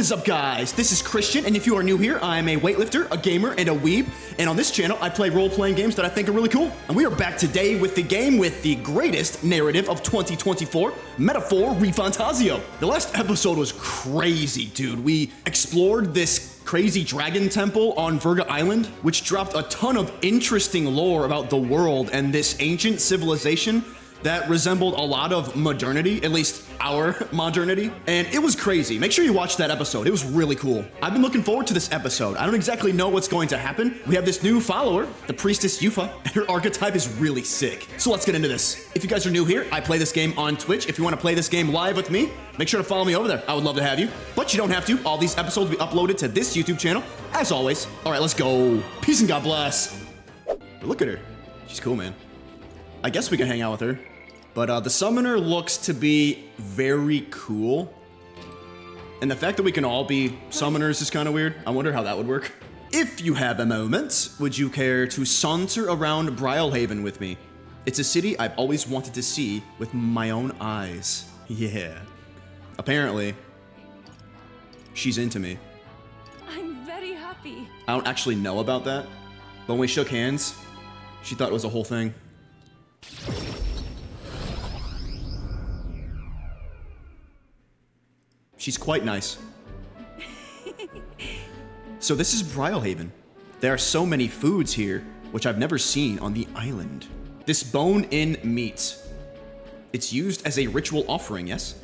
What is up, guys? This is Christian, and if you are new here, I am a weightlifter, a gamer, and a weeb. And on this channel, I play role-playing games that I think are really cool. And we are back today with the game with the greatest narrative of 2024, Metaphor ReFantazio. The last episode was crazy, dude. We explored this crazy dragon temple on Virga Island, which dropped a ton of interesting lore about the world and this ancient civilization that resembled a lot of modernity, at least our modernity, and it was crazy. Make sure you watch that episode. It was really cool. I've been looking forward to this episode. I don't exactly know what's going to happen. We have this new follower, the priestess Yufa, and her archetype is really sick. So let's get into this. If you guys are new here, I play this game on Twitch. If you want to play this game live with me, make sure to follow me over there. I would love to have you, but you don't have to. All these episodes will be uploaded to this YouTube channel, as always. All right, let's go. Peace and God bless. But look at her. She's cool, man. I guess we can hang out with her. But the summoner looks to be very cool. And the fact that we can all be summoners is kind of weird. I wonder how that would work. If you have a moment, would you care to saunter around Brylehaven with me? It's a city I've always wanted to see with my own eyes. Yeah. Apparently, she's into me. I'm very happy. I don't actually know about that. But when we shook hands, she thought it was a whole thing. She's quite nice. So this is Brylehaven. There are so many foods here, which I've never seen on the island. This bone-in meat. It's used as a ritual offering, yes?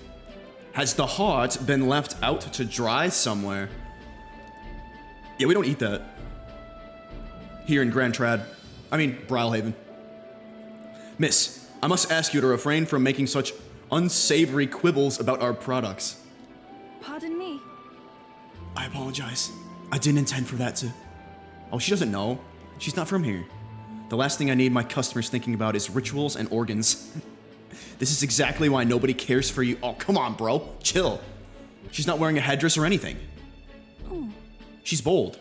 Has the heart been left out to dry somewhere? Yeah, we don't eat that. Here in Brylehaven. Miss, I must ask you to refrain from making such unsavory quibbles about our products. Pardon me? I apologize. I didn't intend for that to... Oh, she doesn't know. She's not from here. The last thing I need my customers thinking about is rituals and organs. This is exactly why nobody cares for you. Oh, come on, bro. Chill. She's not wearing a headdress or anything. Oh. She's bold.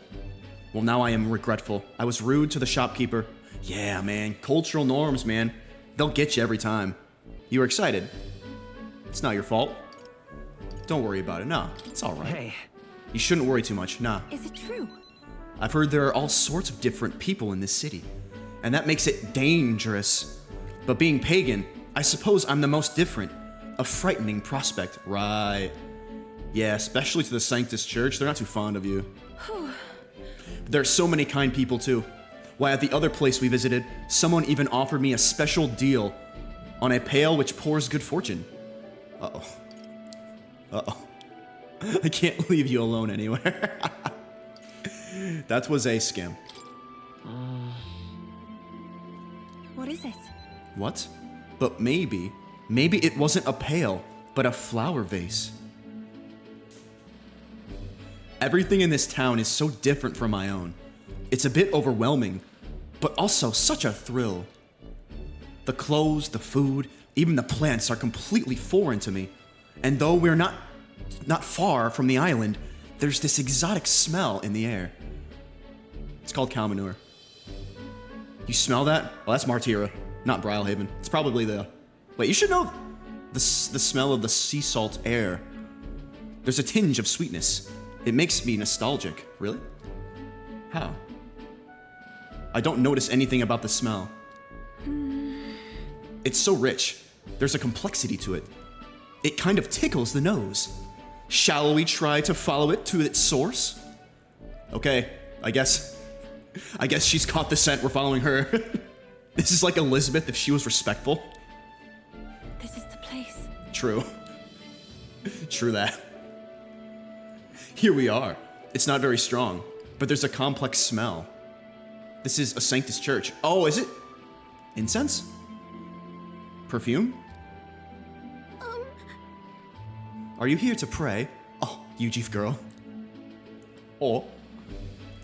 Well, now I am regretful. I was rude to the shopkeeper. Yeah, man. Cultural norms, man. They'll get you every time. You were excited. It's not your fault. Don't worry about it. Nah, it's all right. Hey. You shouldn't worry too much. Nah. Is it true? I've heard there are all sorts of different people in this city, and that makes it dangerous. But being pagan, I suppose I'm the most different. A frightening prospect. Right. Yeah, especially to the Sanctus Church. They're not too fond of you. But there are so many kind people, too. Why, at the other place we visited, someone even offered me a special deal on a pail which pours good fortune. Uh-oh. Uh-oh. I can't leave you alone anywhere. That was a scam. What is it? What? But maybe it wasn't a pail, but a flower vase. Everything in this town is so different from my own. It's a bit overwhelming, but also such a thrill. The clothes, the food, even the plants are completely foreign to me. And though we're not far from the island, there's this exotic smell in the air. It's called cow manure. You smell that? Well, that's Martira, not Brylehaven. It's probably the... Wait, you should know the smell of the sea salt air. There's a tinge of sweetness. It makes me nostalgic. Really? How? I don't notice anything about the smell. It's so rich. There's a complexity to it. It kind of tickles the nose. Shall we try to follow it to its source? Okay, I guess she's caught the scent. We're following her. This is like Elizabeth if she was respectful. This is the place. True. True that. Here we are. It's not very strong, but there's a complex smell. This is a Sanctus Church. Oh, is it? Incense? Perfume? Are you here to pray? Oh, you chief girl. Or,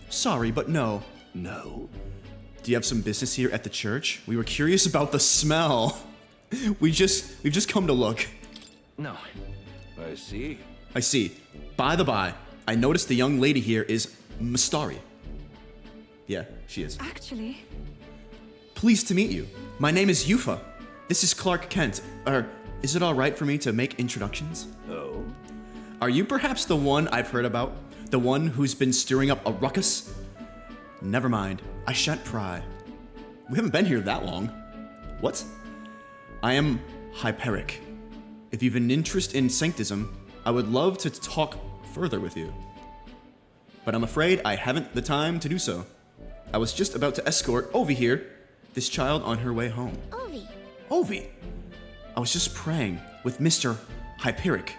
sorry, but no. No. Do you have some business here at the church? We were curious about the smell. We've just come to look. No. I see. I see. By the by, I noticed the young lady here is Mastari. Yeah, she is. Actually. Pleased to meet you. My name is Yufa. This is Clark Kent. Is it all right for me to make introductions? Oh. Are you perhaps the one I've heard about? The one who's been stirring up a ruckus? Never mind, I shan't pry. We haven't been here that long. What? I am Hyperic. If you've an interest in sanctism, I would love to talk further with you. But I'm afraid I haven't the time to do so. I was just about to escort Ovi here, this child on her way home. Ovi. Ovi! I was just praying with Mr. Hyperic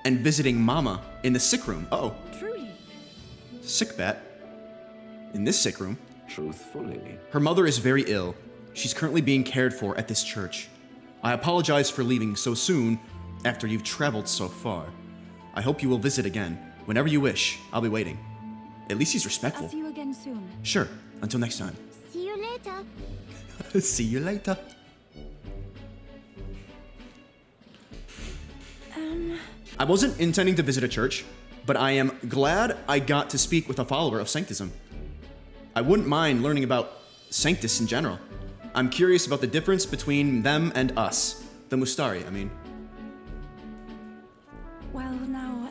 and visiting Mama in the sick room. Uh-oh. Truly. Sick bat? In this sick room? Truthfully. Her mother is very ill. She's currently being cared for at this church. I apologize for leaving so soon after you've traveled so far. I hope you will visit again. Whenever you wish, I'll be waiting. At least he's respectful. I'll see you again soon. Sure, until next time. See you later. See you later. I wasn't intending to visit a church, but I am glad I got to speak with a follower of Sanctism. I wouldn't mind learning about Sanctus in general. I'm curious about the difference between them and us. The Mustari, I mean. Well, now,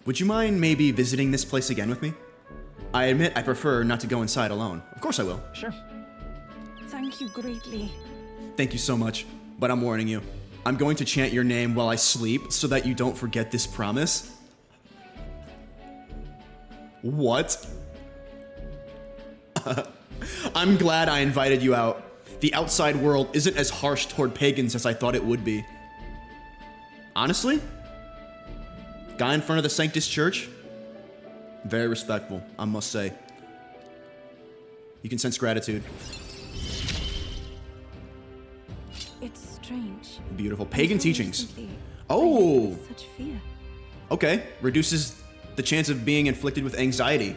Would you mind maybe visiting this place again with me? I admit I prefer not to go inside alone. Of course I will. Sure. thank you greatly. Thank you so much, but I'm warning you. I'm going to chant your name while I sleep so that you don't forget this promise. What? I'm glad I invited you out. The outside world isn't as harsh toward pagans as I thought it would be. Honestly, guy in front of the Sanctus Church, very respectful, I must say. You can sense gratitude. It's strange. Beautiful. Pagan Until teachings. recently, Oh. I lived with such fear. Okay, reduces the chance of being inflicted with anxiety.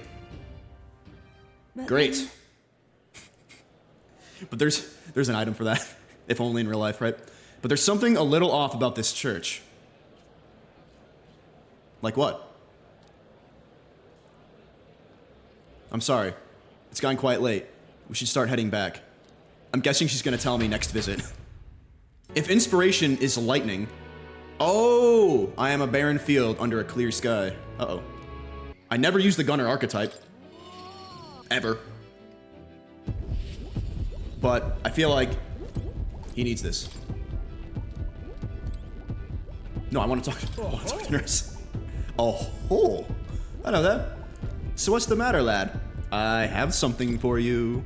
But Great. then- But there's an item for that, if only in real life, right? But there's something a little off about this church. Like what? I'm sorry. It's gotten quite late. We should start heading back. I'm guessing she's gonna tell me next visit. If inspiration is lightning... Oh! I am a barren field under a clear sky. Uh-oh. I never used the gunner archetype. Ever. But I feel like he needs this. No, I want to talk to nurse. Oh, I know that. So what's the matter, lad? I have something for you.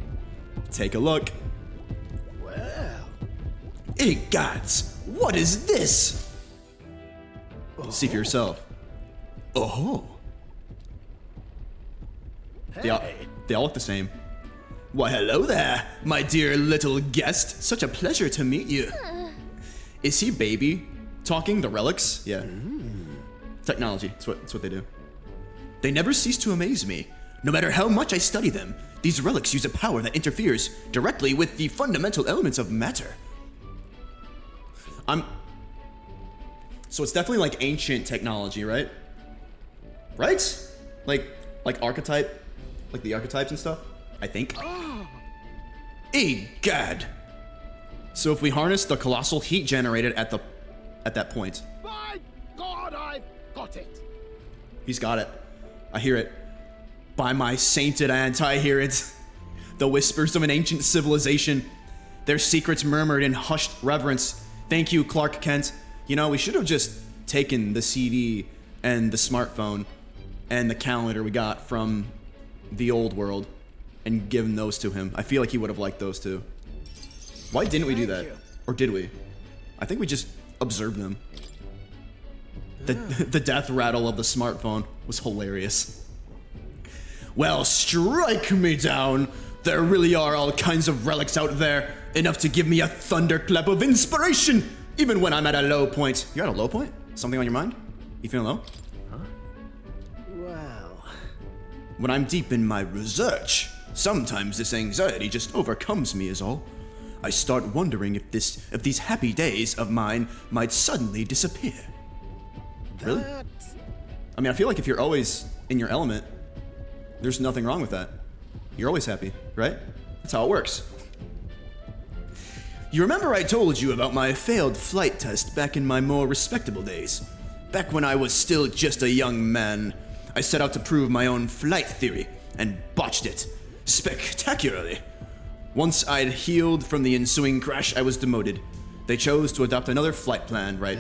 Take a look. Well. Egods, what is this? See for yourself. Oh. They all look the same. Why, hello there, my dear little guest. Such a pleasure to meet you. Is he baby talking the relics? Yeah. Technology, that's what they do. They never cease to amaze me. No matter how much I study them, these relics use a power that interferes directly with the fundamental elements of matter. So it's definitely like ancient technology, right? Right? Like archetype, like the archetypes and stuff, I think. Egad! So if we harness the colossal heat generated at that point. By God, I've got it! He's got it. I hear it. By my sainted aunt, I hear it. The whispers of an ancient civilization. Their secrets murmured in hushed reverence. Thank you, Clark Kent. You know, we should have just taken the CD and the smartphone and the calendar we got from the old world and given those to him. I feel like he would have liked those too. Why didn't we do that? Or did we? I think we just observed them. The death rattle of the smartphone was hilarious. Well, strike me down. There really are all kinds of relics out there, enough to give me a thunderclap of inspiration, even when I'm at a low point. You're at a low point? Something on your mind? You feeling low? Well, When I'm deep in my research, sometimes this anxiety just overcomes me is all. I start wondering if these happy days of mine might suddenly disappear. Really? I mean, I feel like if you're always in your element, there's nothing wrong with that. You're always happy, right? That's how it works. You remember I told you about my failed flight test back in my more respectable days? Back when I was still just a young man, I set out to prove my own flight theory and botched it spectacularly. Once I'd healed from the ensuing crash, I was demoted. They chose to adopt another flight plan, right?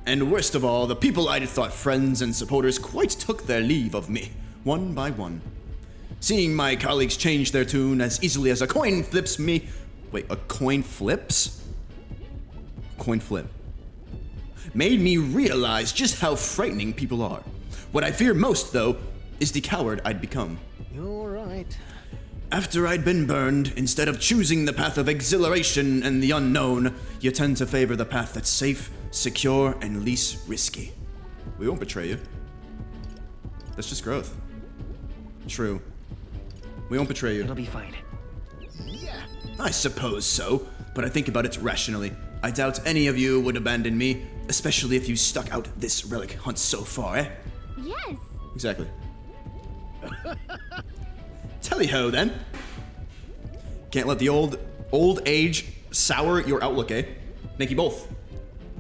And worst of all, the people I'd thought friends and supporters quite took their leave of me, one by one. Seeing my colleagues change their tune as easily as a coin flips me... Wait, a coin flips? Coin flip. Made me realize just how frightening people are. What I fear most, though, is the coward I'd become. You're right. After I'd been burned, instead of choosing the path of exhilaration and the unknown, you tend to favor the path that's safe, secure, and least risky. We won't betray you. That's just growth. True. We won't betray you. It'll be fine. Yeah. I suppose so, but I think about it rationally. I doubt any of you would abandon me, especially if you stuck out this relic hunt so far, eh? Yes. Exactly. Tally-ho, then. Can't let the old age sour your outlook, eh? Thank you both.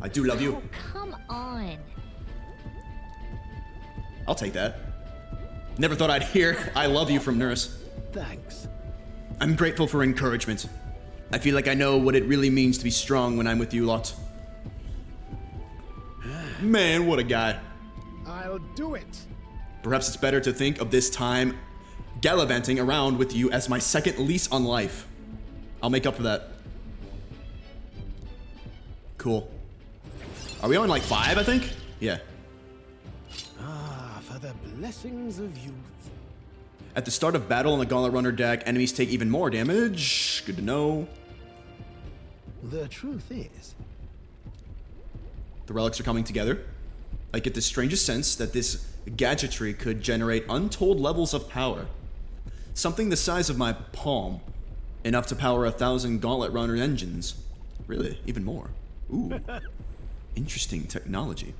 I do love you. Oh, come on. I'll take that. Never thought I'd hear I love you from Nurse. Thanks. I'm grateful for encouragement. I feel like I know what it really means to be strong when I'm with you lot. Man, what a guy. I'll do it. Perhaps it's better to think of this time gallivanting around with you as my second lease on life. I'll make up for that. Cool. Are we on like 5, I think? Yeah. Ah, for the blessings of youth. At the start of battle on the Gauntlet Runner deck, enemies take even more damage. Good to know. The truth is, The relics are coming together. I get the strangest sense that this gadgetry could generate untold levels of power. Something the size of my palm. Enough to power 1,000 Gauntlet Runner engines. Really, even more. Ooh. Interesting technology.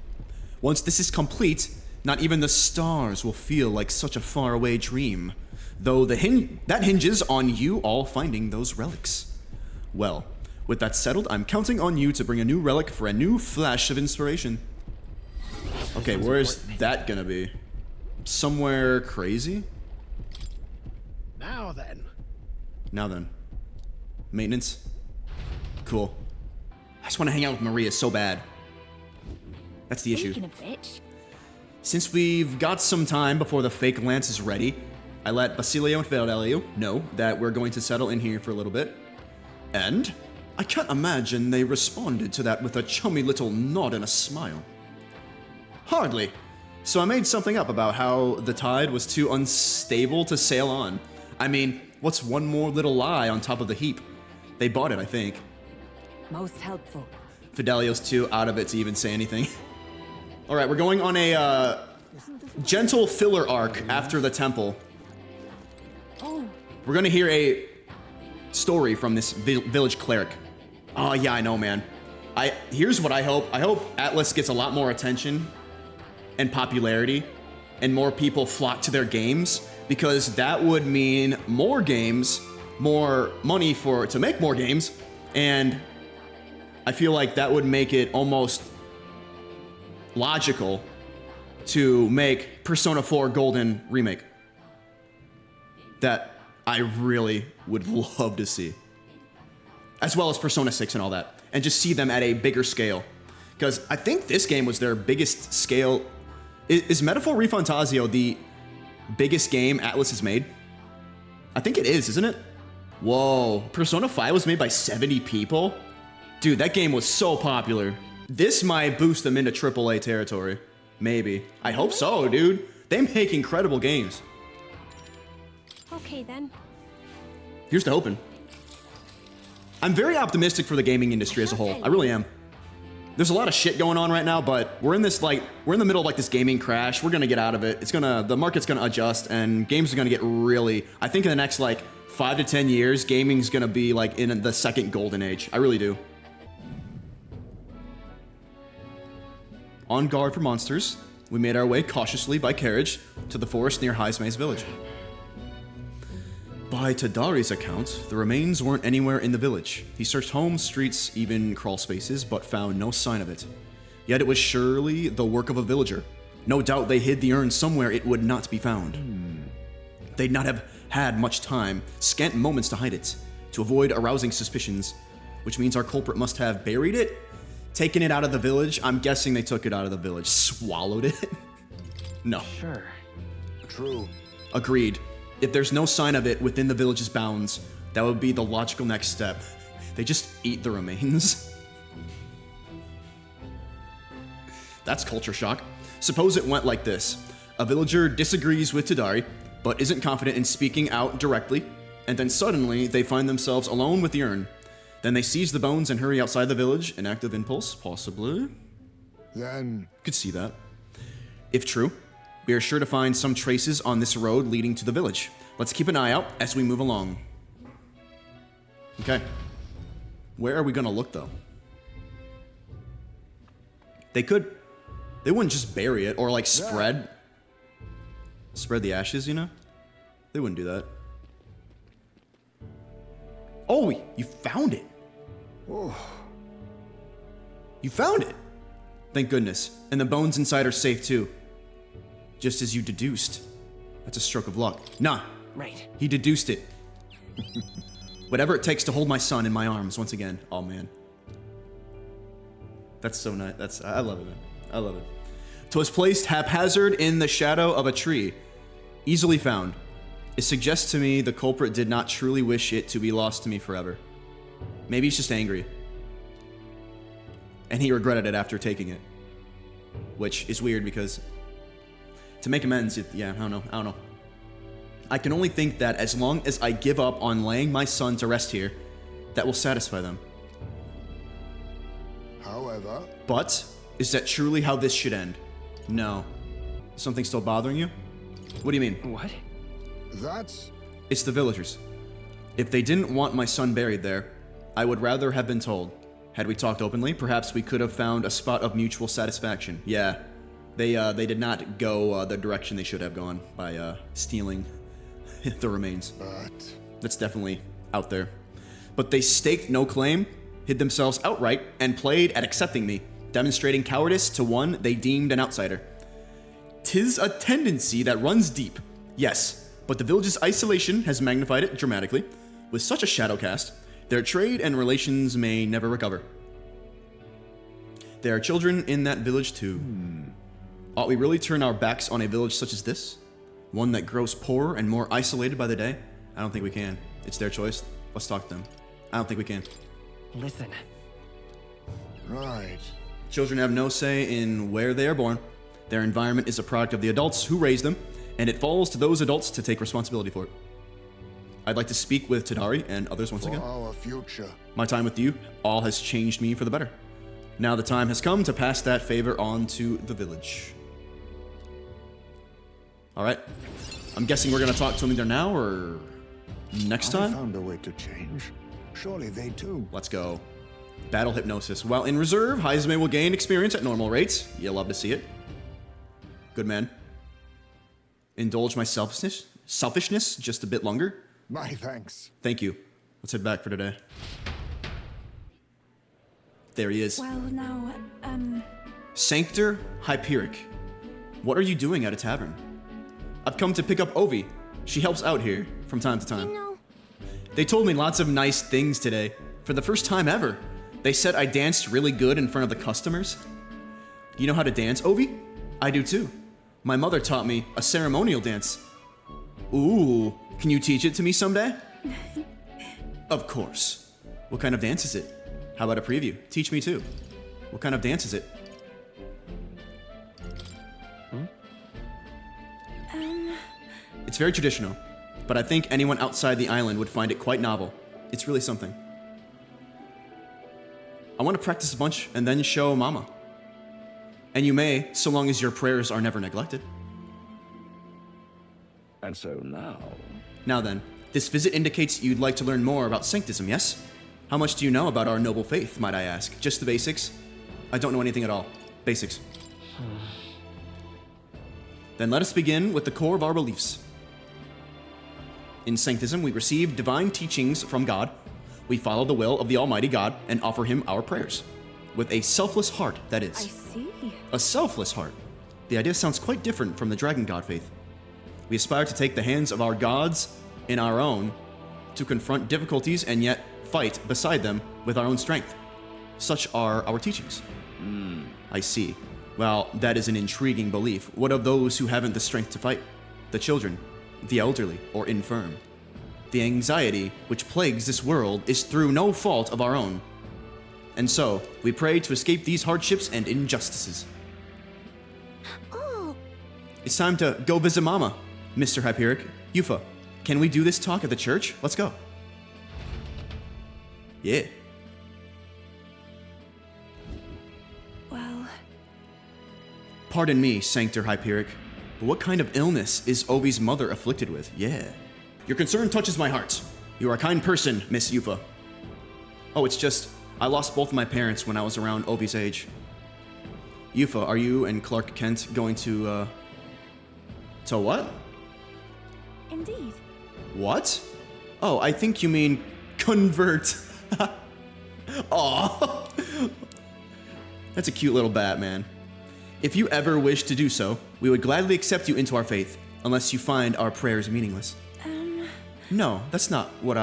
Once this is complete, not even the stars will feel like such a faraway dream. Though that hinges on you all finding those relics. Well, with that settled, I'm counting on you to bring a new relic for a new flash of inspiration. Okay, where is that gonna be? Somewhere crazy? Now then. Now then. Maintenance? Cool. I just want to hang out with Maria so bad. That's the issue. Speaking of which, Since we've got some time before the fake lance is ready, I let Basilio and Fidelio know that we're going to settle in here for a little bit. And I can't imagine they responded to that with a chummy little nod and a smile. Hardly. So I made something up about how the tide was too unstable to sail on. I mean, what's one more little lie on top of the heap? They bought it, I think. Most helpful. Fidelio's too out of it to even say anything. Alright, we're going on a gentle filler arc after the temple. Oh, We're gonna hear a story from this village cleric. Oh yeah, I know, man. Here's what I hope. I hope Atlas gets a lot more attention and popularity, and more people flock to their games, because that would mean more games, more money to make more games, and I feel like that would make it almost logical to make Persona 4 Golden Remake. That I really would love to see. As well as Persona 6 and all that. And just see them at a bigger scale. Because I think this game was their biggest scale. Is Metaphor ReFantazio the biggest game Atlas has made? I think it is, isn't it? Whoa, Persona 5 was made by 70 people? Dude, that game was so popular. This might boost them into AAA territory. Maybe. I hope so, dude. They make incredible games. okay then. Here's to hoping. I'm very optimistic for the gaming industry as a whole. I really am. There's a lot of shit going on right now, but we're in the middle of like this gaming crash. We're gonna get out of it. The market's gonna adjust, and games are gonna get really, I think in the next like 5 to 10 years, gaming's gonna be like in the second golden age. I really do. On guard for monsters, we made our way cautiously by carriage to the forest near Highsmay's village. By Tadari's account, the remains weren't anywhere in the village. He searched homes, streets, even crawl spaces, but found no sign of it. Yet it was surely the work of a villager. No doubt they hid the urn somewhere it would not be found. They'd not have had much time, scant moments to hide it, to avoid arousing suspicions, which means our culprit must have buried it, taken it out of the village. I'm guessing they took it out of the village, swallowed it. No. Sure. True. Agreed. If there's no sign of it within the village's bounds, that would be the logical next step. They just eat the remains. That's culture shock. Suppose it went like this. A villager disagrees with Tadari, but isn't confident in speaking out directly, and then suddenly they find themselves alone with the urn. Then they seize the bones and hurry outside the village, an act of impulse, possibly. Then Could see that. If true, we are sure to find some traces on this road leading to the village. Let's keep an eye out as we move along. Okay. Where are we gonna look, though? They wouldn't just bury it or, like, spread the ashes, you know? They wouldn't do that. Oh, you found it. Oh. You found it. Thank goodness. And the bones inside are safe, too. Just as you deduced. That's a stroke of luck. Nah. Right. He deduced it. Whatever it takes to hold my son in my arms once again. Oh, man. That's so nice. I love it, man. I love it. 'Twas placed haphazard in the shadow of a tree. Easily found. It suggests to me the culprit did not truly wish it to be lost to me forever. Maybe he's just angry. And he regretted it after taking it. Which is weird because to make amends, I don't know. I can only think that as long as I give up on laying my son to rest here, that will satisfy them. However, But, is that truly how this should end? No. Something still bothering you? What do you mean? What? that's It's the villagers. If they didn't want my son buried there, I would rather have been told. Had we talked openly, perhaps we could have found a spot of mutual satisfaction. Yeah, they did not go the direction they should have gone by stealing the remains. but That's definitely out there. But they staked no claim, hid themselves outright, and played at accepting me, demonstrating cowardice to one they deemed an outsider. 'Tis a tendency that runs deep, yes, but the village's isolation has magnified it dramatically. With such a shadow cast, their trade and relations may never recover. There are children in that village too. Ought we really turn our backs on a village such as this? One that grows poorer and more isolated by the day? I don't think we can. It's their choice. Let's talk to them. I don't think we can. Listen. right. Children have no say in where they are born. Their environment is a product of the adults who raise them, and it falls to those adults to take responsibility for it. I'd like to speak with Tadari and others once For again. our future. My time with you all has changed me for the better. Now the time has come to pass that favor on to the village. All right. I'm guessing we're going to talk to him either now or next I time? found a way to change. Surely they too. Let's go. Battle Hypnosis. While in reserve, Heisme will gain experience at normal rates. You'll love to see it. Good man. Indulge my selfishness just a bit longer. My thanks. Thank you. Let's head back for today. There he is. Well, now, Sanctor Hyperic. What are you doing at a tavern? I've come to pick up Ovi. She helps out here from time to time. No. They told me lots of nice things today. For the first time ever. They said I danced really good in front of the customers. You know how to dance, Ovi? I do too. My mother taught me a ceremonial dance. Ooh, can you teach it to me someday? Of course. What kind of dance is it? How about a preview? Teach me too. What kind of dance is it? It's very traditional, but I think anyone outside the island would find it quite novel. It's really something. I want to practice a bunch and then show Mama. And you may, so long as your prayers are never neglected. And so now, Now then, this visit indicates you'd like to learn more about Sanctism, yes? How much do you know about our noble faith, might I ask? Just the basics? I don't know anything at all. Basics. Then let us begin with the core of our beliefs. In Sanctism, we receive divine teachings from God. We follow the will of the Almighty God and offer Him our prayers. with a selfless heart, that I is. see. A selfless heart. The idea sounds quite different from the dragon god faith. We aspire to take the hands of our gods in our own, to confront difficulties and yet fight beside them with our own strength. Such are our teachings. I see. Well, that is an intriguing belief. What of those who haven't the strength to fight? The children, the elderly, or infirm? The anxiety which plagues this world is through no fault of our own. And so, we pray to escape these hardships and injustices. Oh, It's time to go visit Mama. Mr. Hyperic, Yufa, can we do this talk at the church? Let's go. Yeah. Well, Pardon me, Sanctor Hyperic, but what kind of illness is Ovi's mother afflicted with? Yeah. Your concern touches my heart. You are a kind person, Miss Yufa. Oh, it's just, I lost both of my parents when I was around Ovi's age. Yufa, are you and Clark Kent going to what? indeed. What? Oh, I think you mean convert. Aw. That's a cute little bat, man. If you ever wish to do so, we would gladly accept you into our faith, unless you find our prayers meaningless. No, that's not what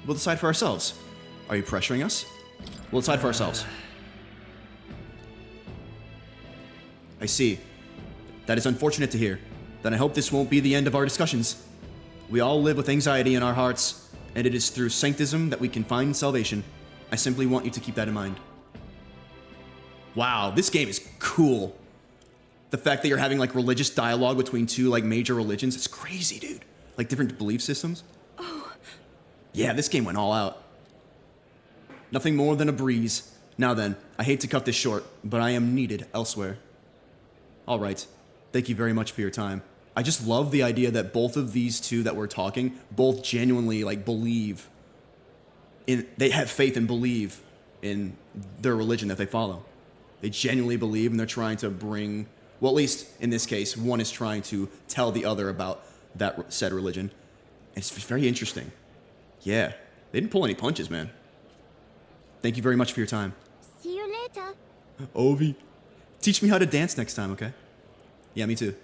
we'll decide for ourselves. Are you pressuring us? We'll decide for ourselves. I see. That is unfortunate to hear. Then I hope this won't be the end of our discussions. We all live with anxiety in our hearts, and it is through sanctism that we can find salvation. I simply want you to keep that in mind. Wow, this game is cool. The fact that you're having like religious dialogue between two like major religions, it's crazy, dude. Like different belief systems. Oh. Yeah, this game went all out. Nothing more than a breeze. Now then, I hate to cut this short, but I am needed elsewhere. All right. Thank you very much for your time. I just love the idea that both of these two that we're talking, both genuinely like believe in, they have faith and believe in their religion that they follow. They genuinely believe and they're trying to bring, well, at least in this case, one is trying to tell the other about that said religion. It's very interesting. Yeah, they didn't pull any punches, man. Thank you very much for your time. see you later. Ovi, teach me how to dance next time, okay? Yeah, me too.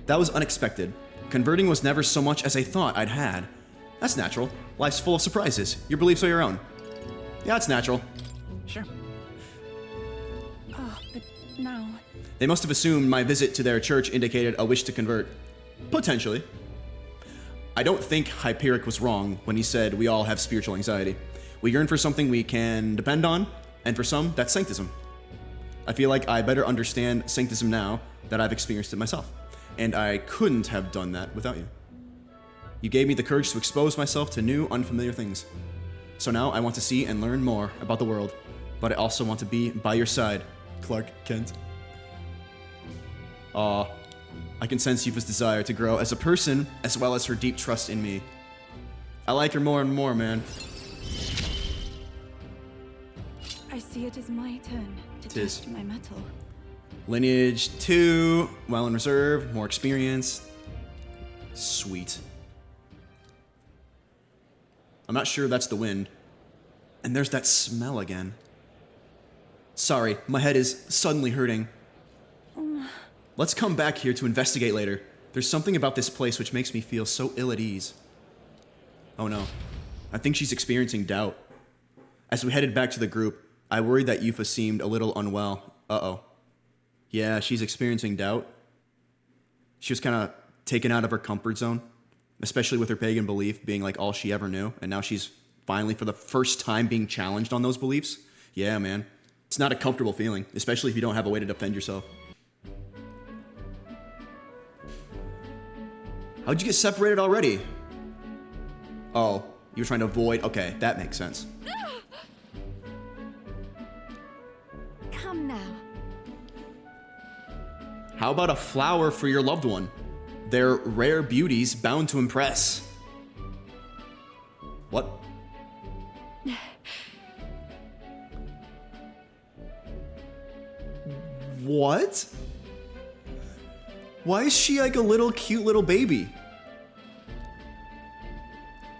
That was unexpected. Converting was never so much as I thought I'd had. That's natural. Life's full of surprises. Your beliefs are your own. Yeah, it's natural. Sure. Oh, but now. They must have assumed my visit to their church indicated a wish to convert. Potentially. I don't think Hyperic was wrong when he said we all have spiritual anxiety. We yearn for something we can depend on, and for some, that's sanctism. I feel like I better understand sanctism now that I've experienced it myself. And I couldn't have done that without you. You gave me the courage to expose myself to new, unfamiliar things. So now I want to see and learn more about the world, but I also want to be by your side, Clark Kent. Aw, I can sense Yufa's desire to grow as a person, as well as her deep trust in me. I like her more and more, man. I see it is my turn to It is. test my metal. Lineage 2, well in reserve, more experience. Sweet. I'm not sure that's the wind. And there's that smell again. Sorry, my head is suddenly hurting. Let's come back here to investigate later. There's something about this place which makes me feel so ill at ease. Oh no. I think she's experiencing doubt. As we headed back to the group, I worried that Yufa seemed a little unwell. Uh-oh. Yeah, she's experiencing doubt. She was kind of taken out of her comfort zone, especially with her pagan belief being like all she ever knew, and now she's finally for the first time being challenged on those beliefs. Yeah, man. It's not a comfortable feeling, especially if you don't have a way to defend yourself. How'd you get separated already? Oh, you were trying to avoid... Okay, that makes sense. Come now. How about a flower for your loved one? They're rare beauties bound to impress. What? What? Why is she like a little cute little baby?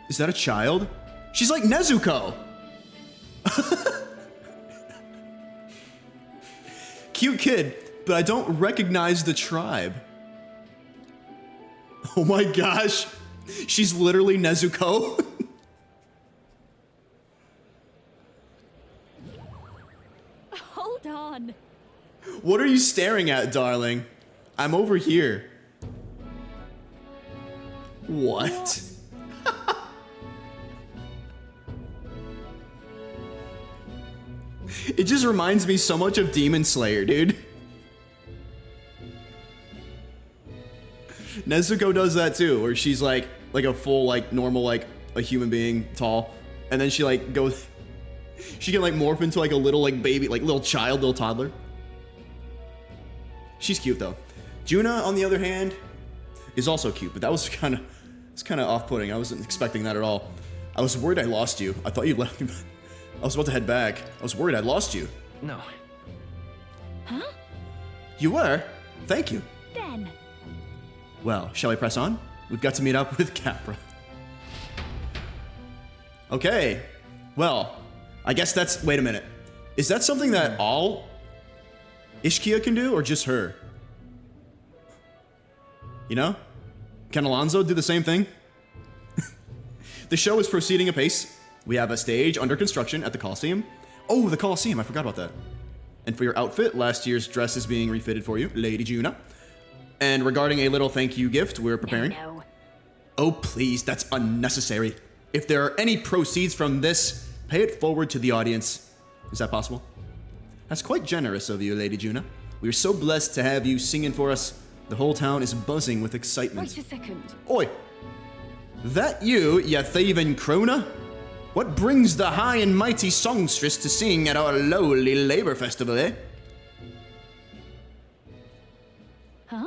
Is that a child? She's like Nezuko. Cute kid, but I don't recognize the tribe. Oh my gosh. She's literally Nezuko. Hold on. What are you staring at, darling? I'm over here. What? It just reminds me so much of Demon Slayer, dude. Nezuko does that too, where she's like a full, like, normal, like, a human being, tall. And then she, like, goes... She can, like, morph into, like, a little, like, baby, like, little child, little toddler. She's cute, though. Juna, on the other hand, is also cute, but that was kind of... It's kind of off-putting. I wasn't expecting that at all. I was worried I lost you. I thought you left me... I was about to head back. I was worried I'd lost you. No. Huh? You were? Thank you. Ben. Well, shall we press on? We've got to meet up with Capra. Okay. Well, I guess that's... Wait a minute. Is that something that all Ishkia can do, or just her? You know? Can Alonso do the same thing? The show is proceeding apace. We have a stage under construction at the Coliseum. Oh, the Coliseum, I forgot about that. And for your outfit, last year's dress is being refitted for you, Lady Juna. And regarding a little thank you gift we're preparing. No. Oh, please, that's unnecessary. If there are any proceeds from this, pay it forward to the audience. Is that possible? That's quite generous of you, Lady Juna. We are so blessed to have you singing for us. The whole town is buzzing with excitement. Wait a second. Oi! That you, ya thieving crooner? What brings the high and mighty songstress to sing at our lowly labor festival, eh? Huh?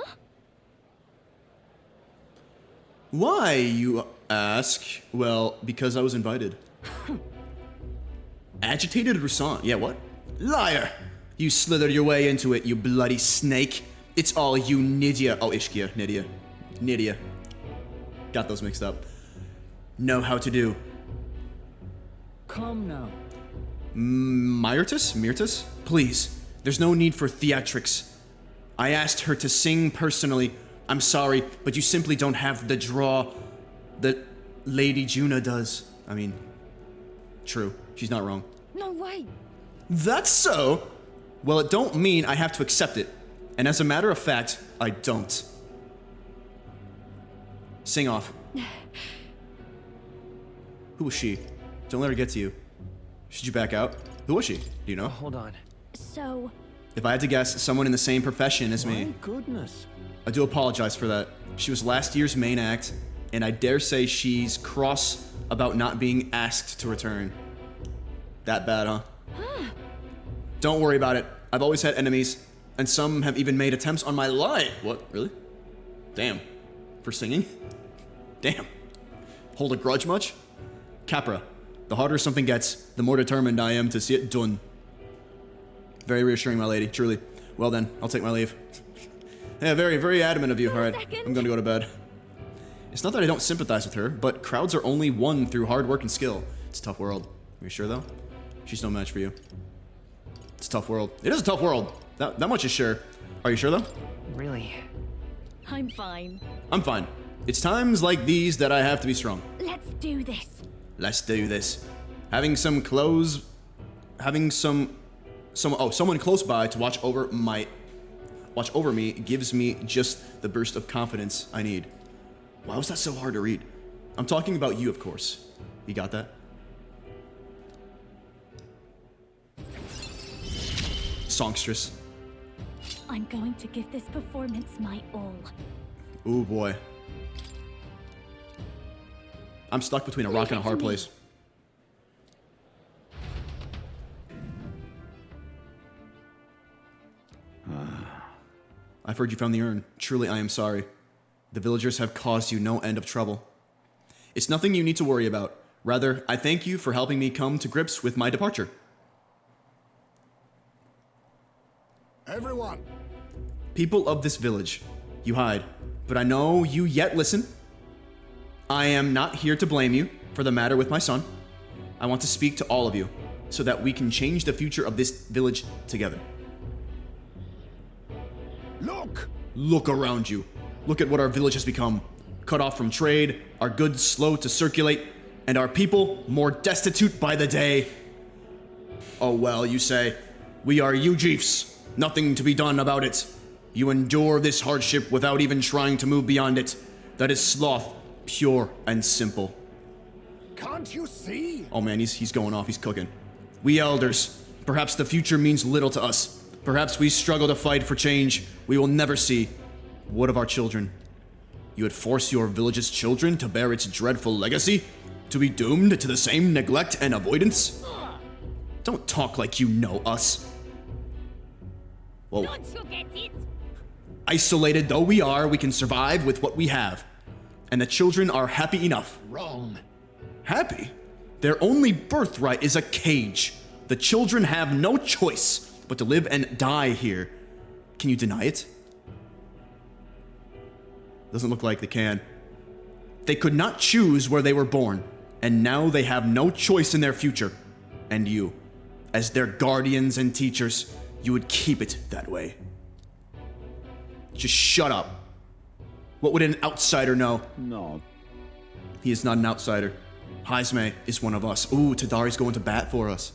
Why, you ask? Well, because I was invited. Agitated Rusan. Yeah, what? Liar! You slithered your way into it, you bloody snake. It's all you, Nydia. Oh, Ishkia. Nydia. Nydia. Got those mixed up. Know how to do. Come now. Myrtus? Please. There's no need for theatrics. I asked her to sing personally. I'm sorry, but you simply don't have the draw that Lady Juna does. I mean, true. She's not wrong. No way. That's so? Well, it don't mean I have to accept it. And as a matter of fact, I don't. Sing off. Who was she? Don't let her get to you. Should you back out? Who was she? Do you know? Hold on. So, If I had to guess, someone in the same profession as me. My goodness. I do apologize for that. She was last year's main act, and I dare say she's cross about not being asked to return. That bad, huh? Don't worry about it. I've always had enemies, and some have even made attempts on my life. What? Really? Damn. For singing? Damn. Hold a grudge much? Capra, the harder something gets, the more determined I am to see it done. Very reassuring, my lady, truly. Well then, I'll take my leave. Yeah, very, very adamant of you. All right, I'm gonna go to bed. It's not that I don't sympathize with her, but crowds are only won through hard work and skill. It's a tough world. Are you sure, though? She's no match for you. It's a tough world. It is a tough world. That much is sure. Are you sure, though? Really? I'm fine. I'm fine. It's times like these that I have to be strong. Let's do this. Let's do this. Having some clothes... someone close by to watch over me gives me just the burst of confidence I need. Why was that so hard to read? I'm talking about you, of course. You got that? Songstress. I'm going to give this performance my all. Ooh, boy. I'm stuck between a rock and a hard place. I've heard you found the urn. Truly, I am sorry. The villagers have caused you no end of trouble. It's nothing you need to worry about. Rather, I thank you for helping me come to grips with my departure. Everyone, People of this village, you hide, but I know you yet listen. I am not here to blame you for the matter with my son. I want to speak to all of you so that we can change the future of this village together. Look! Look around you. Look at what our village has become. Cut off from trade, our goods slow to circulate, and our people more destitute by the day. Oh well, you say, we are Ujifs. Nothing to be done about it. You endure this hardship without even trying to move beyond it. That is sloth, pure and simple. Can't you see? Oh man, he's going off, he's cooking. We elders, perhaps the future means little to us. Perhaps we struggle to fight for change we will never see. What of our children? You would force your village's children to bear its dreadful legacy? To be doomed to the same neglect and avoidance? Don't talk like you know us. Whoa. Don't you get it? Isolated though we are, we can survive with what we have. And the children are happy enough. Wrong. Happy? Their only birthright is a cage. The children have no choice but to live and die here. Can you deny it? Doesn't look like they can. They could not choose where they were born, and now they have no choice in their future. And you, as their guardians and teachers, you would keep it that way. Just shut up. What would an outsider know? No. He is not an outsider. Haizme is one of us. Ooh, Tadari's going to bat for us.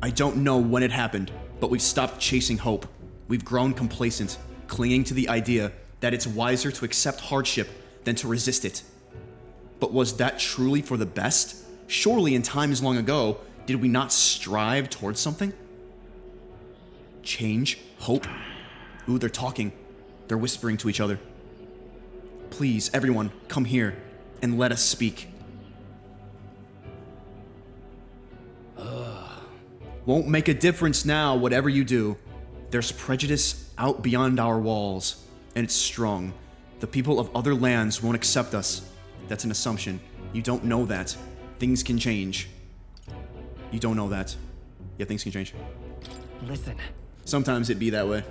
I don't know when it happened, but we've stopped chasing hope. We've grown complacent, clinging to the idea that it's wiser to accept hardship than to resist it. But was that truly for the best? Surely in times long ago, did we not strive towards something? Change? Hope? Ooh, they're talking. They're whispering to each other. Please, everyone, come here and let us speak. Won't make a difference now, whatever you do. There's prejudice out beyond our walls, and it's strong. The people of other lands won't accept us. That's an assumption. You don't know that. Things can change. You don't know that. Yeah, things can change. Listen. Sometimes it be that way.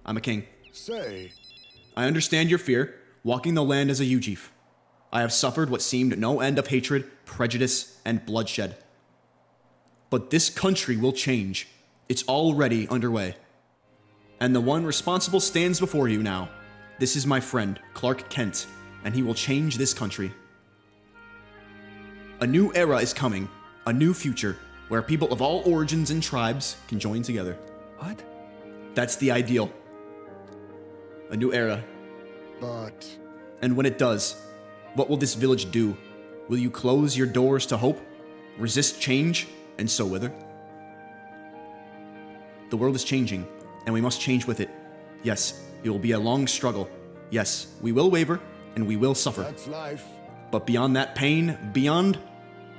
I'm a king. Say, I understand your fear, walking the land as a Ujif. I have suffered what seemed no end of hatred, prejudice, and bloodshed. But this country will change. It's already underway. And the one responsible stands before you now. This is my friend, Clark Kent, and he will change this country. A new era is coming, a new future, where people of all origins and tribes can join together. What? That's the ideal. A new era. but And when it does, what will this village do? Will you close your doors to hope, resist change, and so wither? The world is changing, and we must change with it. Yes, it will be a long struggle. Yes, we will waver, and we will suffer. that's life. But beyond that pain,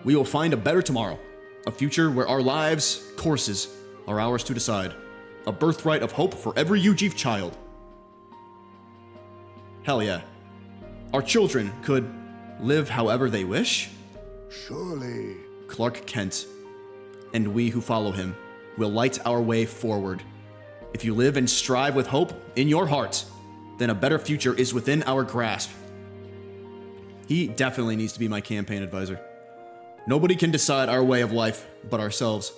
we will find a better tomorrow. A future where our lives, courses, are ours to decide. A birthright of hope for every Ujif child. Hell yeah. Our children could live however they wish. Surely. Clark Kent, and we who follow him, will light our way forward. If you live and strive with hope in your heart, then a better future is within our grasp. He definitely needs to be my campaign advisor. Nobody can decide our way of life but ourselves.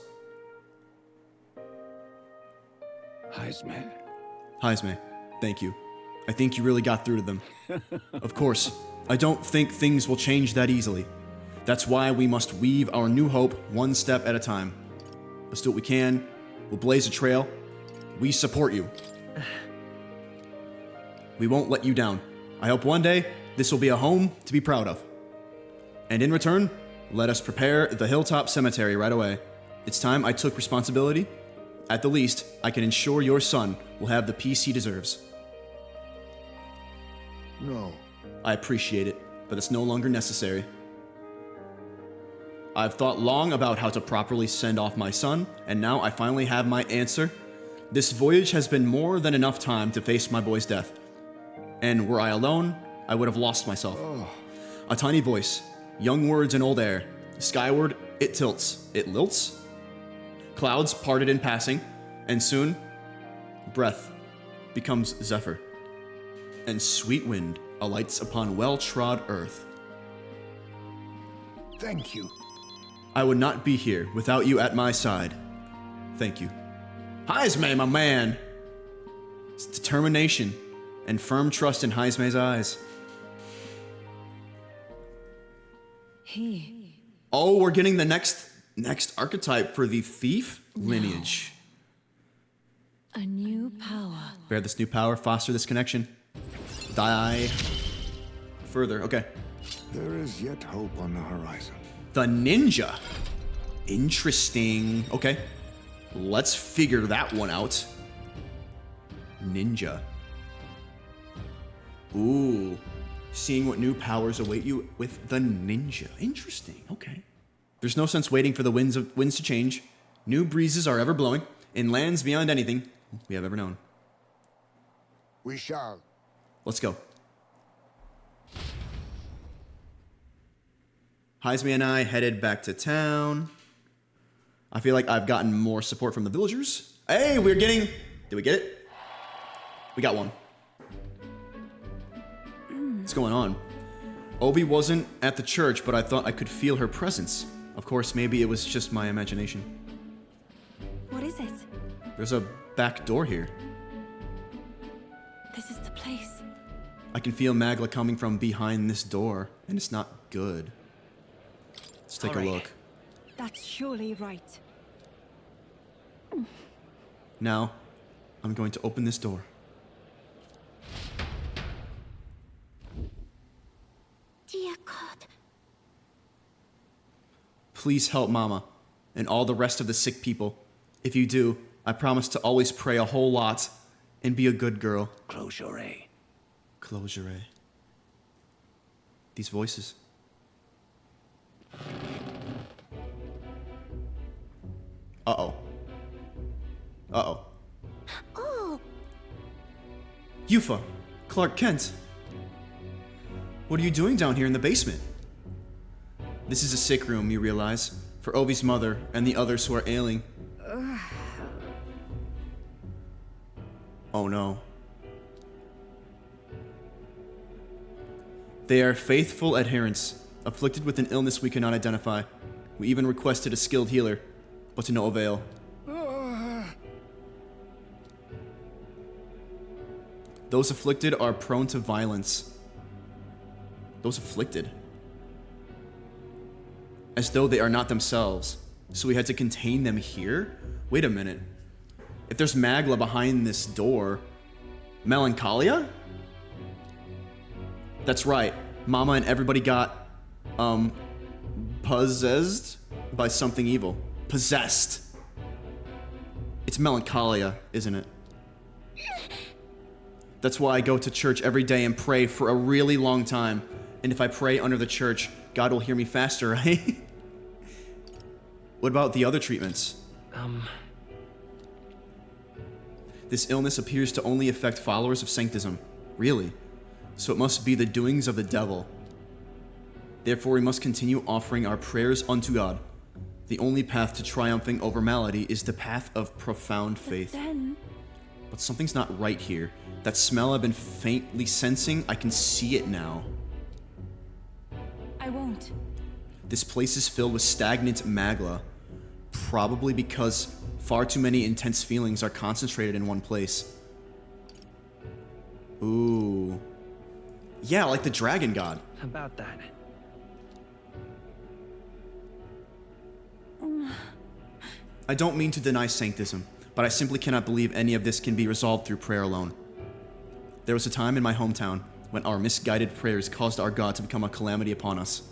Heisman. Haizme, thank you. I think you really got through to them. Of course, I don't think things will change that easily. That's why we must weave our new hope one step at a time. Let's do what we can. We'll blaze a trail. We support you. We won't let you down. I hope one day this will be a home to be proud of. And in return, let us prepare the Hilltop Cemetery right away. It's time I took responsibility. At the least, I can ensure your son will have the peace he deserves. No. I appreciate it, but it's no longer necessary. I've thought long about how to properly send off my son, and now I finally have my answer. This voyage has been more than enough time to face my boy's death. And were I alone, I would have lost myself. A tiny voice, young words in old air. Skyward, it tilts, it lilts. Clouds parted in passing, and soon, breath becomes zephyr. And sweet wind alights upon well-trod earth. Thank you. I would not be here without you at my side. Thank you. Heisme, my man! It's determination and firm trust in Heisme's eyes. Oh, we're getting the next archetype for the thief lineage. A new power. Bear this new power, foster this connection. Die. Further, okay. There is yet hope on the horizon. The ninja. Interesting. Okay. Let's figure that one out. Ninja. Ooh. Seeing what new powers await you with the ninja. Interesting. Okay. There's no sense waiting for the winds to change. New breezes are ever blowing in lands beyond anything we have ever known. We shall. Let's go. Heisme and I headed back to town. I feel like I've gotten more support from the villagers. Hey, we're getting... Did we get it? We got one. What's going on? Obi wasn't at the church, but I thought I could feel her presence. Of course, maybe it was just my imagination. What is it? There's a back door here. This is the place. I can feel Magla coming from behind this door, and it's not good. Let's take a look. That's surely right. Now, I'm going to open this door. Dear God. Please help Mama and all the rest of the sick people. If you do, I promise to always pray a whole lot and be a good girl. Close your eye. Close your eye. These voices. Uh-oh. Uh-oh. Oh. Yufa, Clark Kent. What are you doing down here in the basement? This is a sick room, you realize, for Obi's mother and the others who are ailing. Oh no. They are faithful adherents, afflicted with an illness we cannot identify. We even requested a skilled healer, but to no avail. Those afflicted are prone to violence. Those afflicted. As though they are not themselves. So we had to contain them here? Wait a minute. If there's Magla behind this door, Melancholia? That's right. Mama and everybody got, possessed by something evil. Possessed. It's Melancholia, isn't it? That's why I go to church every day and pray for a really long time. And if I pray under the church, God will hear me faster, right? What about the other treatments? This illness appears to only affect followers of Sanctism. Really? So it must be the doings of the devil. Therefore, we must continue offering our prayers unto God. The only path to triumphing over malady is the path of profound faith. But something's not right here. That smell I've been faintly sensing, I can see it now. I won't. This place is filled with stagnant Magla. Probably because far too many intense feelings are concentrated in one place. Ooh. Yeah, like the dragon god. About that. I don't mean to deny Sanctism, but I simply cannot believe any of this can be resolved through prayer alone. There was a time in my hometown when our misguided prayers caused our God to become a calamity upon us.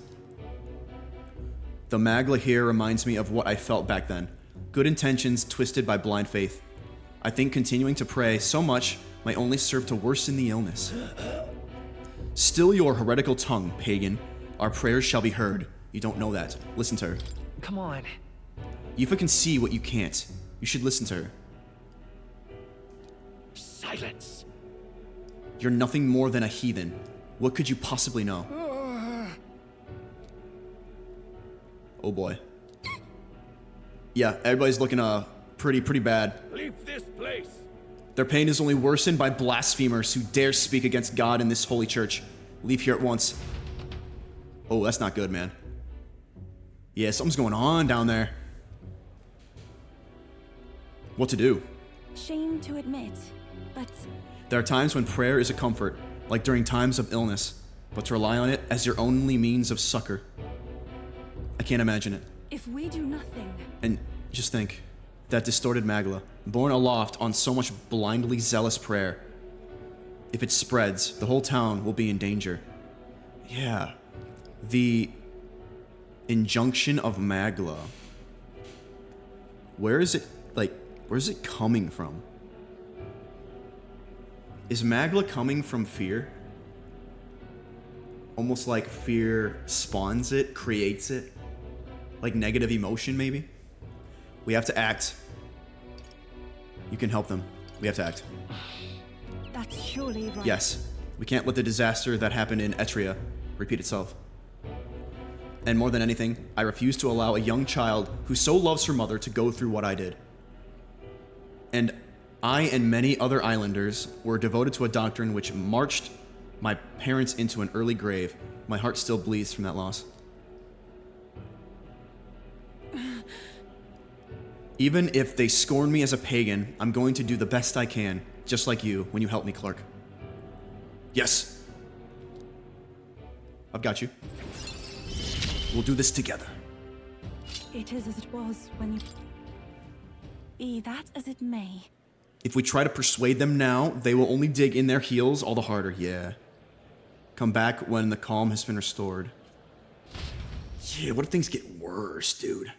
The Magla here reminds me of what I felt back then. Good intentions twisted by blind faith. I think continuing to pray so much might only serve to worsen the illness. Still your heretical tongue, pagan. Our prayers shall be heard. You don't know that. Listen to her. Come on. Yufa can see what you can't. You should listen to her. Silence. You're nothing more than a heathen. What could you possibly know? Oh boy. Yeah, everybody's looking pretty bad. Leave this place. Their pain is only worsened by blasphemers who dare speak against God in this holy church. Leave here at once. Oh, that's not good, man. Yeah, something's going on down there. What to do? Shame to admit, but There are times when prayer is a comfort, like during times of illness, but to rely on it as your only means of succor. I can't imagine it. if we do nothing, And just think, that distorted Magla, born aloft on so much blindly zealous prayer, if it spreads, the whole town will be in danger. Yeah. The injunction of Magla. Where's it coming from? Is Magla coming from fear? Almost like fear spawns it, creates it? Like negative emotion, maybe? We have to act. You can help them. We have to act. that's surely right. Yes. We can't let the disaster that happened in Etria repeat itself. And more than anything, I refuse to allow a young child who so loves her mother to go through what I did. And I and many other islanders were devoted to a doctrine which marched my parents into an early grave. My heart still bleeds from that loss. Even if they scorn me as a pagan, I'm going to do the best I can, just like you when you help me, Clark. Yes. I've got you. We'll do this together. It is as it was when you... Be that as it may. If we try to persuade them now, they will only dig in their heels all the harder, yeah. Come back when the calm has been restored. Yeah, what if things get worse, dude?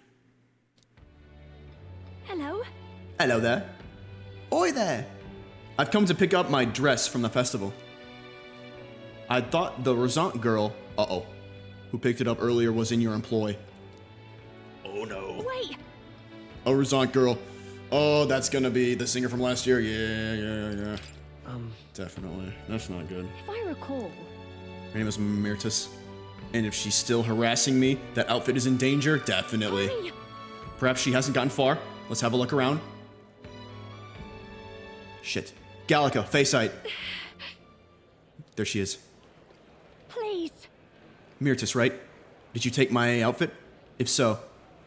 Hello? Hello there. Oi there. I've come to pick up my dress from the festival. I thought the Rosant girl, who picked it up earlier was in your employ. Oh no. Wait! A Rosant girl. Oh, that's gonna be the singer from last year. Yeah. Definitely. That's not good. If I recall, Her name is Myrtus. And if she's still harassing me, that outfit is in danger? Definitely. Hey, Perhaps she hasn't gotten far. Let's have a look around. Shit. Gallica, face sight. There she is. please. Myrtus, right? Did you take my outfit? If so,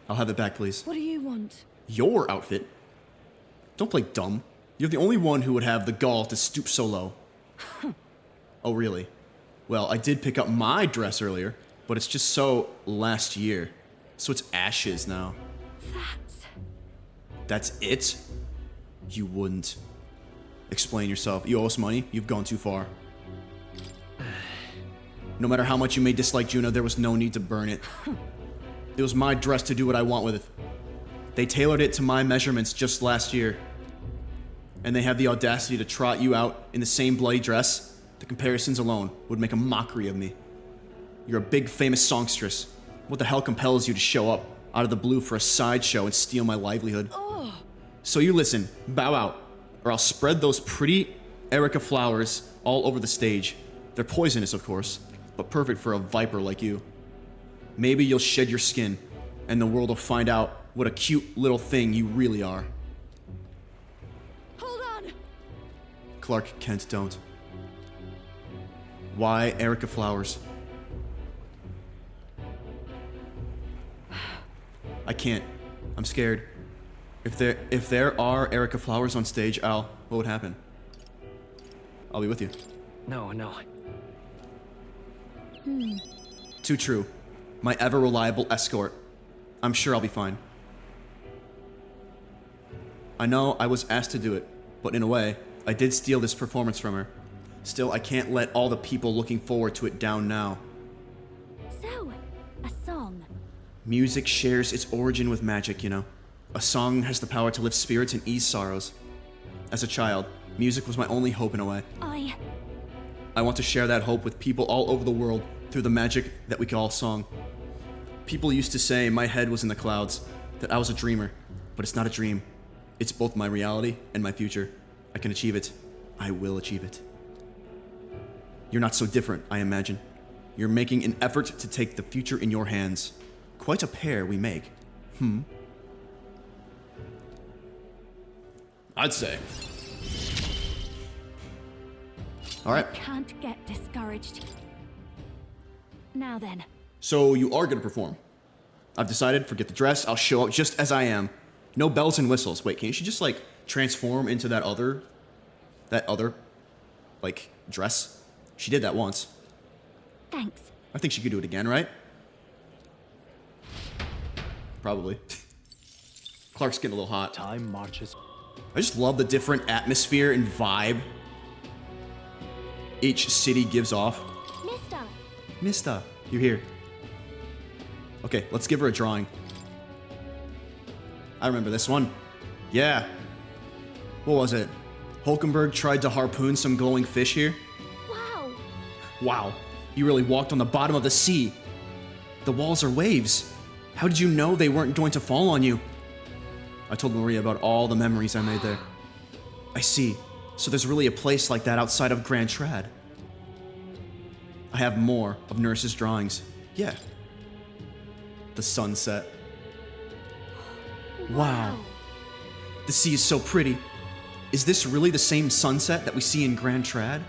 I'll have it back, please. What do you want? Your outfit? Don't play dumb. You're the only one who would have the gall to stoop so low. Oh, really? Well, I did pick up my dress earlier, but it's just so last year. So it's ashes now. That's it? You wouldn't. Explain yourself. You owe us money. You've gone too far. No matter how much you may dislike Juno, there was no need to burn it. It was my dress to do what I want with it. They tailored it to my measurements just last year. And they have the audacity to trot you out in the same bloody dress. The comparisons alone would make a mockery of me. You're a big famous songstress. What the hell compels you to show up out of the blue for a sideshow and steal my livelihood? So you listen, bow out, or I'll spread those pretty Erica flowers all over the stage. They're poisonous, of course, but perfect for a viper like you. Maybe you'll shed your skin, and the world will find out what a cute little thing you really are. Hold on! Clark Kent, don't. Why Erica flowers? I can't. I'm scared. If there are Erica flowers on stage, Al, what would happen? I'll be with you. No. Too true. My ever-reliable escort. I'm sure I'll be fine. I know I was asked to do it, but in a way, I did steal this performance from her. Still, I can't let all the people looking forward to it down now. So, a song. Music shares its origin with magic, you know. A song has the power to lift spirits and ease sorrows. As a child, music was my only hope in a way. I want to share that hope with people all over the world through the magic that we call song. People used to say my head was in the clouds, that I was a dreamer, but it's not a dream. It's both my reality and my future. I can achieve it. I will achieve it. You're not so different, I imagine. You're making an effort to take the future in your hands. Quite a pair we make. I'd say. All right. Can't get discouraged. Now then. So you are gonna perform. I've decided, forget the dress, I'll show up just as I am. No bells and whistles. Wait, can't she just like transform into that other, like, dress? She did that once. Thanks. I think she could do it again, right? Probably. Clark's getting a little hot. Time marches. I just love the different atmosphere and vibe each city gives off. Mister. Mista, you're here. Okay, let's give her a drawing. I remember this one. Yeah. What was it? Hulkenberg tried to harpoon some glowing fish here? Wow. Wow, you really walked on the bottom of the sea. The walls are waves. How did you know they weren't going to fall on you? I told Maria about all the memories I made there. I see. So there's really a place like that outside of Grand Trad. I have more of Nurse's drawings. Yeah. The sunset. Wow. The sea is so pretty. Is this really the same sunset that we see in Grand Trad?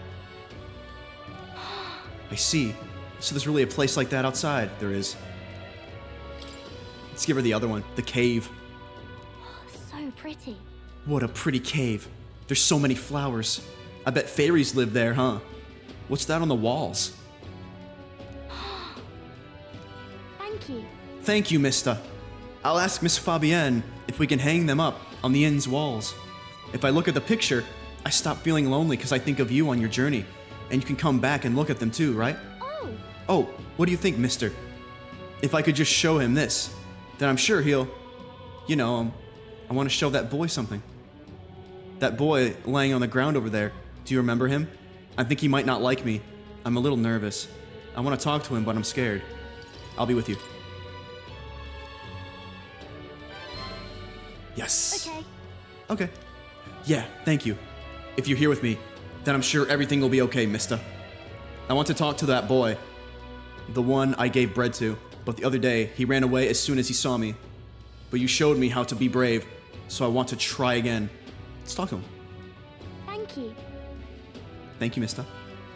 I see. So there's really a place like that outside. There is. Let's give her the other one. The cave. So pretty. What a pretty cave. There's so many flowers. I bet fairies live there, huh? What's that on the walls? Thank you. Thank you, Mista. I'll ask Miss Fabienne if we can hang them up on the inn's walls. If I look at the picture, I stop feeling lonely because I think of you on your journey. And you can come back and look at them too, right? Oh. Oh, what do you think, mister? If I could just show him this, then I'm sure he'll... You know, I want to show that boy something. That boy laying on the ground over there. Do you remember him? I think he might not like me. I'm a little nervous. I want to talk to him, but I'm scared. I'll be with you. Yes. Okay. Okay. Yeah, thank you. If you're here with me, then I'm sure everything will be okay, Mista. I want to talk to that boy. The one I gave bread to. But the other day, he ran away as soon as he saw me. But you showed me how to be brave, so I want to try again. Let's talk to him. Thank you. Thank you, Mista.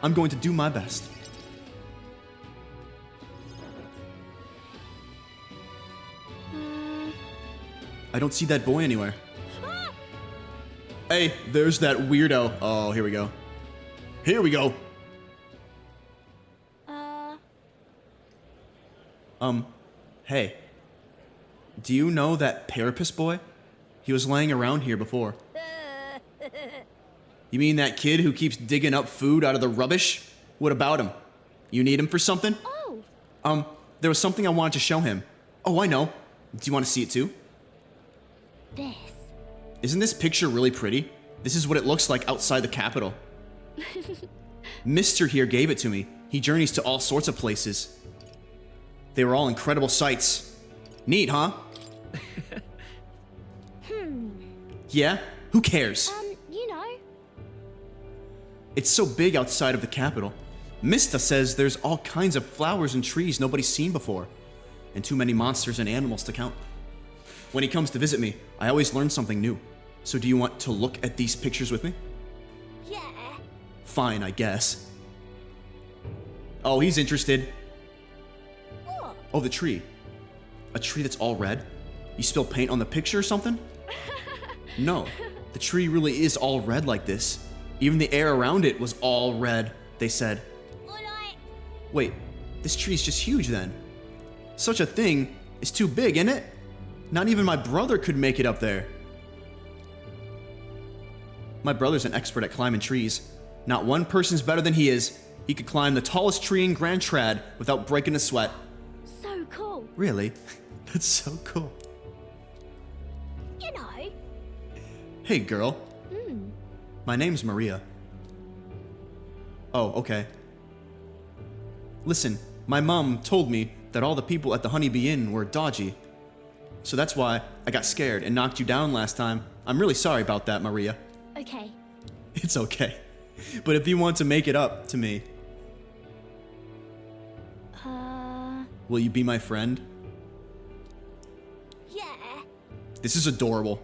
I'm going to do my best. I don't see that boy anywhere. Hey, there's that weirdo. Oh, here we go. Here we go. Hey. Do you know that Parapus boy? He was laying around here before. You mean that kid who keeps digging up food out of the rubbish? What about him? You need him for something? Oh. There was something I wanted to show him. Oh, I know. Do you want to see it too? This. Isn't this picture really pretty? This is what it looks like outside the capital. Mister here gave it to me. He journeys to all sorts of places. They were all incredible sights. Neat, huh? Yeah? Who cares? You know. It's so big outside of the capital. Mista says there's all kinds of flowers and trees nobody's seen before, and too many monsters and animals to count. When he comes to visit me, I always learn something new. So do you want to look at these pictures with me? Yeah. Fine, I guess. Oh, he's interested. What? Oh, the tree. A tree that's all red? You spill paint on the picture or something? No, the tree really is all red like this. Even the air around it was all red, they said. Alright. Wait, this tree's just huge then. Such a thing is too big, isn't it? Not even my brother could make it up there. My brother's an expert at climbing trees. Not one person's better than he is. He could climb the tallest tree in Grand Trad without breaking a sweat. So cool. Really? That's so cool. You know. Hey, girl. My name's Maria. Oh, okay. Listen, my mom told me that all the people at the Honeybee Inn were dodgy. So that's why I got scared and knocked you down last time. I'm really sorry about that, Maria. Okay. It's okay. But if you want to make it up to me, will you be my friend? Yeah. This is adorable.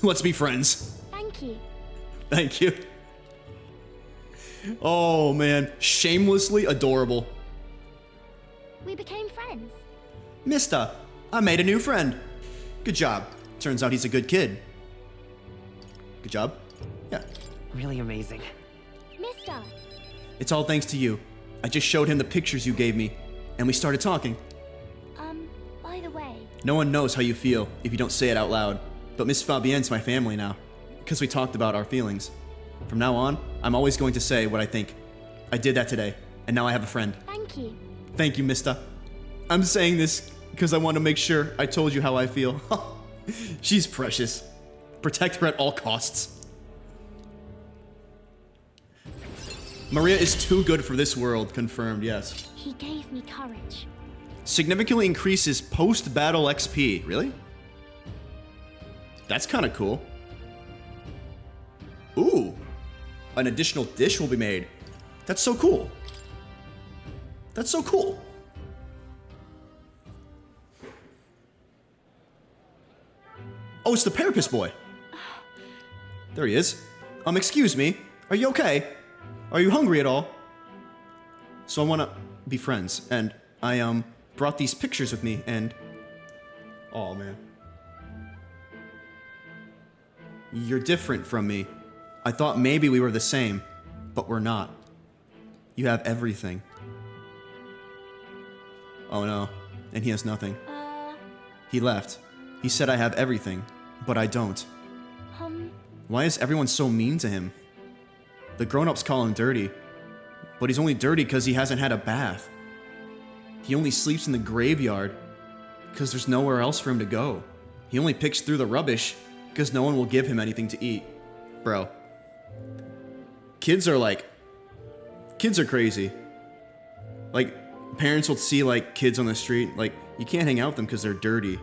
Let's be friends. Thank you. Thank you. Oh man, shamelessly adorable. We became friends. Mista, I made a new friend. Good job. Turns out he's a good kid. Good job. Yeah. Really amazing. Mister. It's all thanks to you. I just showed him the pictures you gave me, and we started talking. By the way, No one knows how you feel if you don't say it out loud, but Miss Fabienne's my family now, because we talked about our feelings. From now on, I'm always going to say what I think. I did that today, and now I have a friend. thank you. Thank you, Mista. I'm saying this because I want to make sure I told you how I feel. She's precious. Protect her at all costs. Maria is too good for this world, confirmed, yes. He gave me courage. Significantly increases post-battle XP. Really? That's kind of cool. Ooh. An additional dish will be made. That's so cool. That's so cool. Oh, it's the Parapus boy. There he is. Excuse me. Are you okay? Are you hungry at all? So I want to be friends, and I, brought these pictures with me, and... Oh, man. You're different from me. I thought maybe we were the same, but we're not. You have everything. Oh, no. And he has nothing. He left. He said I have everything, but I don't. Why is everyone so mean to him? The grown-ups call him dirty, but he's only dirty because he hasn't had a bath. He only sleeps in the graveyard because there's nowhere else for him to go. He only picks through the rubbish because no one will give him anything to eat. Bro. Kids are crazy. Like, parents will see, like, kids on the street, like, you can't hang out with them because they're dirty.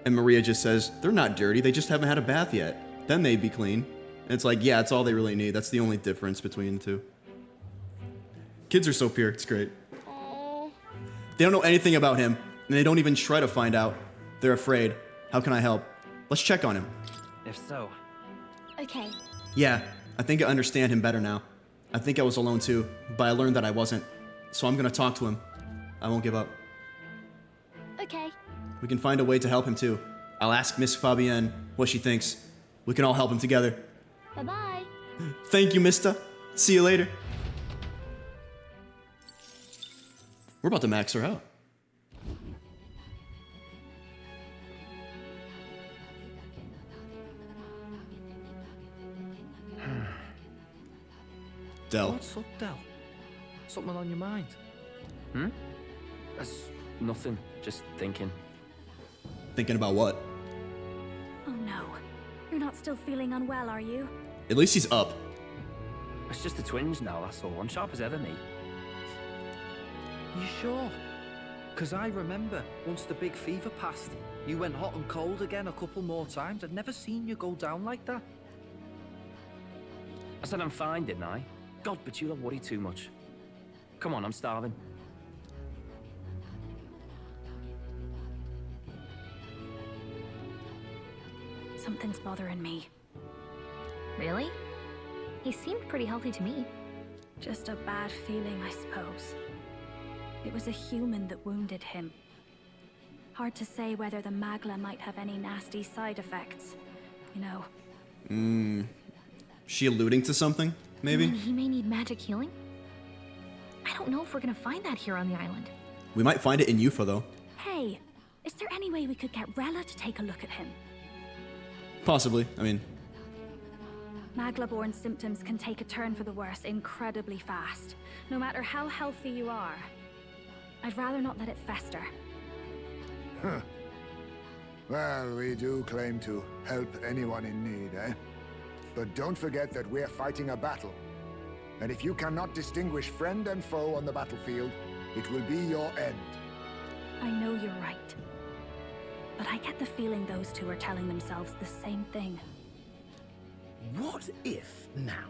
And Maria just says, they're not dirty, they just haven't had a bath yet. Then they'd be clean. And it's like, yeah, that's all they really need. That's the only difference between the two. Kids are so pure, it's great. They don't know anything about him, and they don't even try to find out. They're afraid. How can I help? Let's check on him. If so, Okay. Yeah, I think I understand him better now. I think I was alone too, but I learned that I wasn't. So I'm gonna talk to him. I won't give up. Okay. We can find a way to help him too. I'll ask Miss Fabienne what she thinks. We can all help him together. Bye-bye. Thank you, Mista. See you later. We're about to max her out. Del. what's up, Del? Something on your mind? That's nothing. Just thinking. Thinking about what? Oh no. You're not still feeling unwell, are you? At least he's up. It's just a twinge now, that's all. I'm sharp as ever, mate. You sure? Because I remember once the big fever passed, you went hot and cold again a couple more times. I'd never seen you go down like that. I said I'm fine, didn't I? God, but you don't worry too much. Come on, I'm starving. Something's bothering me. Really? He seemed pretty healthy to me. Just a bad feeling, I suppose. It was a human that wounded him. Hard to say whether the Magla might have any nasty side effects. You know. She alluding to something, maybe? You mean he may need magic healing? I don't know if we're gonna find that here on the island. We might find it in Yufa, though. Hey, is there any way we could get Rella to take a look at him? Possibly. I mean, Magla-born symptoms can take a turn for the worse incredibly fast, no matter how healthy you are. I'd rather not let it fester. Well, we do claim to help anyone in need, eh? But don't forget that we're fighting a battle. And if you cannot distinguish friend and foe on the battlefield, it will be your end. I know you're right. But I get the feeling those two are telling themselves the same thing. What if now?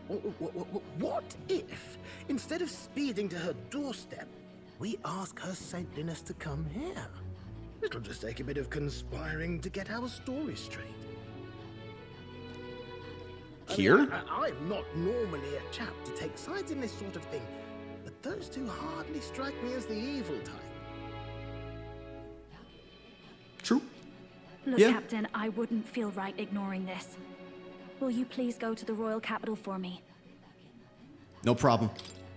What if, instead of speeding to her doorstep, we ask her saintliness to come here? It'll just take a bit of conspiring to get our story straight. here? I'm not normally a chap to take sides in this sort of thing, but those two hardly strike me as the evil type. True. Look, Yeah. Captain, I wouldn't feel right ignoring this. Will you please go to the royal capital for me? No problem.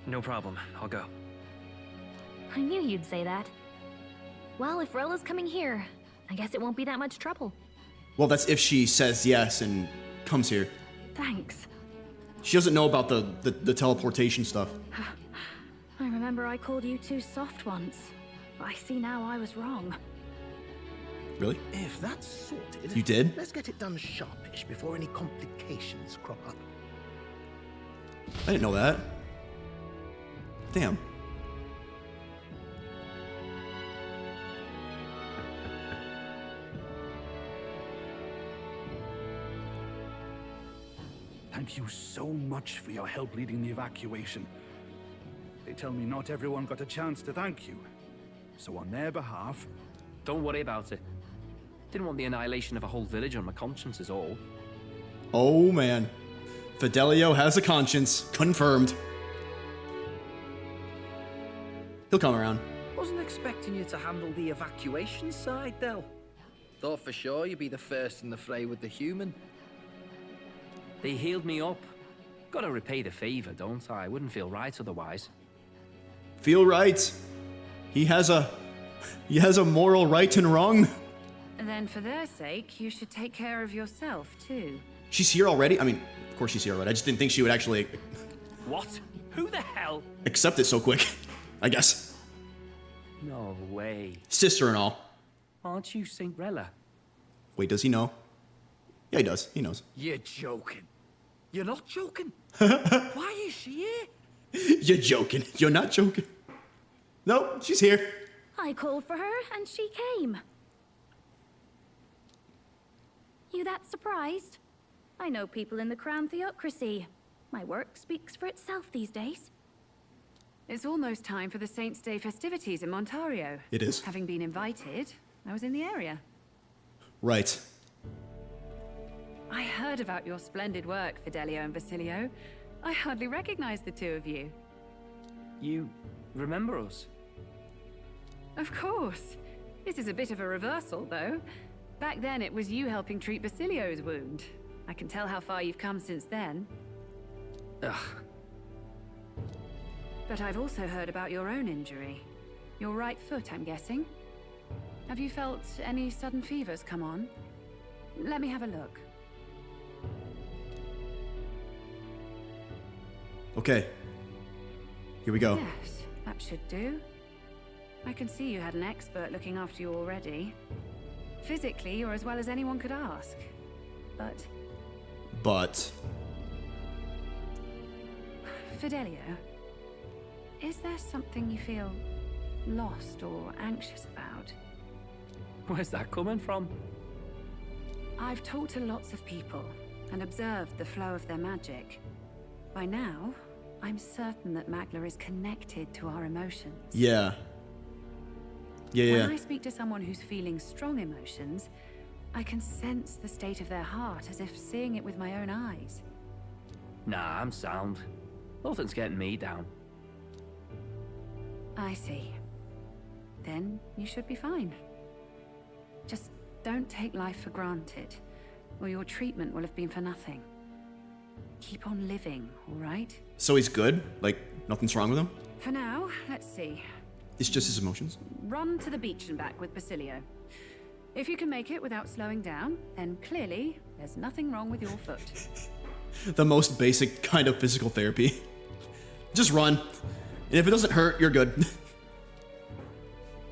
No problem. I'll go. I knew you'd say that. Well, if Rella's coming here, I guess it won't be that much trouble. Well, that's if she says yes and comes here. Thanks. She doesn't know about the teleportation stuff. I remember I called you too soft once. But I see now I was wrong. Really? If that's sorted, You did? let's get it done sharpish before any complications crop up. I didn't know that. Damn. Thank you so much for your help leading the evacuation. They tell me not everyone got a chance to thank you. So on their behalf... Don't worry about it. Didn't want the annihilation of a whole village on my conscience is all. Oh man. Fidelio has a conscience. Confirmed. He'll come around. Wasn't expecting you to handle the evacuation side, Del. Thought for sure you'd be the first in the fray with the human. They healed me up. Gotta repay the favor, don't I? Wouldn't feel right otherwise. Feel right. He has a moral right and wrong. And then for their sake, you should take care of yourself, too. She's here already? I mean, of course she's here already. I just didn't think she would actually What? Who the hell? accept it so quick, I guess. No way. Sister and all. Aren't you Cinderella? Wait, does he know? Yeah, he does. He knows. You're joking. You're not joking. Why is she here? You're joking. You're not joking. Nope, she's here. I called for her and she came. You that surprised? I know people in the Crown Theocracy. My work speaks for itself these days. It's almost time for the Saints' Day festivities in Montario. It is. Having been invited, I was in the area. Right. I heard about your splendid work, Fidelio and Basilio. I hardly recognized the two of you. You remember us? Of course. This is a bit of a reversal, though. Back then, it was you helping treat Basilio's wound. I can tell how far you've come since then. Ugh. But I've also heard about your own injury. Your right foot, I'm guessing. Have you felt any sudden fevers come on? Let me have a look. Okay. Here we go. Yes, that should do. I can see you had an expert looking after you already. Physically, you're as well as anyone could ask. But... Fidelio, is there something you feel lost or anxious about? Where's that coming from? I've talked to lots of people and observed the flow of their magic. By now, I'm certain that Magla is connected to our emotions. Yeah. Yeah. When I speak to someone who's feeling strong emotions, I can sense the state of their heart as if seeing it with my own eyes. Nah, I'm sound. Nothing's getting me down. I see. Then you should be fine. Just don't take life for granted, or your treatment will have been for nothing. Keep on living, all right? So he's good? Like, nothing's wrong with him? For now, let's see. It's just his emotions? Run to the beach and back with Basilio. If you can make it without slowing down, then clearly there's nothing wrong with your foot. The most basic kind of physical therapy. Just run. And if it doesn't hurt, you're good.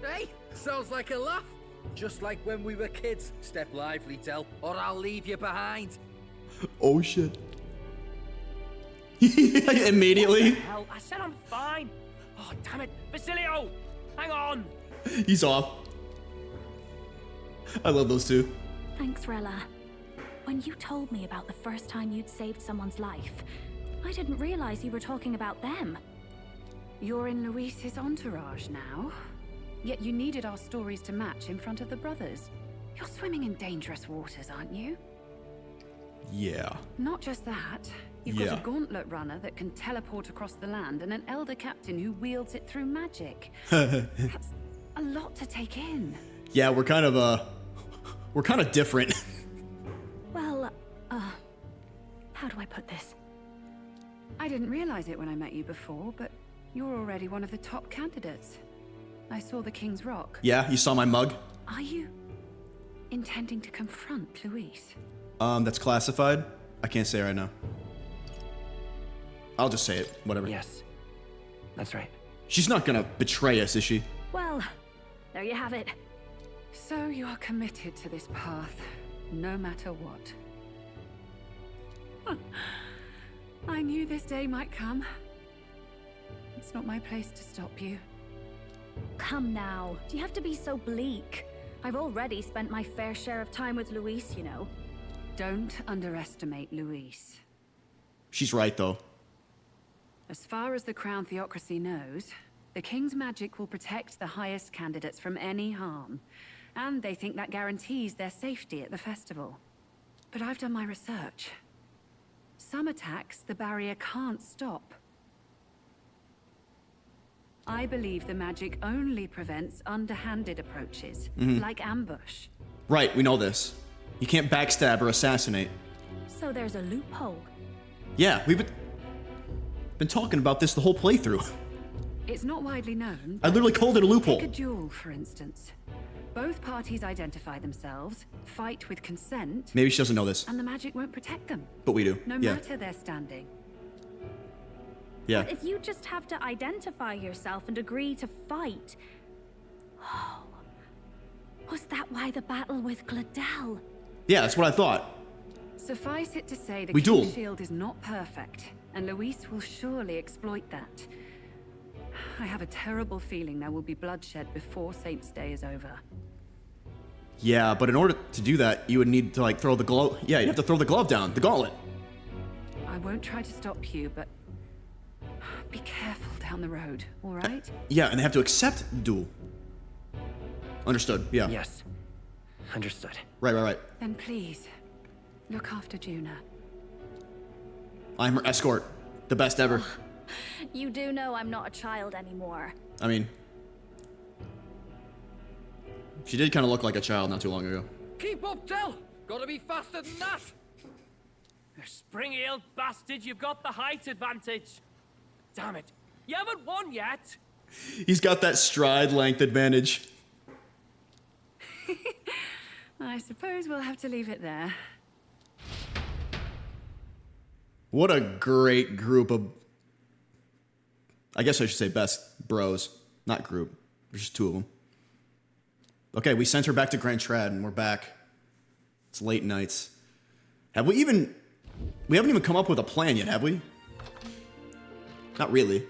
Hey, sounds like a laugh. Just like when we were kids. Step lively, Del, or I'll leave you behind. Oh shit. Immediately. Hell, I said I'm fine. Oh, damn it. Basilio! Hang on! He's off. I love those two. Thanks, Rella. When you told me about the first time you'd saved someone's life, I didn't realize you were talking about them. You're in Luis's entourage now. Yet you needed our stories to match in front of the brothers. You're swimming in dangerous waters, aren't you? Yeah. Not just that, you've got a gauntlet runner that can teleport across the land and an elder captain who wields it through magic. That's a lot to take in. Yeah, we're kind of different. Well, how do I put this? I didn't realize it when I met you before, but you're already one of the top candidates. I saw the King's Rock. Yeah, you saw my mug? Are you intending to confront Luis? That's classified. I can't say right now. I'll just say it, whatever. Yes, that's right. She's not gonna betray us, is she? Well, there you have it. So you are committed to this path, no matter what. I knew this day might come. It's not my place to stop you. Come now, do you have to be so bleak? I've already spent my fair share of time with Luis, you know. Don't underestimate Luis. She's right, though. As far as the Crown Theocracy knows, the King's magic will protect the highest candidates from any harm. And they think that guarantees their safety at the festival. But I've done my research. Some attacks the barrier can't stop. I believe the magic only prevents underhanded approaches, like ambush. Right, we know this. You can't backstab or assassinate. So there's a loophole. Yeah, we've been talking about this the whole playthrough. It's not widely known. I literally called it a loophole. Take a duel, for instance. Both parties identify themselves, fight with consent. Maybe she doesn't know this. And the magic won't protect them. But we do. No matter their standing. Yeah. But if you just have to identify yourself and agree to fight... Oh, was that why the battle with Gladel? Yeah, that's what I thought. Suffice it to say the We King's duel. shield is not perfect, and Luis will surely exploit that. I have a terrible feeling there will be bloodshed before Saint's Day is over. Yeah, but in order to do that, you would need to, like, throw the glove... Yeah, you'd have to throw the glove down, the gauntlet. I won't try to stop you, but be careful down the road, all right? Yeah, and they have to accept the duel. Understood, yeah. Yes, understood. Right. Then please, look after Juna. I'm her escort. The best ever. You do know I'm not a child anymore. I mean... She did kind of look like a child not too long ago. Keep up, Del! Gotta be faster than that! You spring-heeled bastard, you've got the height advantage. Damn it, you haven't won yet! He's got that stride length advantage. I suppose we'll have to leave it there. What a great group of... I guess I should say best bros. Not group. There's just two of them. Okay, we sent her back to Grand Trad, and we're back. It's late nights. Have we even... We haven't even come up with a plan yet, have we? Not really.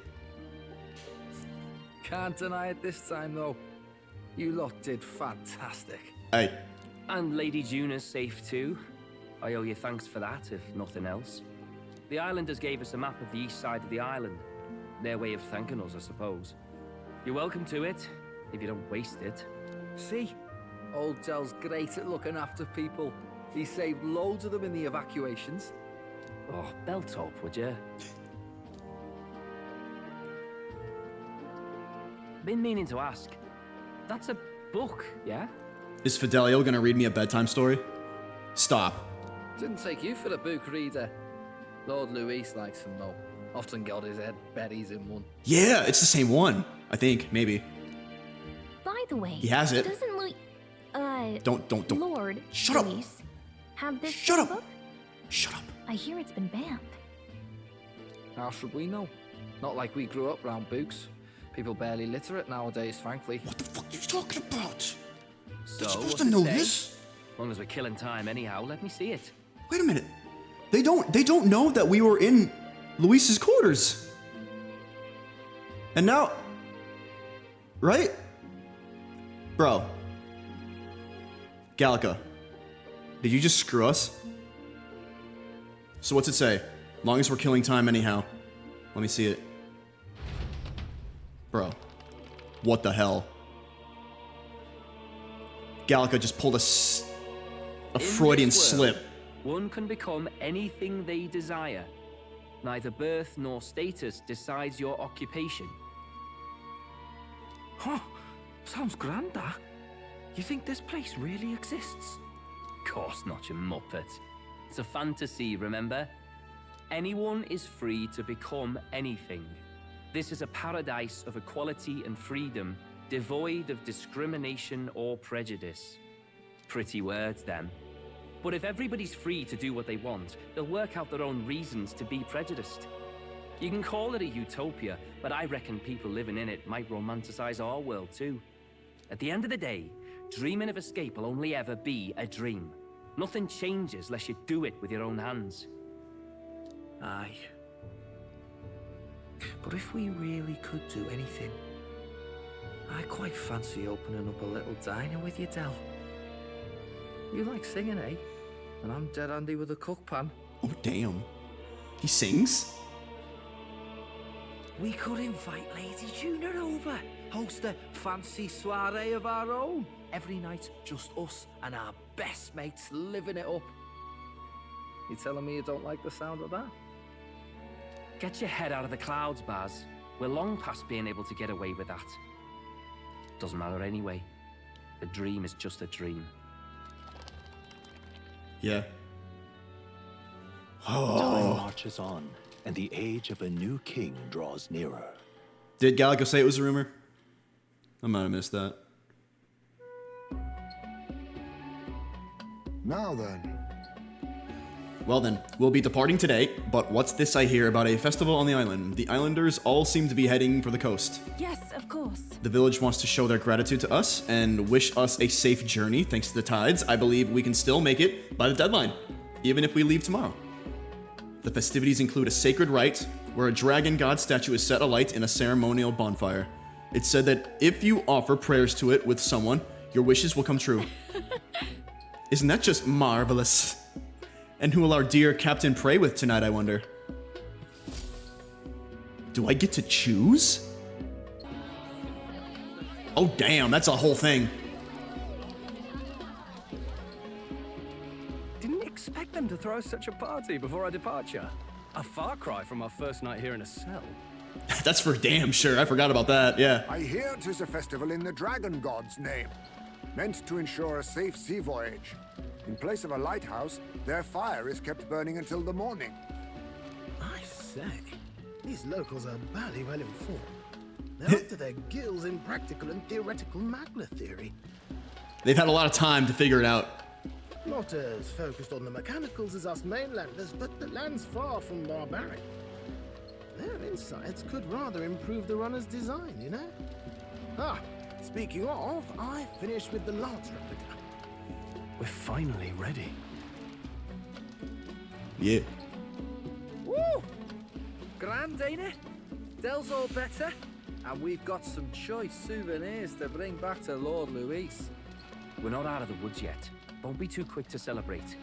Can't deny it this time, though. You lot did fantastic. Hey. And Lady Juna's safe too. I owe you thanks for that, if nothing else. The islanders gave us a map of the east side of the island. Their way of thanking us, I suppose. You're welcome to it, if you don't waste it. See? Old Del's great at looking after people. He saved loads of them in the evacuations. Oh, belt up, would you? Been meaning to ask. That's a book, yeah? Is Fidelio gonna read me a bedtime story? Stop. Didn't take you for a book reader. Lord Luis likes them though. Often got his head berries in one. Yeah, it's the same one. I think, maybe. By the way, He has it. Doesn't Don't. Lord Shut up. Luis have this Shut up. book? Shut up. I hear it's been banned. How should we know? Not like we grew up round books. People barely literate nowadays, frankly. What the fuck are you talking about? So, You're supposed what's to it know say? this. As long as we're killing time anyhow, let me see it. Wait a minute. They don't know that we were in Luis's quarters. And now... Right? Bro. Gallica. Did you just screw us? So what's it say? As long as we're killing time anyhow. Let me see it. Bro. What the hell? Gallica just pulled a Freudian slip. One can become anything they desire. Neither birth nor status decides your occupation. Huh. Sounds grand, that. You think this place really exists? Of course not, you muppet. It's a fantasy, remember? Anyone is free to become anything. This is a paradise of equality and freedom, devoid of discrimination or prejudice. Pretty words, then. But if everybody's free to do what they want, they'll work out their own reasons to be prejudiced. You can call it a utopia, but I reckon people living in it might romanticize our world too. At the end of the day, dreaming of escape will only ever be a dream. Nothing changes unless you do it with your own hands. Aye. But if we really could do anything, I quite fancy opening up a little diner with you, Del. You like singing, eh? And I'm dead handy with a cook pan. Oh, damn. He sings? We could invite Lady Juna over. Host a fancy soiree of our own. Every night, just us and our best mates living it up. You telling me you don't like the sound of that? Get your head out of the clouds, Baz. We're long past being able to get away with that. Doesn't matter anyway. The dream is just a dream. Yeah. Time marches on, and the age of a new king draws nearer. Did Gallagher say it was a rumor? I might have missed that. Now then. Well then, we'll be departing today, but what's this I hear about a festival on the island? The islanders all seem to be heading for the coast. Yes, of course. The village wants to show their gratitude to us and wish us a safe journey thanks to the tides. I believe we can still make it by the deadline, even if we leave tomorrow. The festivities include a sacred rite where a dragon god statue is set alight in a ceremonial bonfire. It's said that if you offer prayers to it with someone, your wishes will come true. Isn't that just marvelous? And who will our dear captain pray with tonight, I wonder? Do I get to choose? Oh damn, that's a whole thing. Didn't expect them to throw such a party before our departure. A far cry from our first night here in a cell. That's for damn sure, I forgot about that, yeah. I hear 'tis a festival in the dragon god's name, meant to ensure a safe sea voyage. In place of a lighthouse, their fire is kept burning until the morning. I say, these locals are barely well informed. They're up to their gills in practical and theoretical Magna theory. They've had a lot of time to figure it out. Not as focused on the mechanicals as us mainlanders, but the land's far from barbaric. Their insights could rather improve the runner's design, you know? Ah, speaking of, I finished with the lance replica. We're finally ready. Yeah. Woo! Grand, ain't it? Del's all better. And we've got some choice souvenirs to bring back to Lord Luis. We're not out of the woods yet. Don't be too quick to celebrate.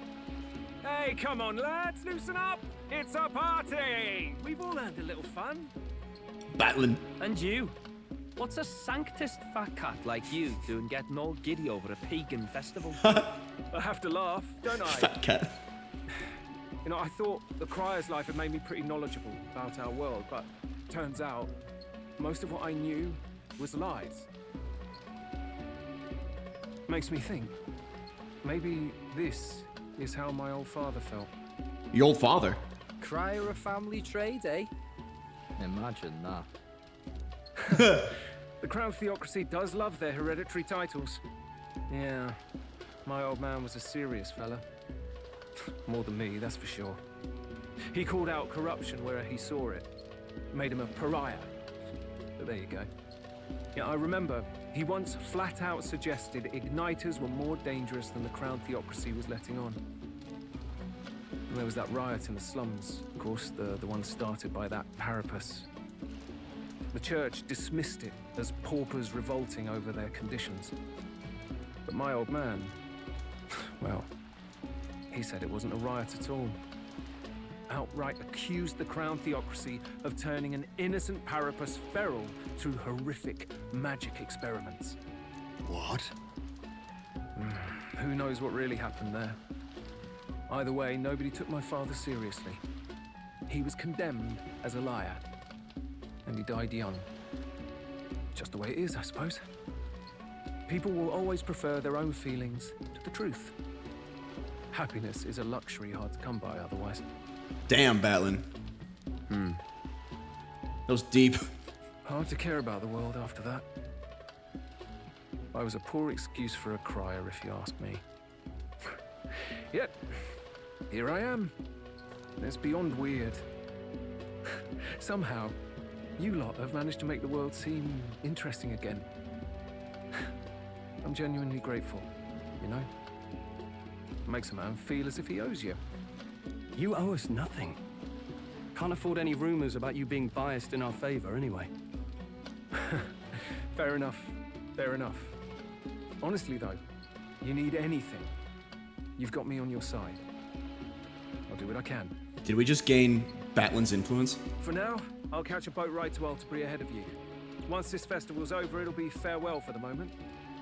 Hey, come on, lads, loosen up! It's a party! We've all earned a little fun. Battling. And you? What's a sanctist fat cat like you doing getting all giddy over a pagan festival? I have to laugh, don't I? Fat cat. You know, I thought the Crier's life had made me pretty knowledgeable about our world, but turns out most of what I knew was lies. Makes me think, maybe this is how my old father felt. Your old father? Crier of family trade, eh? Imagine that. The Crown Theocracy does love their hereditary titles. Yeah, my old man was a serious fella. More than me, that's for sure. He called out corruption where he saw it. Made him a pariah. But there you go. Yeah, I remember he once flat out suggested igniters were more dangerous than the Crown Theocracy was letting on. And there was that riot in the slums, of course, the one started by that Parapus. The church dismissed it as paupers revolting over their conditions. But my old man, well, he said it wasn't a riot at all. Outright accused the Crown Theocracy of turning an innocent Parapus feral through horrific magic experiments. What? Who knows what really happened there? Either way, nobody took my father seriously. He was condemned as a liar, and he died young. Just the way it is, I suppose. People will always prefer their own feelings to the truth. Happiness is a luxury hard to come by otherwise. Damn, Batlin. That was deep. Hard to care about the world after that. I was a poor excuse for a crier, if you ask me. Yet, here I am. It's beyond weird. Somehow, you lot have managed to make the world seem interesting again. I'm genuinely grateful, you know? Makes a man feel as if he owes you. You owe us nothing. Can't afford any rumors about you being biased in our favor anyway. Fair enough. Fair enough. Honestly, though, you need anything, you've got me on your side. I'll do what I can. Did we just gain Batlin's influence? For now, I'll catch a boat ride to Altabury ahead of you. Once this festival's over, it'll be farewell for the moment.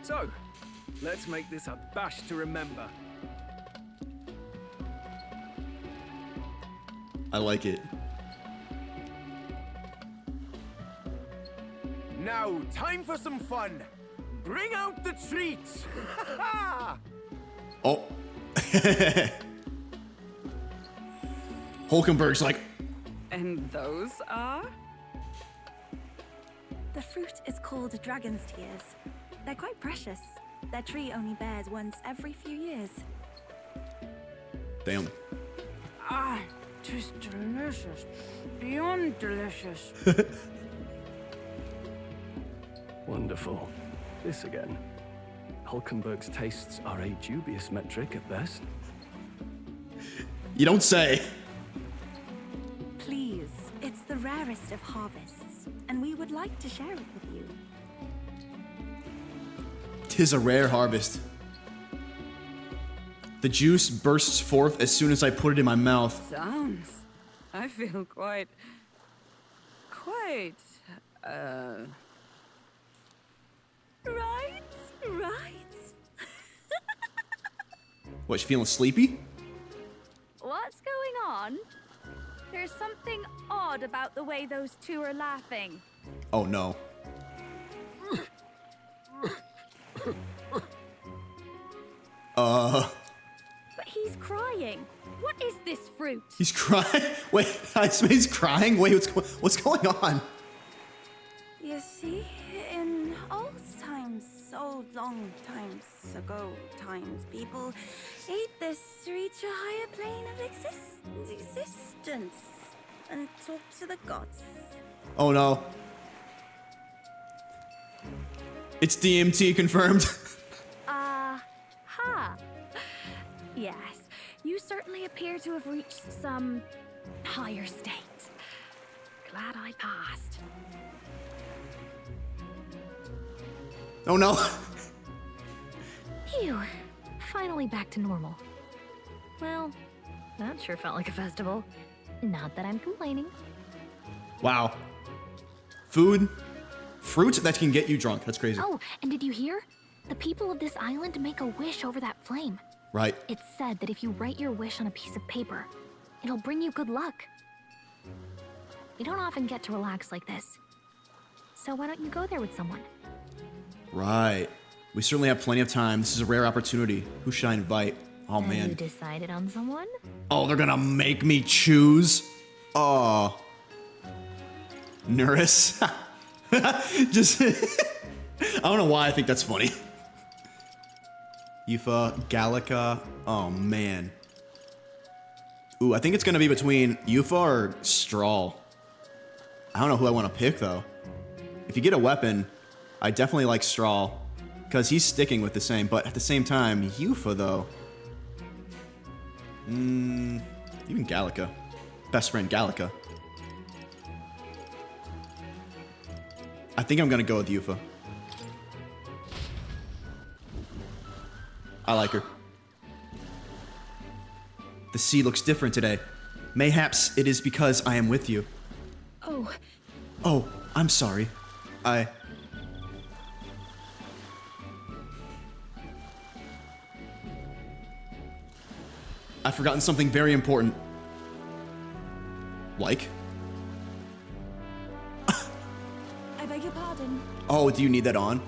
So, let's make this a bash to remember. I like it. Now, time for some fun. Bring out the treats. Oh. Hulkenberg's like... And those are? The fruit is called dragon's tears. They're quite precious. Their tree only bears once every few years. Damn. Ah, just delicious. Beyond delicious. Wonderful. This again. Hulkenberg's tastes are a dubious metric at best. You don't say. Please, it's the rarest of harvests, and we would like to share it with you. 'Tis a rare harvest. The juice bursts forth as soon as I put it in my mouth. Sounds. I feel quite. Right, right. What, you feeling sleepy? What's going on? There's something odd about the way those two are laughing. Oh no. But he's crying. What is this fruit? He's crying? Wait, he's crying? Wait, what's going on? You see, in old times, old long times ago people ate this to reach a higher plane of existence and talk to the gods. Oh no. It's DMT confirmed. Ha. Yes, you certainly appear to have reached some higher state. Glad I passed. Oh no. Phew. Finally back to normal. Well, that sure felt like a festival. Not that I'm complaining. Wow. Food, fruit that can get you drunk. That's crazy. Oh, and did you hear? The people of this island make a wish over that flame. Right. It's said that if you write your wish on a piece of paper, it'll bring you good luck. We don't often get to relax like this. So why don't you go there with someone? Right. We certainly have plenty of time. This is a rare opportunity. Who should I invite? Oh, Have man. you decided on someone? Oh, they're gonna make me choose? Oh. Nurse. Just... I don't know why I think that's funny. Yufa, Gallica. Oh, man. Ooh, I think it's gonna be between Yufa or Strahl. I don't know who I want to pick, though. If you get a weapon, I definitely like Strahl, because he's sticking with the same, but at the same time, Yufa, though. Even Gallica. Best friend Gallica. I think I'm gonna go with Yufa. I like her. The sea looks different today. Mayhaps it is because I am with you. Oh. Oh, I'm sorry. I I've forgotten something very important. Like? I beg your pardon. Oh, do you need that on?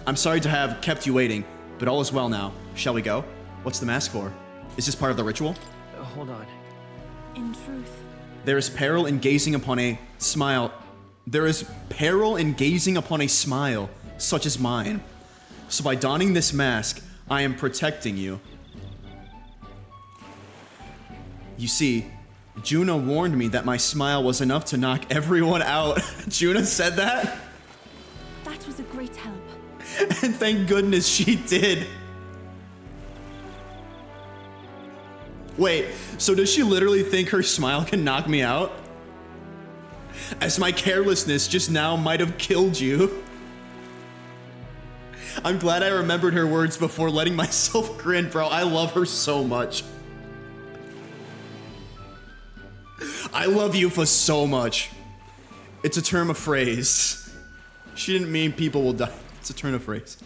I'm sorry to have kept you waiting, but all is well now. Shall we go? What's the mask for? Is this part of the ritual? Hold on. In truth. There is peril in gazing upon a smile. There is peril in gazing upon a smile such as mine. So by donning this mask, I am protecting you. You see, Juna warned me that my smile was enough to knock everyone out. Juna said that? That was a great help. And thank goodness she did. Wait, so does she literally think her smile can knock me out? As my carelessness just now might have killed you. I'm glad I remembered her words before letting myself grin, bro. I love her so much. I love you for so much. It's a term of phrase. She didn't mean people will die. It's a turn of phrase.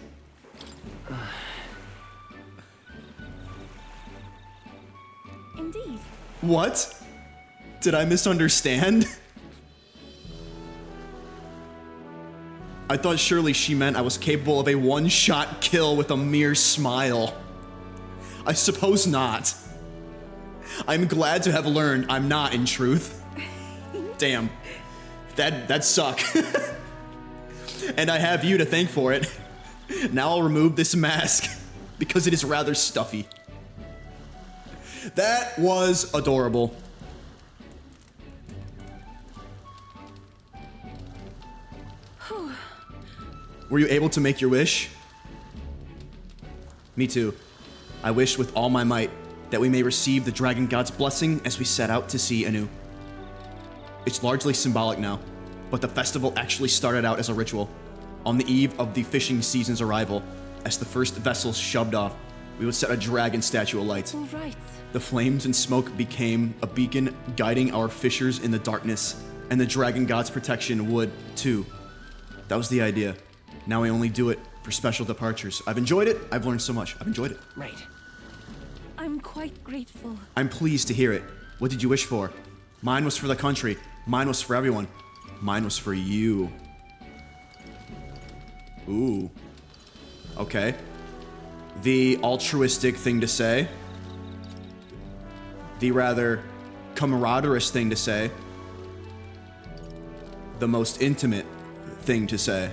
Indeed. What? Did I misunderstand? I thought surely she meant I was capable of a one-shot kill with a mere smile. I suppose not. I'm glad to have learned I'm not, in truth. Damn. That'd suck. And I have you to thank for it. Now I'll remove this mask, because it is rather stuffy. That was adorable. Were you able to make your wish? Me too. I wish with all my might that we may receive the Dragon God's blessing as we set out to sea anew. It's largely symbolic now, but the festival actually started out as a ritual. On the eve of the fishing season's arrival, as the first vessels shoved off, we would set a dragon statue alight. All right. The flames and smoke became a beacon guiding our fishers in the darkness, and the Dragon God's protection would, too. That was the idea. Now I only do it for special departures. I've enjoyed it. I've learned so much. I've enjoyed it. Right. I'm quite grateful. I'm pleased to hear it. What did you wish for? Mine was for the country. Mine was for everyone. Mine was for you. Ooh. Okay. The altruistic thing to say. The rather camaraderous thing to say. The most intimate thing to say.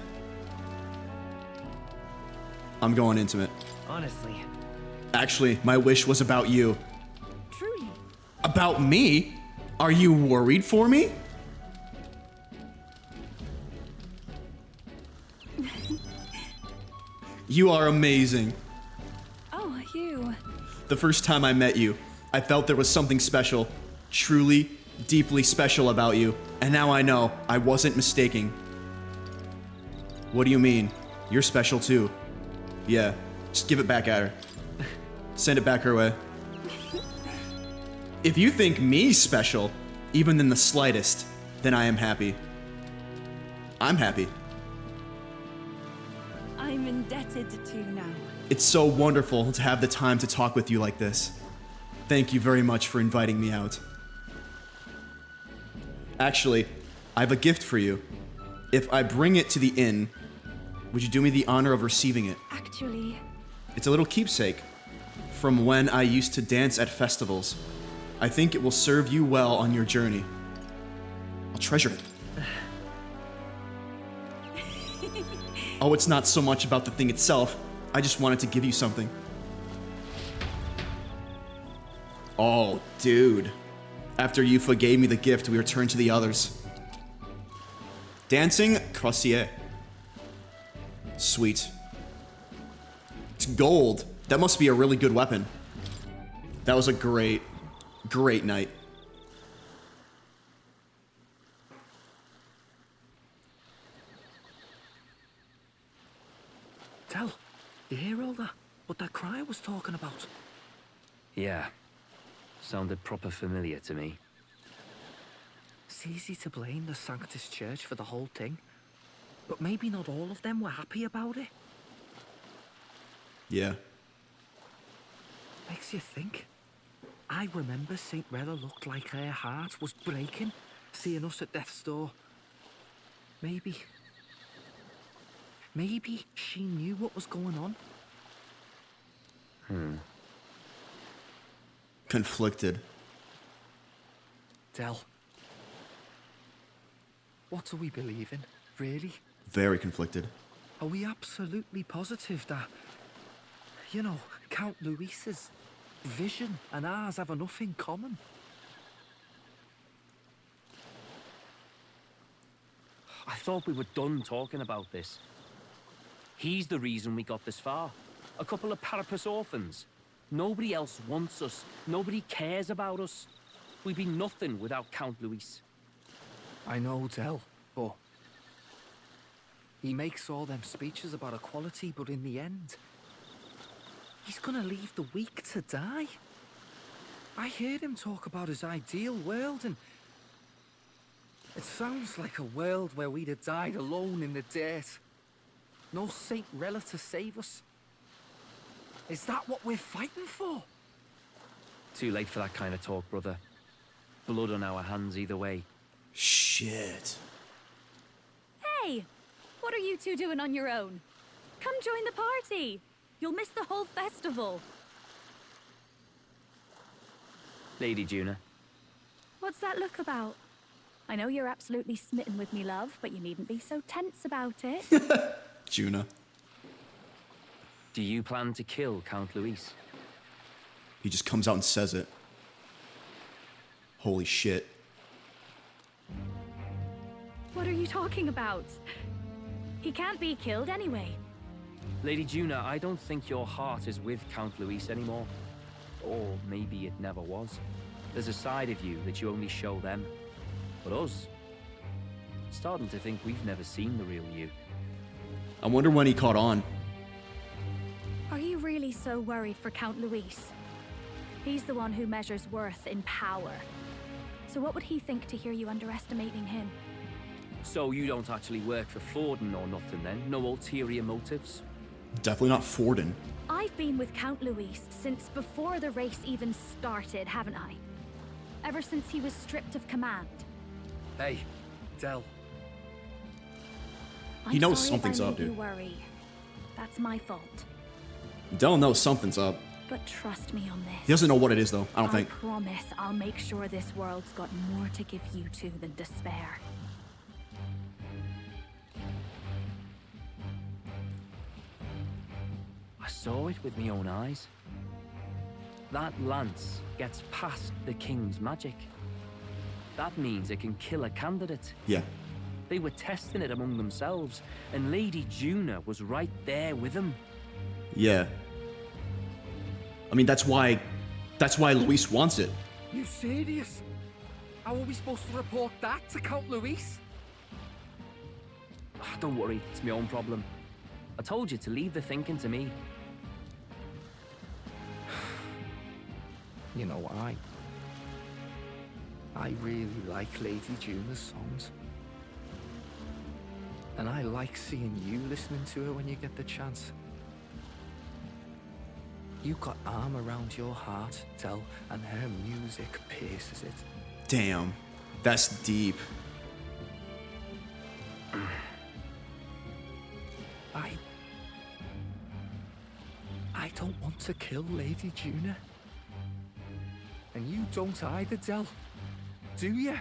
I'm going intimate. Honestly. Actually, my wish was about you. Truly. About me? Are you worried for me? You are amazing. Oh, you. The first time I met you, I felt there was something special, truly, deeply special about you, and now I know I wasn't mistaken. What do you mean? You're special too. Yeah, just give it back at her. Send it back her way. If you think me special, even in the slightest, then I am happy. I'm happy. I'm indebted to you now. It's so wonderful to have the time to talk with you like this. Thank you very much for inviting me out. Actually, I have a gift for you. If I bring it to the inn, would you do me the honor of receiving it? Actually... It's a little keepsake from when I used to dance at festivals. I think it will serve you well on your journey. I'll treasure it. Oh, it's not so much about the thing itself. I just wanted to give you something. Oh, dude. After you forgave me the gift, we returned to the others. Dancing Crossier. Sweet. It's gold. That must be a really good weapon. That was a great, great night. Tell, you hear all that? What that cry was talking about? Yeah. Sounded proper familiar to me. It's easy to blame the Sanctus Church for the whole thing. But maybe not all of them were happy about it. Yeah. Makes you think. I remember St. Rella looked like her heart was breaking, seeing us at death's door. Maybe she knew what was going on. Conflicted. Del, what are we believing, really? Very conflicted. Are we absolutely positive that, you know, Count Luis's vision and ours have enough in common? I thought we were done talking about this. He's the reason we got this far. A couple of Parapus orphans. Nobody else wants us. Nobody cares about us. We'd be nothing without Count Luis. I know, Del, but he makes all them speeches about equality, but in the end, he's gonna leave the weak to die. I heard him talk about his ideal world, and it sounds like a world where we'd have died alone in the dirt. No Saint Rella to save us. Is that what we're fighting for? Too late for that kind of talk, brother. Blood on our hands either way. Shit. Hey! What are you two doing on your own? Come join the party! You'll miss the whole festival. Lady Juna. What's that look about? I know you're absolutely smitten with me, love, but you needn't be so tense about it. Juna. Do you plan to kill Count Luis? He just comes out and says it. Holy shit. What are you talking about? He can't be killed anyway. Lady Juna, I don't think your heart is with Count Luis anymore. Or maybe it never was. There's a side of you that you only show them. But us, starting to think we've never seen the real you. I wonder when he caught on. Are you really so worried for Count Luis? He's the one who measures worth in power. So what would he think to hear you underestimating him? So you don't actually work for Forden or nothing then? No ulterior motives? Definitely not Forden. I've been with Count Luis since before the race even started, haven't I? Ever since he was stripped of command. Hey, Del. He knows sorry something's if I up, made dude. you worry. That's my fault. Del knows something's up. But trust me on this. He doesn't know what it is, though, I don't think. I promise I'll make sure this world's got more to give you two than despair. I saw it with my own eyes. That lance gets past the king's magic. That means it can kill a candidate. Yeah. They were testing it among themselves, and Lady Juna was right there with them. Yeah. I mean, that's why Luis wants it. You serious? How are we supposed to report that to Count Luis? Don't worry, it's my own problem. I told you to leave the thinking to me. You know, I really like Lady Juna's songs. And I like seeing you listening to her when you get the chance. You got arm around your heart, Del, and her music pierces it. Damn. That's deep. I don't want to kill Lady Juna. And you don't either, Del. Do you?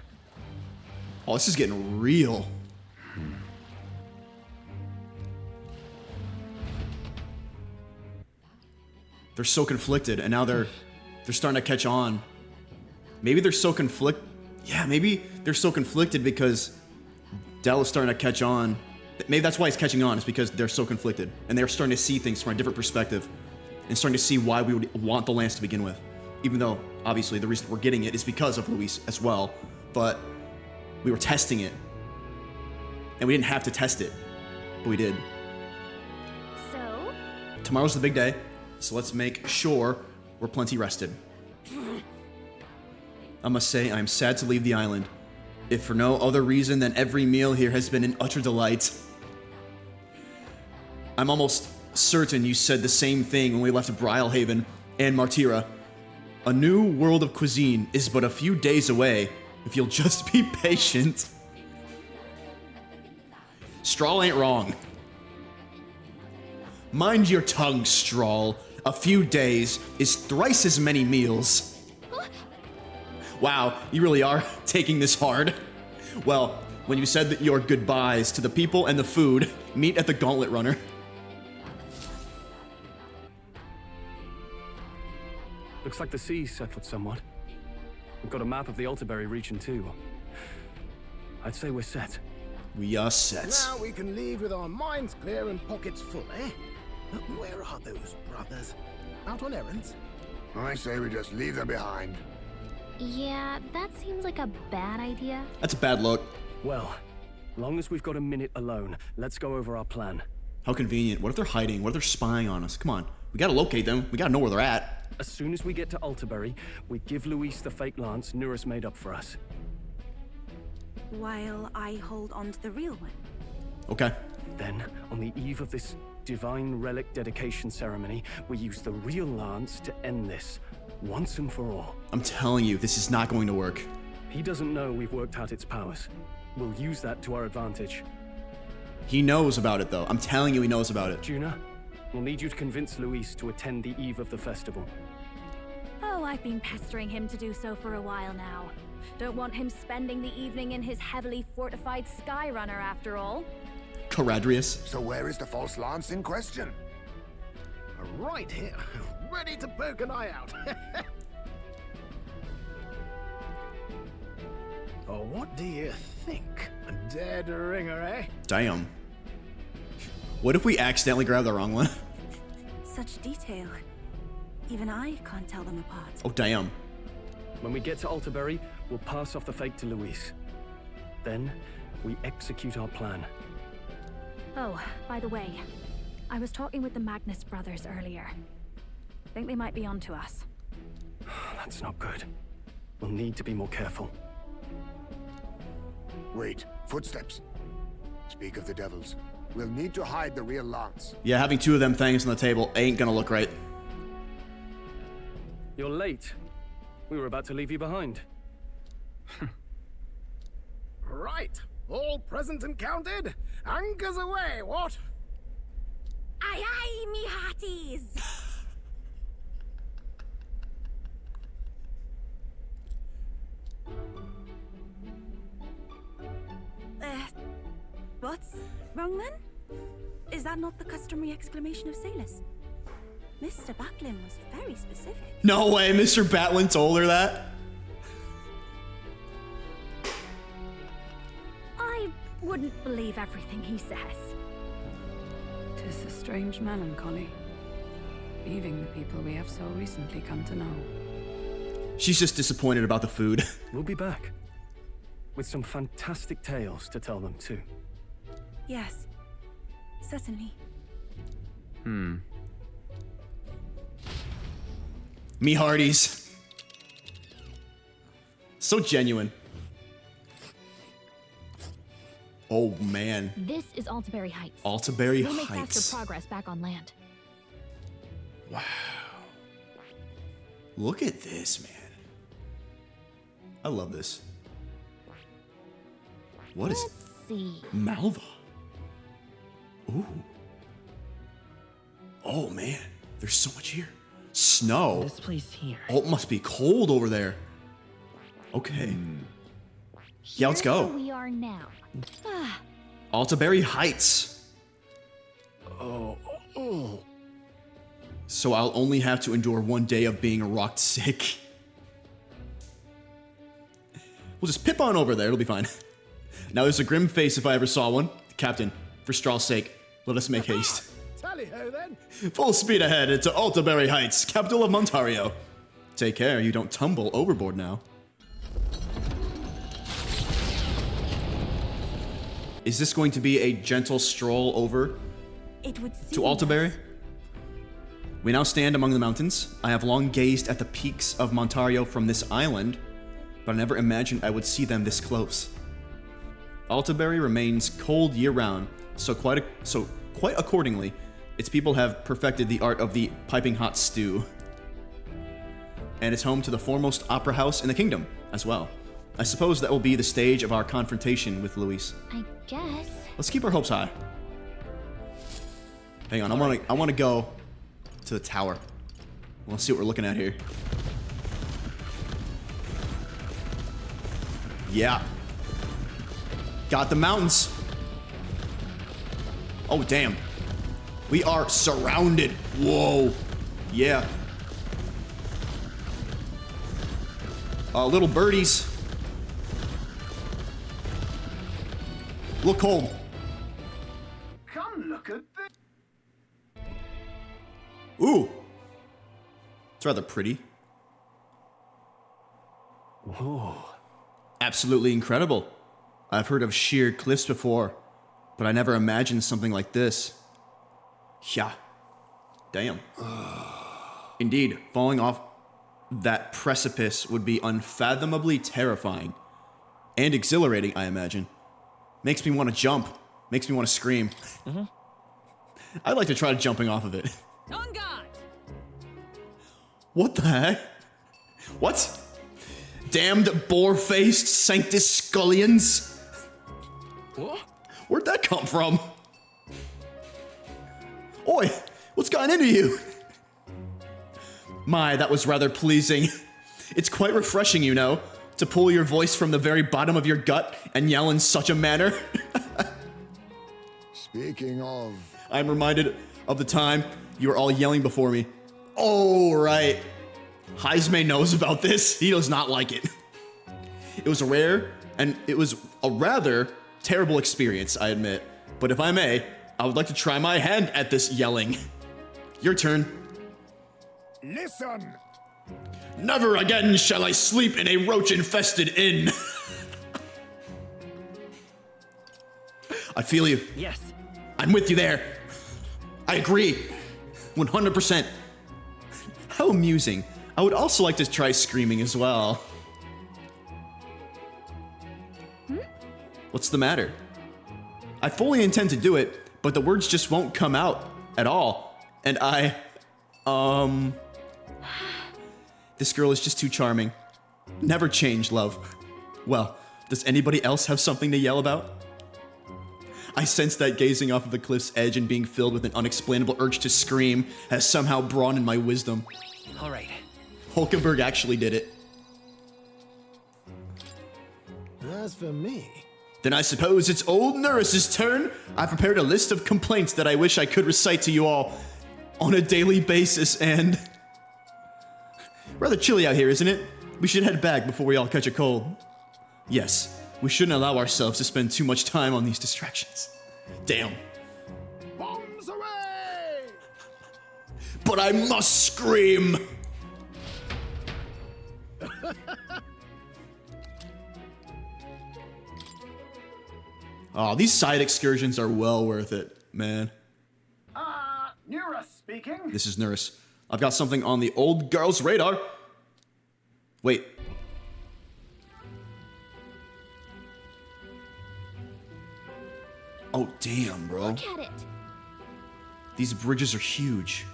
Oh, this is getting real. They're so conflicted, and now they're starting to catch on. Maybe they're so maybe they're so conflicted because Del is starting to catch on. Maybe that's why he's catching on, is because they're so conflicted, and they're starting to see things from a different perspective, and starting to see why we would want the lance to begin with. Even though, obviously, the reason we're getting it is because of Luis as well, but we were testing it. And we didn't have to test it, but we did. So? Tomorrow's the big day, so let's make sure we're plenty rested. I must say, I am sad to leave the island, if for no other reason than every meal here has been an utter delight. I'm almost certain you said the same thing when we left Brylehaven and Martira. A new world of cuisine is but a few days away if you'll just be patient. Strahl ain't wrong. Mind your tongue, Strahl. A few days is thrice as many meals. Wow, you really are taking this hard. Well, when you said that your goodbyes to the people and the food, meet at the Gauntlet Runner. Looks like the sea's settled somewhat. We've got a map of the Altaberry region too. I'd say we're set. We are set. Now we can leave with our minds clear and pockets full, eh? Where are those brothers? Out on errands? I say we just leave them behind. Yeah, that seems like a bad idea. That's a bad look. Well, long as we've got a minute alone, let's go over our plan. How convenient. What if they're hiding? What if they're spying on us? Come on. We gotta locate them. We gotta know where they're at. As soon as we get to Altaberry, we give Luis the fake lance Nurus made up for us. While I hold on to the real one. Okay. Then, on the eve of this divine relic dedication ceremony, we use the real lance to end this, once and for all. I'm telling you, this is not going to work. He doesn't know we've worked out its powers. We'll use that to our advantage. He knows about it, though. I'm telling you, he knows about it. Juna, we'll need you to convince Luis to attend the eve of the festival. Oh, I've been pestering him to do so for a while now. Don't want him spending the evening in his heavily fortified Skyrunner after all. Caradrius. So where is the false lance in question? Right here, ready to poke an eye out. Oh, what do you think? A dead ringer, eh? Damn. What if we accidentally grab the wrong one? Such detail. Even I can't tell them apart. Oh, damn. When we get to Altaberry, we'll pass off the fake to Luis. Then, we execute our plan. Oh, by the way, I was talking with the Magnus brothers earlier. Think they might be onto us. That's not good. We'll need to be more careful. Wait, footsteps. Speak of the devils. We'll need to hide the real lance. Yeah, having two of them things on the table ain't gonna look right. You're late. We were about to leave you behind. Right, all present and counted. Anchors away, what? Aye aye, me hearties! What's wrong then? Is that not the customary exclamation of sailors? Mr. Batlin was very specific. No way, Mr. Batlin told her that? I wouldn't believe everything he says. 'Tis a strange melancholy, leaving the people we have so recently come to know. She's just disappointed about the food. We'll be back. With some fantastic tales to tell them, too. Yes, certainly. Me hearties. So genuine. Oh, man. This is Altaberry Heights. Altaberry We'll make Heights. faster progress back on land. Wow. Look at this, man. I love this. What is Let's see. Malva? Ooh. Oh, man. There's so much here. Snow. This place here. Oh, it must be cold over there. Okay. Yeah, let's Here's go. where we are now. Ah, Altaberry Heights. Oh. So I'll only have to endure one day of being rocked sick. We'll just pip on over there. It'll be fine. Now, there's a grim face if I ever saw one. Captain, for Strahl's sake, let us make haste. Tally-ho then. Full speed ahead into Altaberry Heights, capital of Montario. Take care, you don't tumble overboard now. Is this going to be a gentle stroll over It would to Altaberry? We now stand among the mountains. I have long gazed at the peaks of Montario from this island, but I never imagined I would see them this close. Altaberry remains cold year-round, so quite accordingly, its people have perfected the art of the piping hot stew. and it's home to the foremost opera house in the kingdom as well. I suppose that will be the stage of our confrontation with Luis. I guess. Let's keep our hopes high. Hang on, I want to go to the tower. Let's see what we're looking at here. Yeah. Got the mountains. Oh, damn. We are surrounded. Whoa. Yeah. Little birdies. Look cold. Come look at this. Ooh. It's rather pretty. Whoa. Absolutely incredible. I've heard of sheer cliffs before, but I never imagined something like this. Yeah. Damn. Indeed, falling off that precipice would be unfathomably terrifying. And exhilarating, I imagine. Makes me want to jump. Makes me want to scream. I'd like to try jumping off of it. On guard! What the heck? What? Damned boar-faced Sanctus Scullions? What? Where'd that come from? Oi, what's gotten into you? My, that was rather pleasing. It's quite refreshing, you know, to pull your voice from the very bottom of your gut and yell in such a manner. Speaking of... I'm reminded of the time you were all yelling before me. Oh, right. Heisme knows about this. He does not like it. It was a rather terrible experience, I admit. But if I may, I would like to try my hand at this yelling. Your turn. Listen! Never again shall I sleep in a roach-infested inn. I feel you. Yes. I'm with you there. I agree. 100%. How amusing. I would also like to try screaming as well. What's the matter? I fully intend to do it, but the words just won't come out at all. And this girl is just too charming. Never change, love. Well, does anybody else have something to yell about? I sense that gazing off of the cliff's edge and being filled with an unexplainable urge to scream has somehow broadened my wisdom. All right. Hulkenberg actually did it. As for me... Then I suppose it's old Nurse's turn. I prepared a list of complaints that I wish I could recite to you all on a daily basis, and... Rather chilly out here, isn't it? We should head back before we all catch a cold. Yes, we shouldn't allow ourselves to spend too much time on these distractions. Damn. Bombs away! But I must scream! Oh, these side excursions are well worth it, man. Nura speaking. This is Nurse. I've got something on the old girl's radar. Wait. Oh, damn, bro. Look at it. These bridges are huge.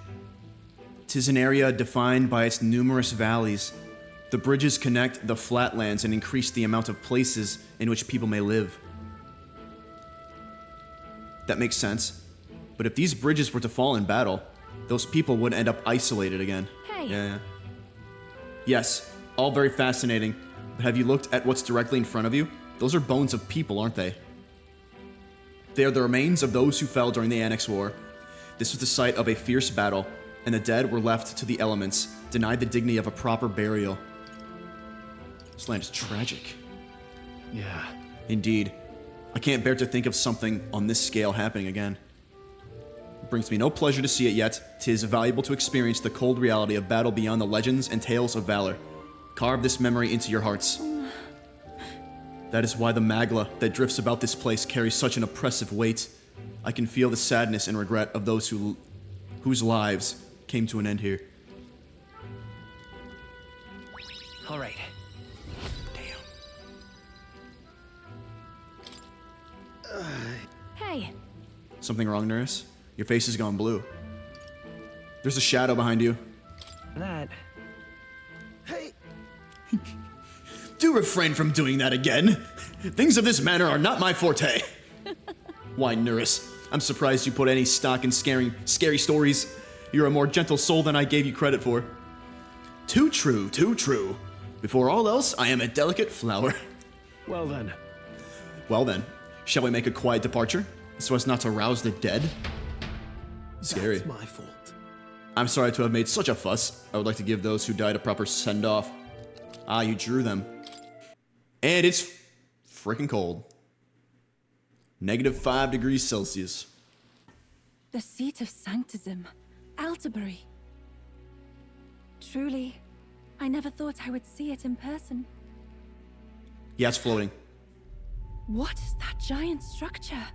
'Tis an area defined by its numerous valleys. The bridges connect the flatlands and increase the amount of places in which people may live. That makes sense. But if these bridges were to fall in battle, those people would end up isolated again. Hey. Yeah. Yes, all very fascinating. But have you looked at what's directly in front of you? Those are bones of people, aren't they? They are the remains of those who fell during the Annex War. This was the site of a fierce battle, and the dead were left to the elements, denied the dignity of a proper burial. This land is tragic. Yeah. Indeed. I can't bear to think of something on this scale happening again. It brings me no pleasure to see it yet. 'Tis valuable to experience the cold reality of battle beyond the legends and tales of valor. Carve this memory into your hearts. That is why the magla that drifts about this place carries such an oppressive weight. I can feel the sadness and regret of those whose lives came to an end here. All right. Hey. Something wrong, Nurse? Your face has gone blue. There's a shadow behind you. That Do refrain from doing that again. Things of this manner are not my forte. Why, Nurus, I'm surprised you put any stock in scary stories. You're a more gentle soul than I gave you credit for. Too true, too true. Before all else, I am a delicate flower. Well then, shall we make a quiet departure, so as not to rouse the dead? Scary. That's my fault. I'm sorry to have made such a fuss. I would like to give those who died a proper send-off. Ah, you drew them. And it's freaking cold. -5 degrees Celsius. The seat of Sanctism, Altabury. Truly, I never thought I would see it in person. Yeah, it's floating. What is that giant structure?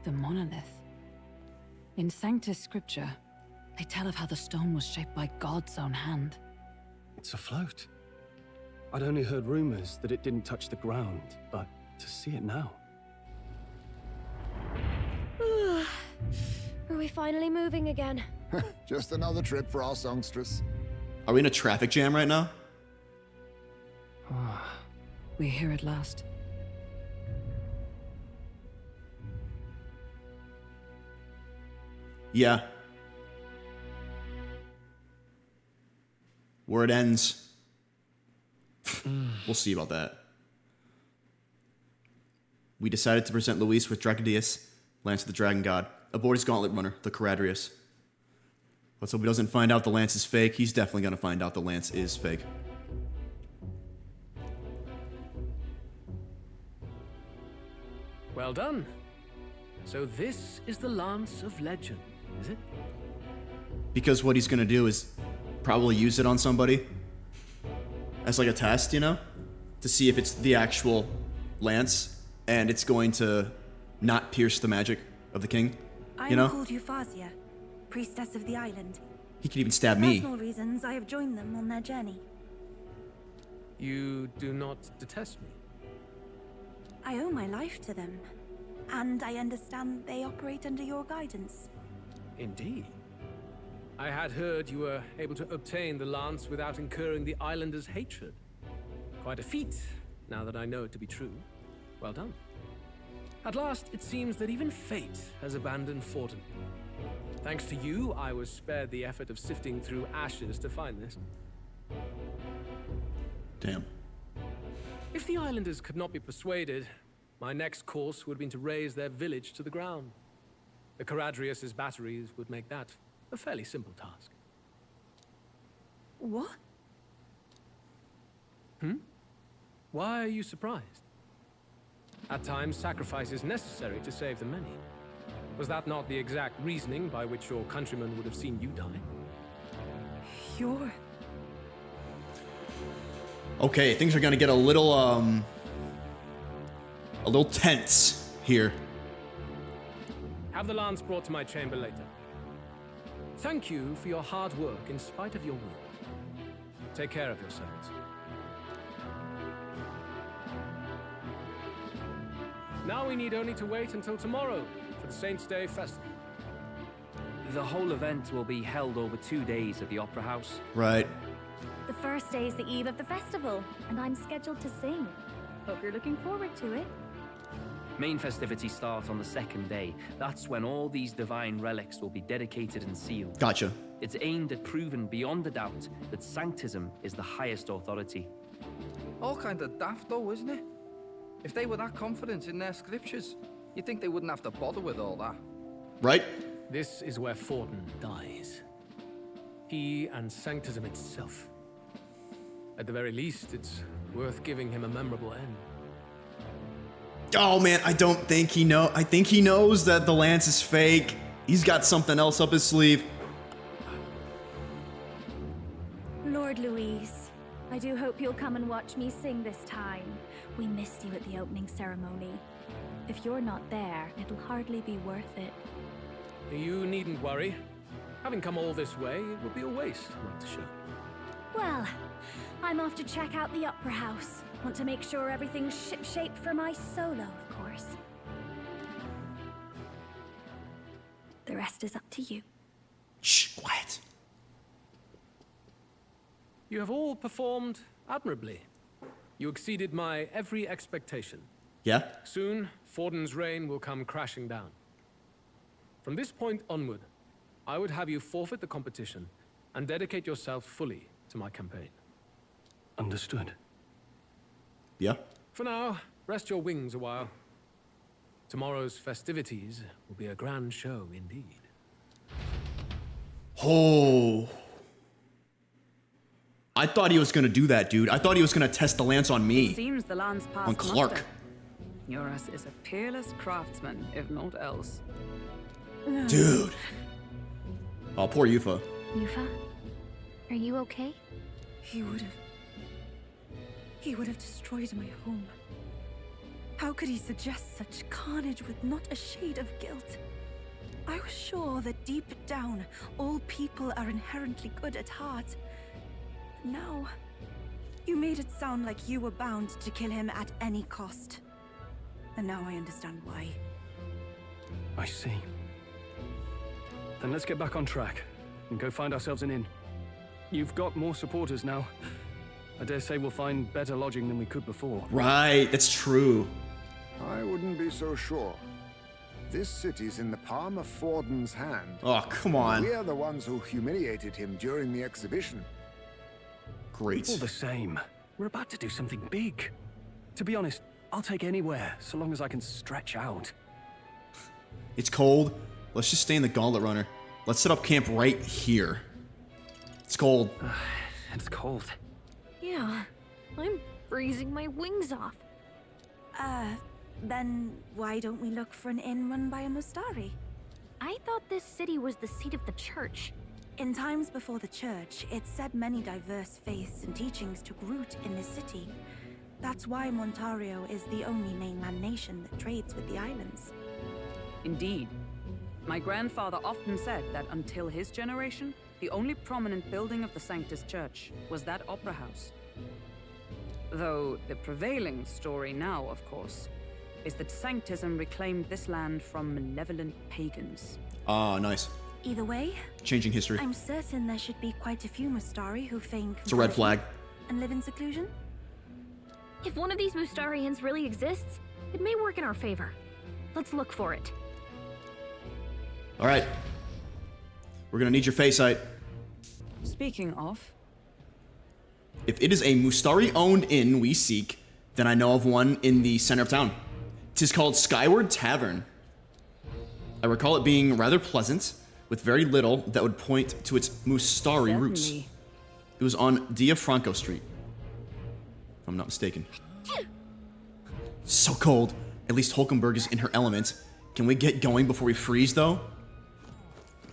The monolith. In Sanctus scripture, they tell of how the stone was shaped by God's own hand. It's afloat. I'd only heard rumors that it didn't touch the ground, but to see it now. Are we finally moving again? Just another trip for our songstress. Are we in a traffic jam right now? We're here at last. Yeah. Where it ends. We'll see about that. We decided to present Luis with Dracodius, Lance of the Dragon God, aboard his gauntlet runner, the Caradrius. Let's hope he doesn't find out the lance is fake. He's definitely going to find out the lance is fake. Well done. So this is the Lance of Legend, is it? Because what he's going to do is probably use it on somebody as like a test, you know? To see if it's the actual lance and it's going to not pierce the magic of the king, you know? I'm called Euphrasia, priestess of the island. He could even stab For me. personal reasons, I have joined them on their journey. You do not detest me? I owe my life to them, and I understand they operate under your guidance. Indeed. I had heard you were able to obtain the lance without incurring the islanders' hatred. Quite a feat, now that I know it to be true. Well done. At last, it seems that even fate has abandoned Fortin. Thanks to you, I was spared the effort of sifting through ashes to find this. Damn. If the islanders could not be persuaded, my next course would have been to raise their village to the ground. The Caradrius' batteries would make that a fairly simple task. What? Why are you surprised? At times, sacrifice is necessary to save the many. Was that not the exact reasoning by which your countrymen would have seen you die? You're... Okay, things are gonna get a little tense here. Have the lance brought to my chamber later. Thank you for your hard work in spite of your will. Take care of yourselves. Now we need only to wait until tomorrow for the Saints' Day Festival. The whole event will be held over 2 days at the Opera House. Right. The first day is the eve of the festival, and I'm scheduled to sing. Hope you're looking forward to it. Main festivities start on the second day. That's when all these divine relics will be dedicated and sealed. Gotcha. It's aimed at proving beyond a doubt that Sanctism is the highest authority. All kind of daft though, isn't it? If they were that confident in their scriptures, you'd think they wouldn't have to bother with all that. Right? This is where Fortin dies. He and Sanctism itself. At the very least, it's worth giving him a memorable end. Oh man, I don't think he know. I think he knows that the lance is fake. He's got something else up his sleeve. Lord Louise, I do hope you'll come and watch me sing this time. We missed you at the opening ceremony. If you're not there, it'll hardly be worth it. You needn't worry. Having come all this way, it would be a waste not to show. Well, I'm off to check out the Opera House. Want to make sure everything's ship-shape for my solo, of course. The rest is up to you. Shh, quiet. You have all performed Admirably. You exceeded my every expectation. Yeah? Soon, Forden's reign will come crashing down. From this point onward, I would have you forfeit the competition and dedicate yourself fully to my campaign. Understood. Yeah? For now, rest your wings a while. Tomorrow's festivities will be a grand show indeed. Oh. I thought he was gonna do that, dude. I thought he was gonna test the lance on me. Seems the lance passed On Clark. muster. Eurus is a peerless craftsman, if not else. Dude. Oh, poor Yufa. Yufa? Are you okay? He would have destroyed my home. How could he suggest such carnage with not a shade of guilt? I was sure that deep down, all people are inherently good at heart. Now, you made it sound like you were bound to kill him at any cost. And now I understand why. I see. Then let's get back on track and go find ourselves an inn. You've got more supporters now. I dare say we'll find better lodging than we could before. Right, that's true. I wouldn't be so sure. This city's in the palm of Forden's hand. Oh, come on. We're the ones who humiliated him during the exhibition. Great. All the same, we're about to do something big. To be honest, I'll take anywhere, so long as I can stretch out. It's cold. Let's just stay in the Gauntlet Runner. Let's set up camp right here. It's cold. It's cold. Yeah, I'm freezing my wings off. Then why don't we look for an inn run by a Mustari? I thought this city was the seat of the church. In times before the church, it said many diverse faiths and teachings took root in this city. That's why Montario is the only mainland nation that trades with the islands. Indeed. My grandfather often said that until his generation, the only prominent building of the Sanctus Church was that opera house. Though the prevailing story now, of course, is that Sanctism reclaimed this land from malevolent pagans. Ah, nice. Either way, Changing history. I'm certain there should be quite a few Mustari who feign It's a red flag. and live in seclusion. If one of these Mustarians really exists, it may work in our favor. Let's look for it. All right. We're gonna need your Faysite. Speaking of, If it is a Mustari-owned inn we seek, then I know of one in the center of town. 'Tis called Skyward Tavern. I recall it being rather pleasant, with very little that would point to its Mustari roots. certainly. It was on Diafranco Street, if I'm not mistaken. So cold. At least Hulkenberg is in her element. Can we get going before we freeze, though?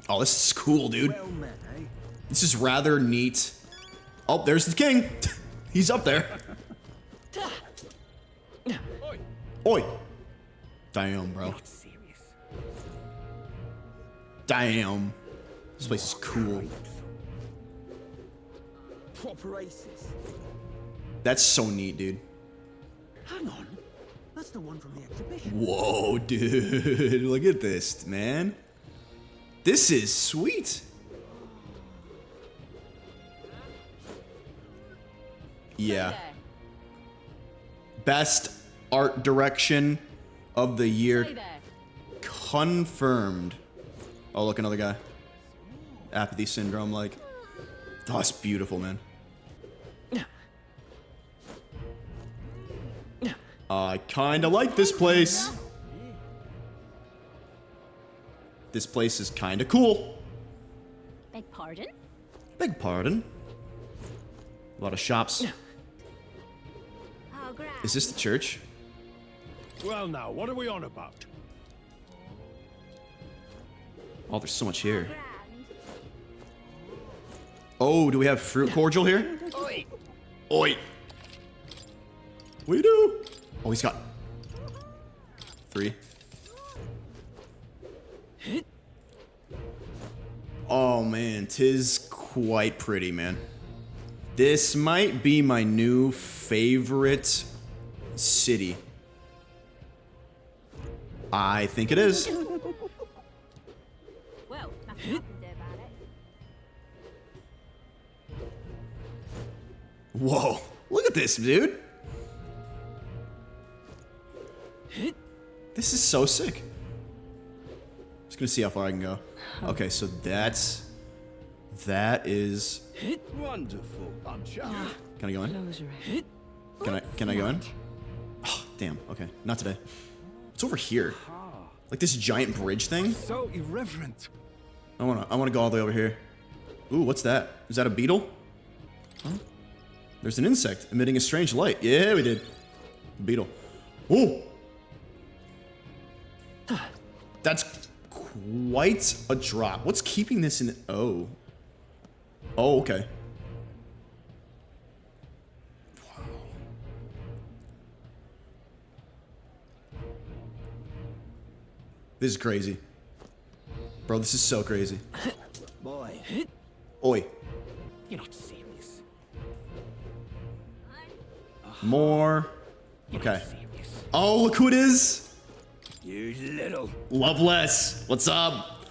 Oh, this is cool, dude. This is rather neat. Oh, there's the king. He's up there. Oi. Damn, bro. Damn. This place is cool. Proper aces. That's so neat, dude. Hang on. That's the one from the exhibition. Whoa, dude. Look at this, man. This is sweet. Yeah. Best art direction of the year. Confirmed. Oh, look, another guy. Apathy syndrome, like. Oh, it's beautiful, man. I kinda like this place. This place is kinda cool. Beg pardon? Beg pardon. A lot of shops. Is this the church? Well now, what are we on about? Oh, there's so much here. Oh, do we have fruit cordial here? Oi! Oi! We do! Oh, he's got 3. Oh man, 'tis quite pretty, man. This might be my new favorite city. I think it is. Well, nothing happened about it. Whoa. Look at this, dude. This is so sick. Just gonna see how far I can go. Okay, so that is wonderful. Can I go in? Can I go in? Oh, damn. Okay, not today. It's over here. Like this giant bridge thing. So irreverent. I wanna go all the way over here. Ooh, what's that? Is that a beetle? Huh? There's an insect emitting a strange light. Yeah, we did. Beetle. Ooh. That's quite a drop. What's keeping this in? Oh. Oh, okay. Wow. This is crazy. Bro, this is so crazy. Boy. Oi. You're not serious. More. Okay. Oh, look who it is. You little. Loveless. What's up?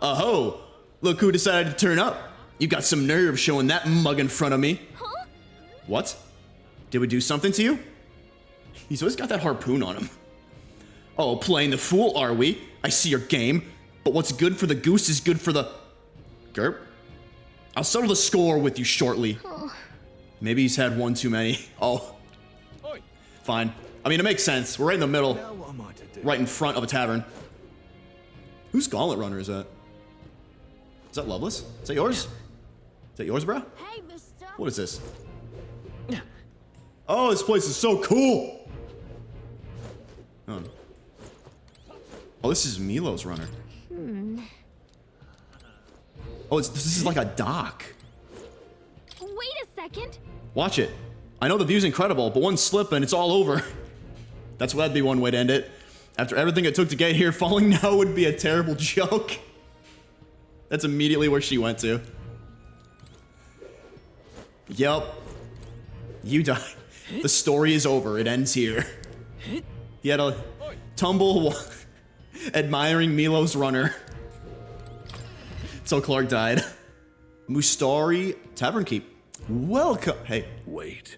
Oh, look who decided to turn up. You got some nerve showing that mug in front of me. Huh? What? Did we do something to you? He's always got that harpoon on him. Oh, playing the fool, are we? I see your game. But what's good for the goose is good for the... Gerp? I'll settle the score with you shortly. Maybe he's had one too many. Oh. Fine. I mean, it makes sense. We're right in the middle. Right in front of a tavern. Whose gauntlet runner is that? Is that Loveless? Is that yours? Is that yours, bro? Hey, mister. What is this? Oh, this place is so cool. Oh, this is Milo's runner. Oh, this is like a dock. Wait a second. Watch it. I know the view's incredible, but one slip and it's all over. That'd be one way to end it. After everything it took to get here, falling now would be a terrible joke. That's immediately where she went to. Yup. You died. The story is over. It ends here. He had a tumble admiring Milo's runner. So Clark died. Mustari Tavern Keep. Welcome. Hey. Wait.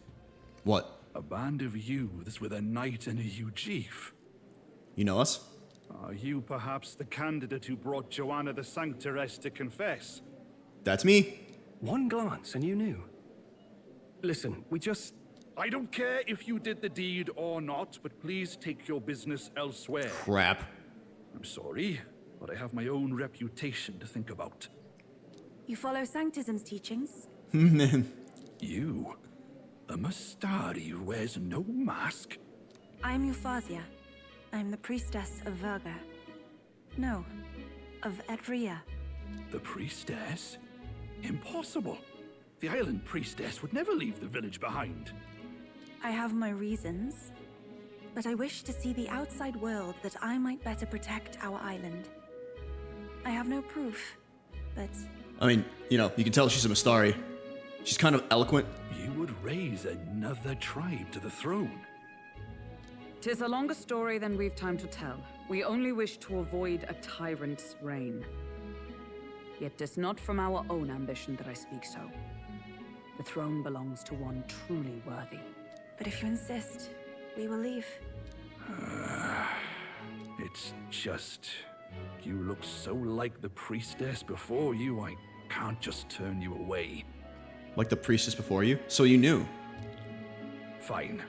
What? A band of youths with a knight and a huge chief. You know us? Are you perhaps the candidate who brought Joanna the Sanctoress to confess? That's me. One glance and you knew. Listen, we just... I don't care if you did the deed or not, but please take your business elsewhere. Crap. I'm sorry, but I have my own reputation to think about. You follow Sanctism's teachings? You? A Mustari who wears no mask? I'm Euphausia. I'm the priestess of Verga. No, of Edria. The priestess? Impossible. The island priestess would never leave the village behind. I have my reasons, but I wish to see the outside world that I might better protect our island. I have no proof, but... I mean, you know, you can tell she's a Mustari. She's kind of eloquent. You would raise another tribe to the throne. 'Tis a longer story than we've time to tell. We only wish to avoid a tyrant's reign. Yet 'tis not from our own ambition that I speak so. The throne belongs to one truly worthy. But if you insist, we will leave. It's just... You look so like the priestess before you, I can't just turn you away. Like the priestess before you? So you knew. Fine.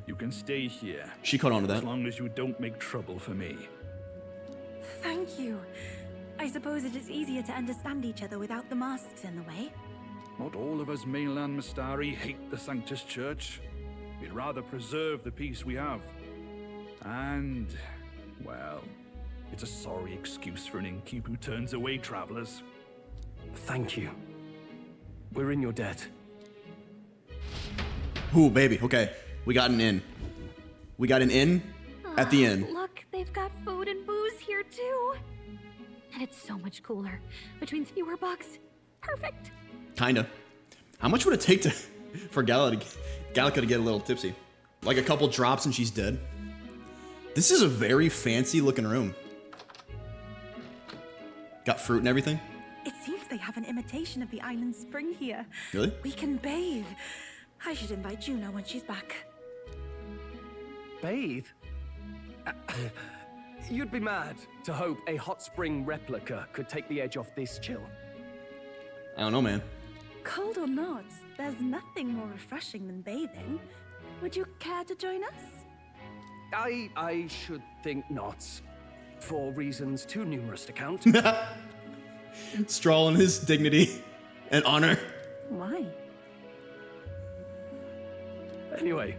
You can stay here. She caught on to that. As long as you don't make trouble for me. Thank you. I suppose it is easier to understand each other without the masks in the way. Not all of us mainland Mustari hate the Sanctus Church. We'd rather preserve the peace we have. And, well, it's a sorry excuse for an innkeep who turns away travelers. Thank you. We're in your debt. Ooh, baby. Okay. We got an inn. We got an inn at the inn. Look, they've got food and booze here too. And it's so much cooler, which means fewer bugs. Perfect. Kinda. How much would it take for Gallica to get a little tipsy? Like a couple drops and she's dead. This is a very fancy looking room. Got fruit and everything. It seems they have an imitation of the island spring here. Really? We can bathe. I should invite Juno when she's back. Bathe? You'd be mad to hope a hot spring replica could take the edge off this chill. I don't know, man. Cold or not, there's nothing more refreshing than bathing. Would you care to join us? I should think not. For reasons too numerous to count. Straw in his dignity and honor. Why? Anyway,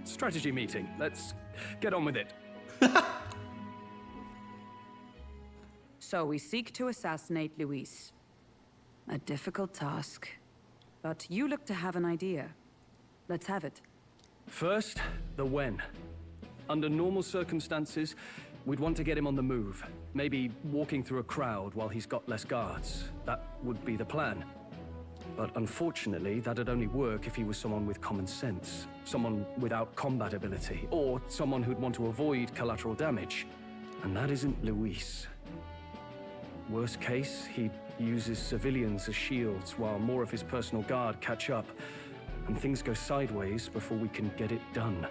strategy meeting. Let's get on with it. So we seek to assassinate Luis. A difficult task. But you look to have an idea. Let's have it. First, the when. Under normal circumstances, we'd want to get him on the move. Maybe walking through a crowd while he's got less guards. That would be the plan. But unfortunately, that'd only work if he was someone with common sense. Someone without combat ability. Or someone who'd want to avoid collateral damage. And that isn't Luis. Worst case, he uses civilians as shields while more of his personal guard catch up. And things go sideways before we can get it done.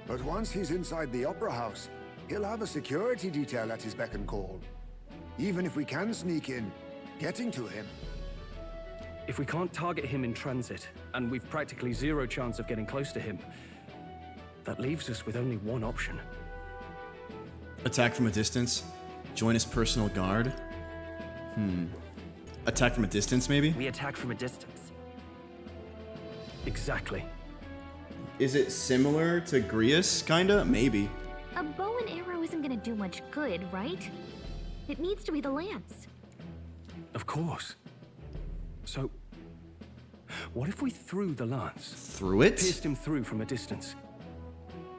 But once he's inside the Opera House, he'll have a security detail at his beck and call. Even if we can sneak in, getting to him. If we can't target him in transit, and we've practically zero chance of getting close to him, that leaves us with only one option. Attack from a distance. Join his personal guard. Attack from a distance, maybe? We attack from a distance. Exactly. Is it similar to Grius, kinda? Maybe. A bow and arrow isn't gonna do much good, right? It needs to be the lance. Of course. So, what if we threw the lance? Threw it? Pierced him through from a distance.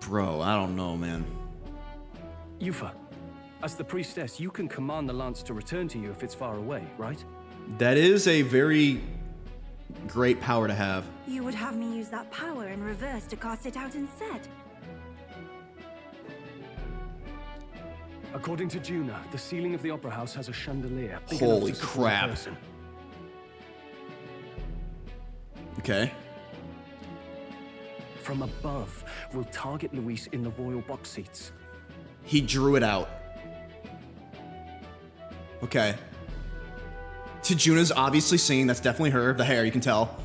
Bro, I don't know, man. Yufa, as the priestess, you can command the lance to return to you if it's far away, right? That is a very great power to have. You would have me use that power in reverse to cast it out instead. According to Juna, the ceiling of the Opera House has a chandelier big enough Holy to support a crap. person. Okay. From above, we'll target Luis in the royal box seats. He drew it out. Okay. Tijuna's obviously singing. That's definitely her. The hair, you can tell.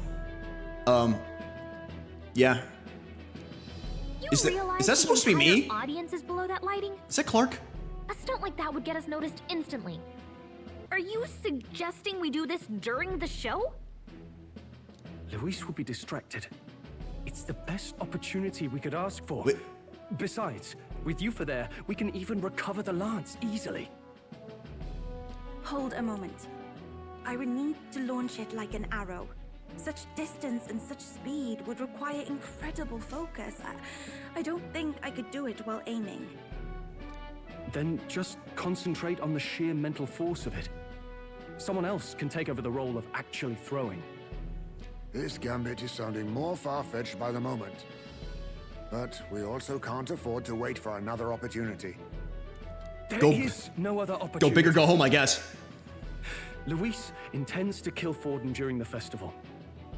Yeah. Is that supposed to be me? Audience is below that lighting? Is that Clark? A stunt like that would get us noticed instantly. Are you suggesting we do this during the show? Luis will be distracted. It's the best opportunity we could ask for. Wait. Besides, with Yufa there, we can even recover the lance easily. Hold a moment. I would need to launch it like an arrow. Such distance and such speed would require incredible focus. I don't think I could do it while aiming. Then just concentrate on the sheer mental force of it. Someone else can take over the role of actually throwing. This gambit is sounding more far-fetched by the moment. But we also can't afford to wait for another opportunity. There is no other opportunity. Go big or go home, I guess. Luis intends to kill Forden during the festival.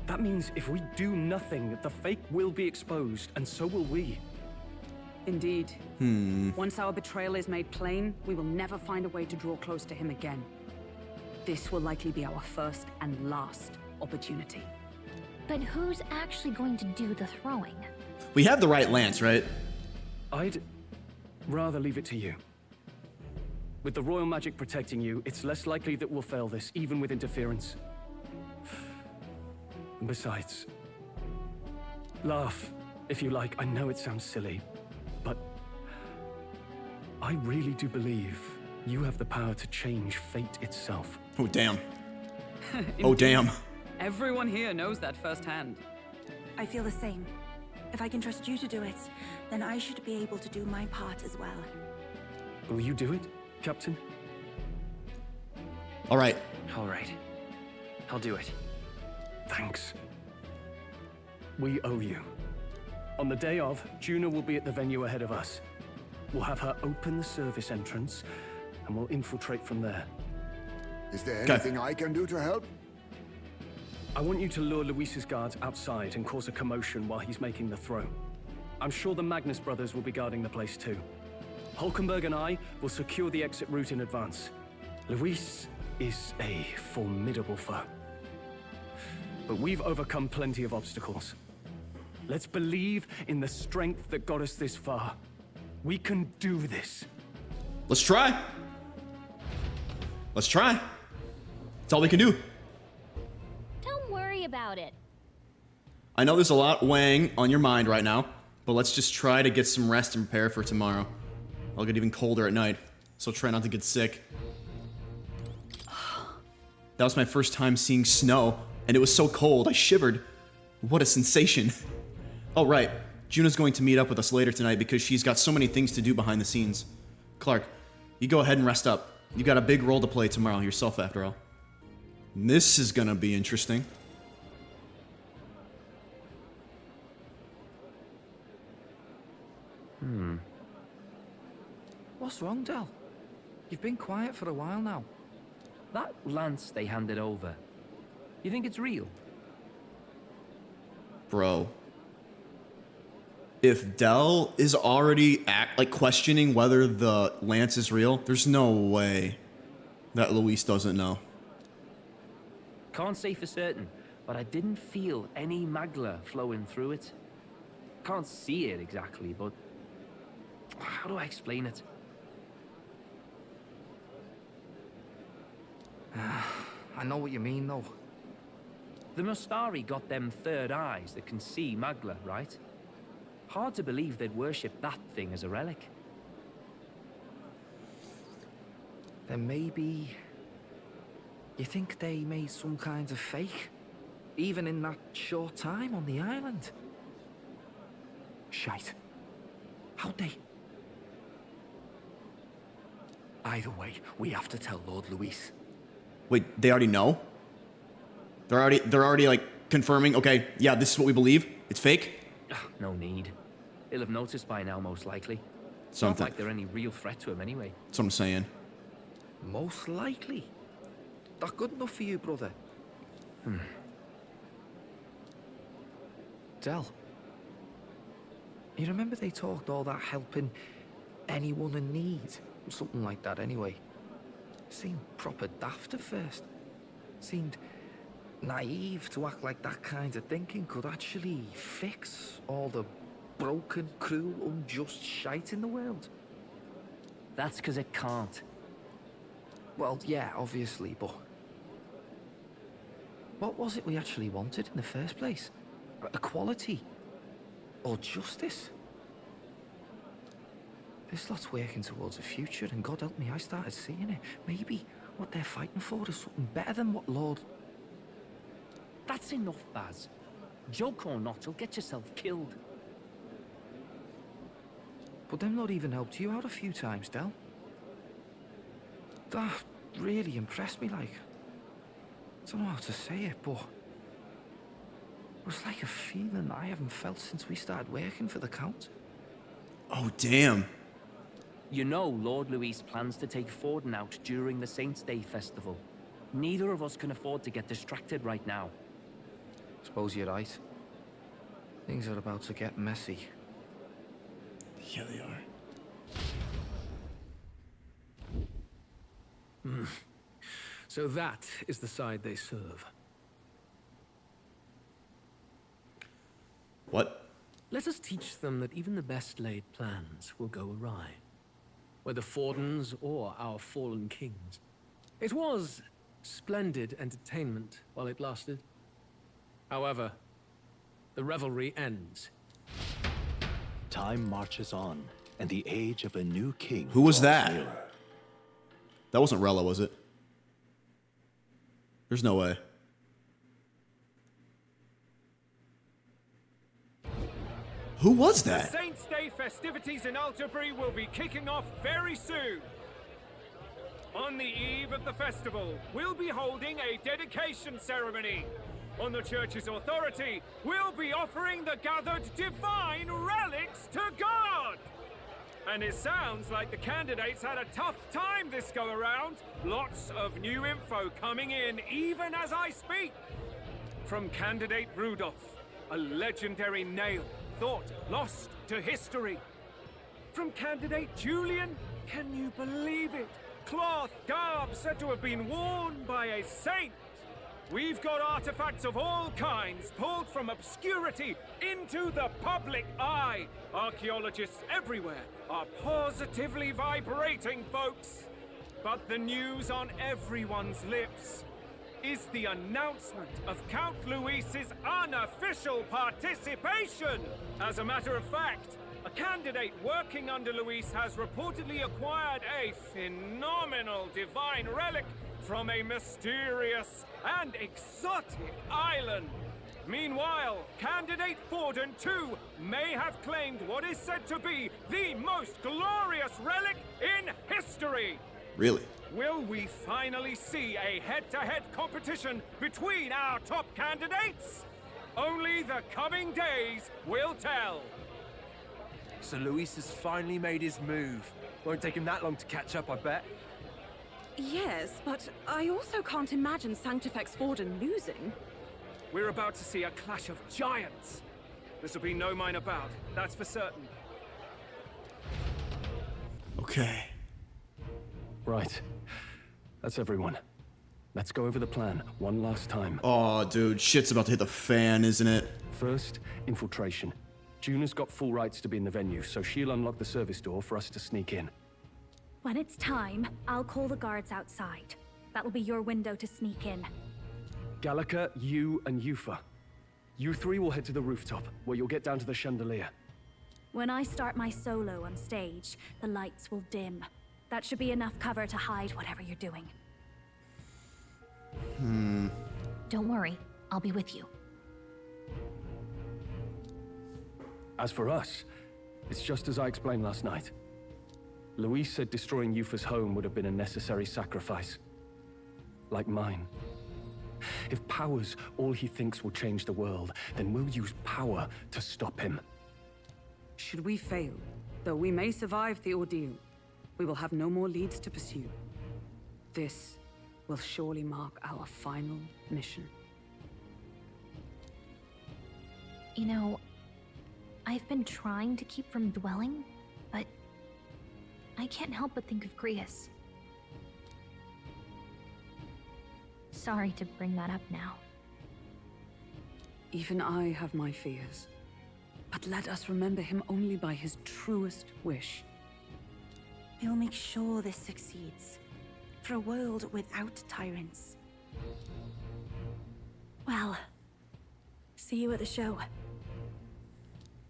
That means if we do nothing, the fake will be exposed, and so will we. Indeed. Once our betrayal is made plain, we will never find a way to draw close to him again. This will likely be our first and last opportunity. But who's actually going to do the throwing? We have the right lance, right? I'd rather leave it to you. With the royal magic protecting you, it's less likely that we'll fail this, even with interference. And besides, laugh if you like. I know it sounds silly, but I really do believe you have the power to change fate itself. Oh, damn. Oh, damn. Everyone here knows that firsthand. I feel the same. If I can trust you to do it, then I should be able to do my part as well. Will you do it, Captain? All right. All right. I'll do it. Thanks. We owe you. On the day of, Juna will be at the venue ahead of us. We'll have her open the service entrance, and we'll infiltrate from there. Is there anything I can do to help? I want you to lure Luis's guards outside and cause a commotion while he's making the throw. I'm sure the Magnus brothers will be guarding the place too. Hulkenberg and I will secure the exit route in advance. Luis is a formidable foe. But we've overcome plenty of obstacles. Let's believe in the strength that got us this far. We can do this. Let's try. Let's try. That's all we can do. Don't worry about it. I know there's a lot weighing on your mind right now, but let's just try to get some rest and prepare for tomorrow. I'll get even colder at night, so try not to get sick. That was my first time seeing snow, and it was so cold, I shivered. What a sensation. Oh, right. Juna's going to meet up with us later tonight because she's got so many things to do behind the scenes. Clark, you go ahead and rest up. You got a big role to play tomorrow yourself, after all. This is gonna be interesting. What's wrong, Del? You've been quiet for a while now. That lance they handed over, you think it's real? Bro. If Del is already questioning whether the lance is real, there's no way that Luis doesn't know. Can't say for certain, but I didn't feel any magla flowing through it. Can't see it exactly, but how do I explain it? I know what you mean, though. The Mustari got them third eyes that can see magla, right? Hard to believe they'd worship that thing as a relic. Then maybe... You think they made some kind of fake? Even in that short time on the island? Shite. How'd they... Either way, we have to tell Lord Luis. Wait, they already know? They're already like confirming, okay, yeah, this is what we believe. It's fake? No need. He'll have noticed by now, most likely. Something. Not like they're any real threat to him anyway. That's what I'm saying. Most likely. That good enough for you, brother? Del. You remember they talked all that helping anyone in need? Something like that anyway. Seemed proper daft at first. Seemed naive to act like that kind of thinking could actually fix all the broken, cruel, unjust shite in the world. That's because it can't. Well, yeah, obviously, but... What was it we actually wanted in the first place? Equality? Or justice? This lot's working towards a future, and God help me, I started seeing it. Maybe what they're fighting for is something better than what Lord... That's enough, Baz. Joke or not, you'll get yourself killed. But them not even helped you out a few times, Del. That really impressed me, like... I don't know how to say it, but... It was like a feeling I haven't felt since we started working for the Count. Oh, damn. You know Lord Luis plans to take Forden out during the Saints' Day festival. Neither of us can afford to get distracted right now. Suppose you're right. Things are about to get messy. Yeah, they are. So that is the side they serve. What? Let us teach them that even the best laid plans will go awry. Whether Forden's or our fallen kings. It was splendid entertainment while it lasted. However, the revelry ends. Time marches on, and the age of a new king. Who was draws that? nearer. That wasn't Rella, was it? There's no way. Who was that? The Saints' Day festivities in Alderbury will be kicking off very soon. On the eve of the festival, we'll be holding a dedication ceremony. On the church's authority, we'll be offering the gathered divine relics to God. And it sounds like the candidates had a tough time this go around. Lots of new info coming in, even as I speak. From candidate Rudolph, a legendary nail, thought lost to history. From candidate Julian, can you believe it? Cloth garb said to have been worn by a saint. We've got artifacts of all kinds pulled from obscurity into the public eye. Archaeologists everywhere are positively vibrating, folks. But the news on everyone's lips is the announcement of Count Luis's unofficial participation. As a matter of fact, a candidate working under Luis has reportedly acquired a phenomenal divine relic from a mysterious and exotic island. Meanwhile, candidate Forden too may have claimed what is said to be the most glorious relic in history. Really? Will we finally see a head-to-head competition between our top candidates? Only the coming days will tell. So Luis has finally made his move. Won't take him that long to catch up, I bet. Yes, but I also can't imagine Sanctifex Forden losing. We're about to see a clash of giants. This will be no minor bout, that's for certain. Okay. Right. That's everyone. Let's go over the plan one last time. Oh, dude, shit's about to hit the fan, isn't it? First, infiltration. Juna's got full rights to be in the venue, so she'll unlock the service door for us to sneak in. When it's time, I'll call the guards outside. That'll be your window to sneak in. Gallica, you, and Yufa. You three will head to the rooftop, where you'll get down to the chandelier. When I start my solo on stage, the lights will dim. That should be enough cover to hide whatever you're doing. Don't worry, I'll be with you. As for us, it's just as I explained last night. Luis said destroying Yufa's home would have been a necessary sacrifice. Like mine. If power's all he thinks will change the world, then we'll use power to stop him. Should we fail, though we may survive the ordeal, we will have no more leads to pursue. This will surely mark our final mission. You know, I've been trying to keep from dwelling, but I can't help but think of Grius. Sorry to bring that up now. Even I have my fears. But let us remember him only by his truest wish. We'll make sure this succeeds. For a world without tyrants. Well, see you at the show.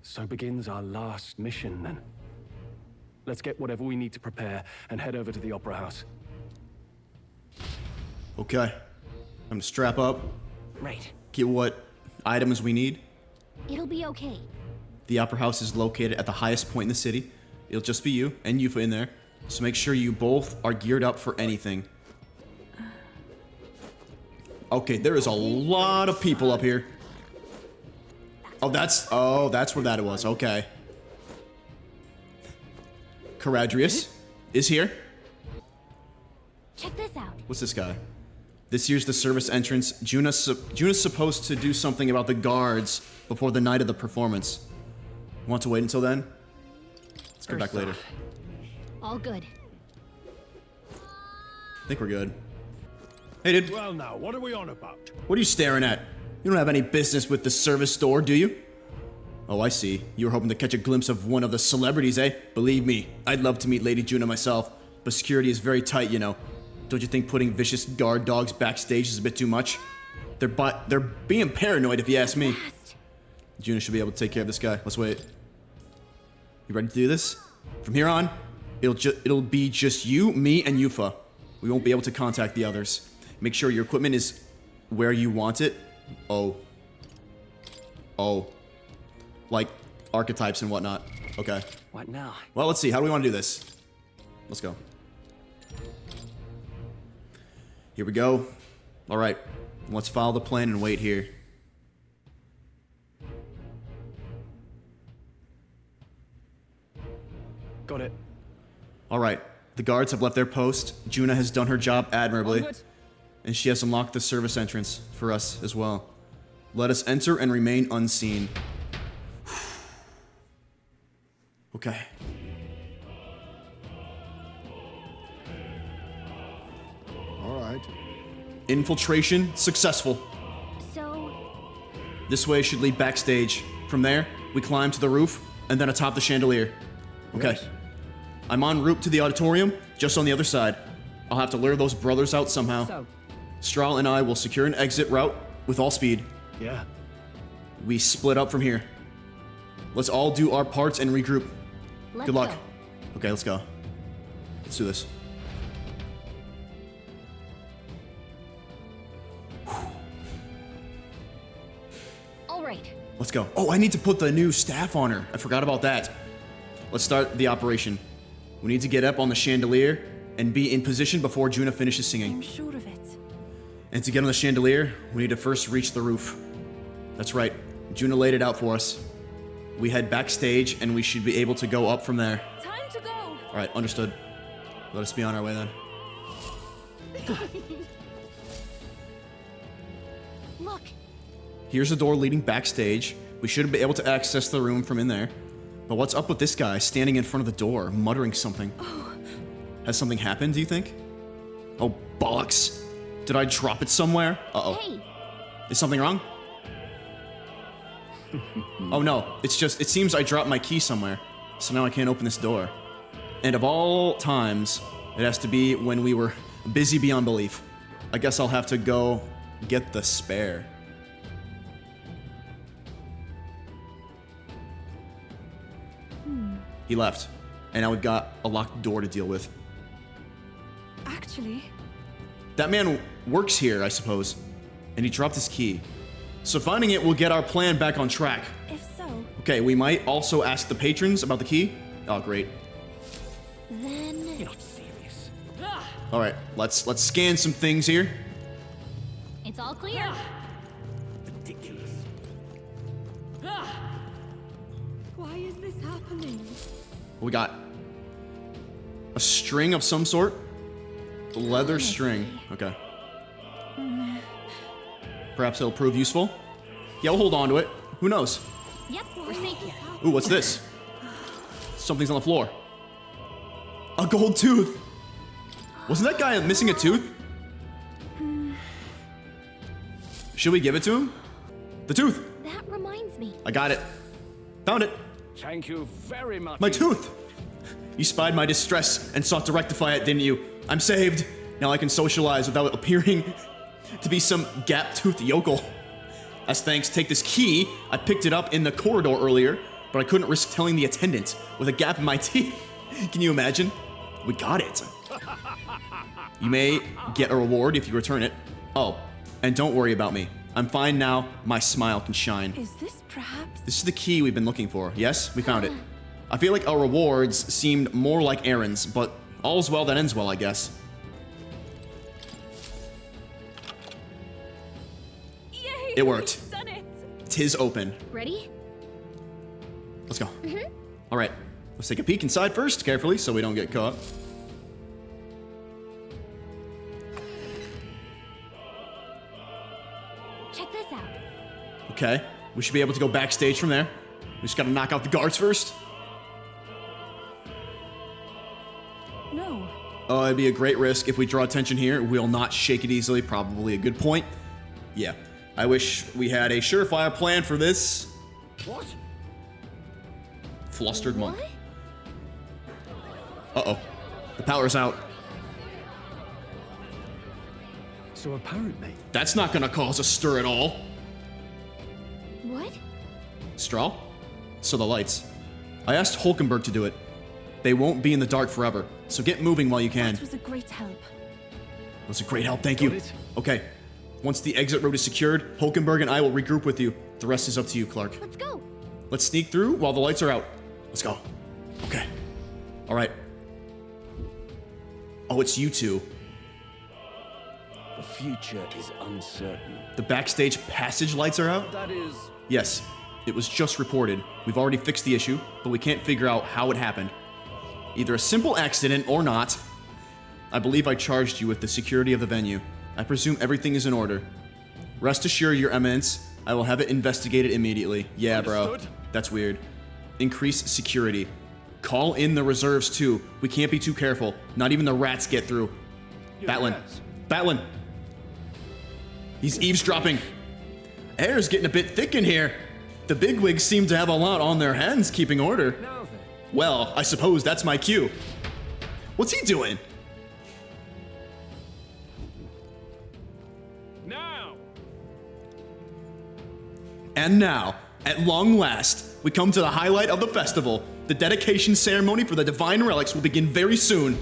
So begins our last mission, then. Let's get whatever we need to prepare and head over to the Opera House. Okay. I'm gonna strap up. Right. Get what items we need. It'll be okay. The Opera House is located at the highest point in the city. It'll just be you and Yufa in there. So make sure you both are geared up for anything. Okay, there is a lot of people up here. Oh, that's where that was. Okay. Caradrius is here. Check this out. What's this guy? This year's the service entrance. Juna's supposed to do something about the guards before the night of the performance. Want to wait until then? Let's go back later. All good. I think we're good. Hey, dude. Well, now, what are we on about? What are you staring at? You don't have any business with the service door, do you? Oh, I see. You were hoping to catch a glimpse of one of the celebrities, eh? Believe me, I'd love to meet Lady Juna myself, but security is very tight, you know. Don't you think putting vicious guard dogs backstage is a bit too much? They're being paranoid, if you ask me. Juna should be able to take care of this guy. Let's wait. You ready to do this? From here on, it'll be just you, me, and Yufa. We won't be able to contact the others. Make sure your equipment is where you want it. Oh. Like archetypes and whatnot. Okay. What now? Well, let's see. How do we want to do this? Let's go. Here we go. All right. Let's follow the plan and wait here. Got it. All right. The guards have left their post. Juna has done her job admirably. And she has unlocked the service entrance for us as well. Let us enter and remain unseen. Okay. All right. Infiltration successful. So, This way should lead backstage. From there, we climb to the roof and then atop the chandelier. Okay. Yes. I'm en route to the auditorium, just on the other side. I'll have to lure those brothers out somehow. So, Strahl and I will secure an exit route with all speed. Yeah. We split up from here. Let's all do our parts and regroup. let's Good luck. go. Okay, let's go. Let's do this. All right. Let's go. Oh, I need to put the new staff on her. I forgot about that. Let's start the operation. We need to get up on the chandelier and be in position before Juna finishes singing. I'm sure of it. And to get on the chandelier, we need to first reach the roof. That's right. Juna laid it out for us. We head backstage and we should be able to go up from there. Time to go. All right, understood. Let us be on our way then. Look, Here's the door leading backstage. We should be able to access the room from in there. But what's up with this guy standing in front of the door, muttering something? Has something happened, do you think? Oh, bollocks. Did I drop it somewhere? Uh-oh. hey, Is something wrong? Oh no, it's just, it seems I dropped my key somewhere. So now I can't open this door. And of all times, it has to be when we were busy beyond belief. I guess I'll have to go get the spare. He left. And now we've got a locked door to deal with. Actually, That man works here, I suppose. And he dropped his key. So finding it will get our plan back on track. if so, Okay, we might also ask the patrons about the key. Oh, great. then You're not serious. All right, let's scan some things here. it's all clear. Ridiculous. why is this happening? We got a string of some sort. Leather string. Okay. Perhaps it'll prove useful. Yeah, we'll hold on to it. Who knows? Yep, we're safe here. Ooh, what's this? Something's on the floor. A gold tooth. Wasn't that guy missing a tooth? Should we give it to him? The tooth. That reminds me. I got it. Found it. Thank you very much. My tooth! You spied my distress and sought to rectify it, didn't you? I'm saved. Now I can socialize without appearing to be some gap-toothed yokel. As thanks, take this key. I picked it up in the corridor earlier, but I couldn't risk telling the attendant with a gap in my teeth. Can you imagine? We got it. You may get a reward if you return it. Oh, and don't worry about me. I'm fine now. My smile can shine. Is this perhaps? This is the key we've been looking for. Yes, we found it. I feel like our rewards seemed more like errands, but all's well that ends well, I guess. Yay! It worked. We've done it. 'Tis open. Ready? Let's go. All right, let's take a peek inside first, carefully, so we don't get caught. Check this out. Okay, we should be able to go backstage from there. We just gotta knock out the guards first. No. Oh, it'd be a great risk if we draw attention here. We'll not shake it easily, probably a good point. Yeah, I wish we had a surefire plan for this. What? Flustered monk. Uh-oh, the power's out. So apparently, That's not gonna cause a stir at all. What? Strahl? So the lights. I asked Hulkenberg to do it. They won't be in the dark forever, so get moving while you can. That was a great help. That's a great help, thank you. Got it. Okay, once the exit road is secured, Hulkenberg and I will regroup with you. The rest is up to you, Clark. Let's go. Let's sneak through while the lights are out. Let's go. Okay. All right. Oh, it's you two. The future is uncertain. The backstage passage lights are out? That is... Yes, it was just reported. We've already fixed the issue, but we can't figure out how it happened. Either a simple accident or not. I believe I charged you with the security of the venue. I presume everything is in order. Rest assured, Your Eminence, I will have it investigated immediately. Yeah, bro. That's weird. Increase security. Call in the reserves, too. We can't be too careful. Not even the rats get through. Batlin. Batlin. He's eavesdropping. Air's getting a bit thick in here. The bigwigs seem to have a lot on their hands keeping order. Well, I suppose that's my cue. What's he doing? Now. And now, at long last, we come to the highlight of the festival. The dedication ceremony for the divine relics will begin very soon.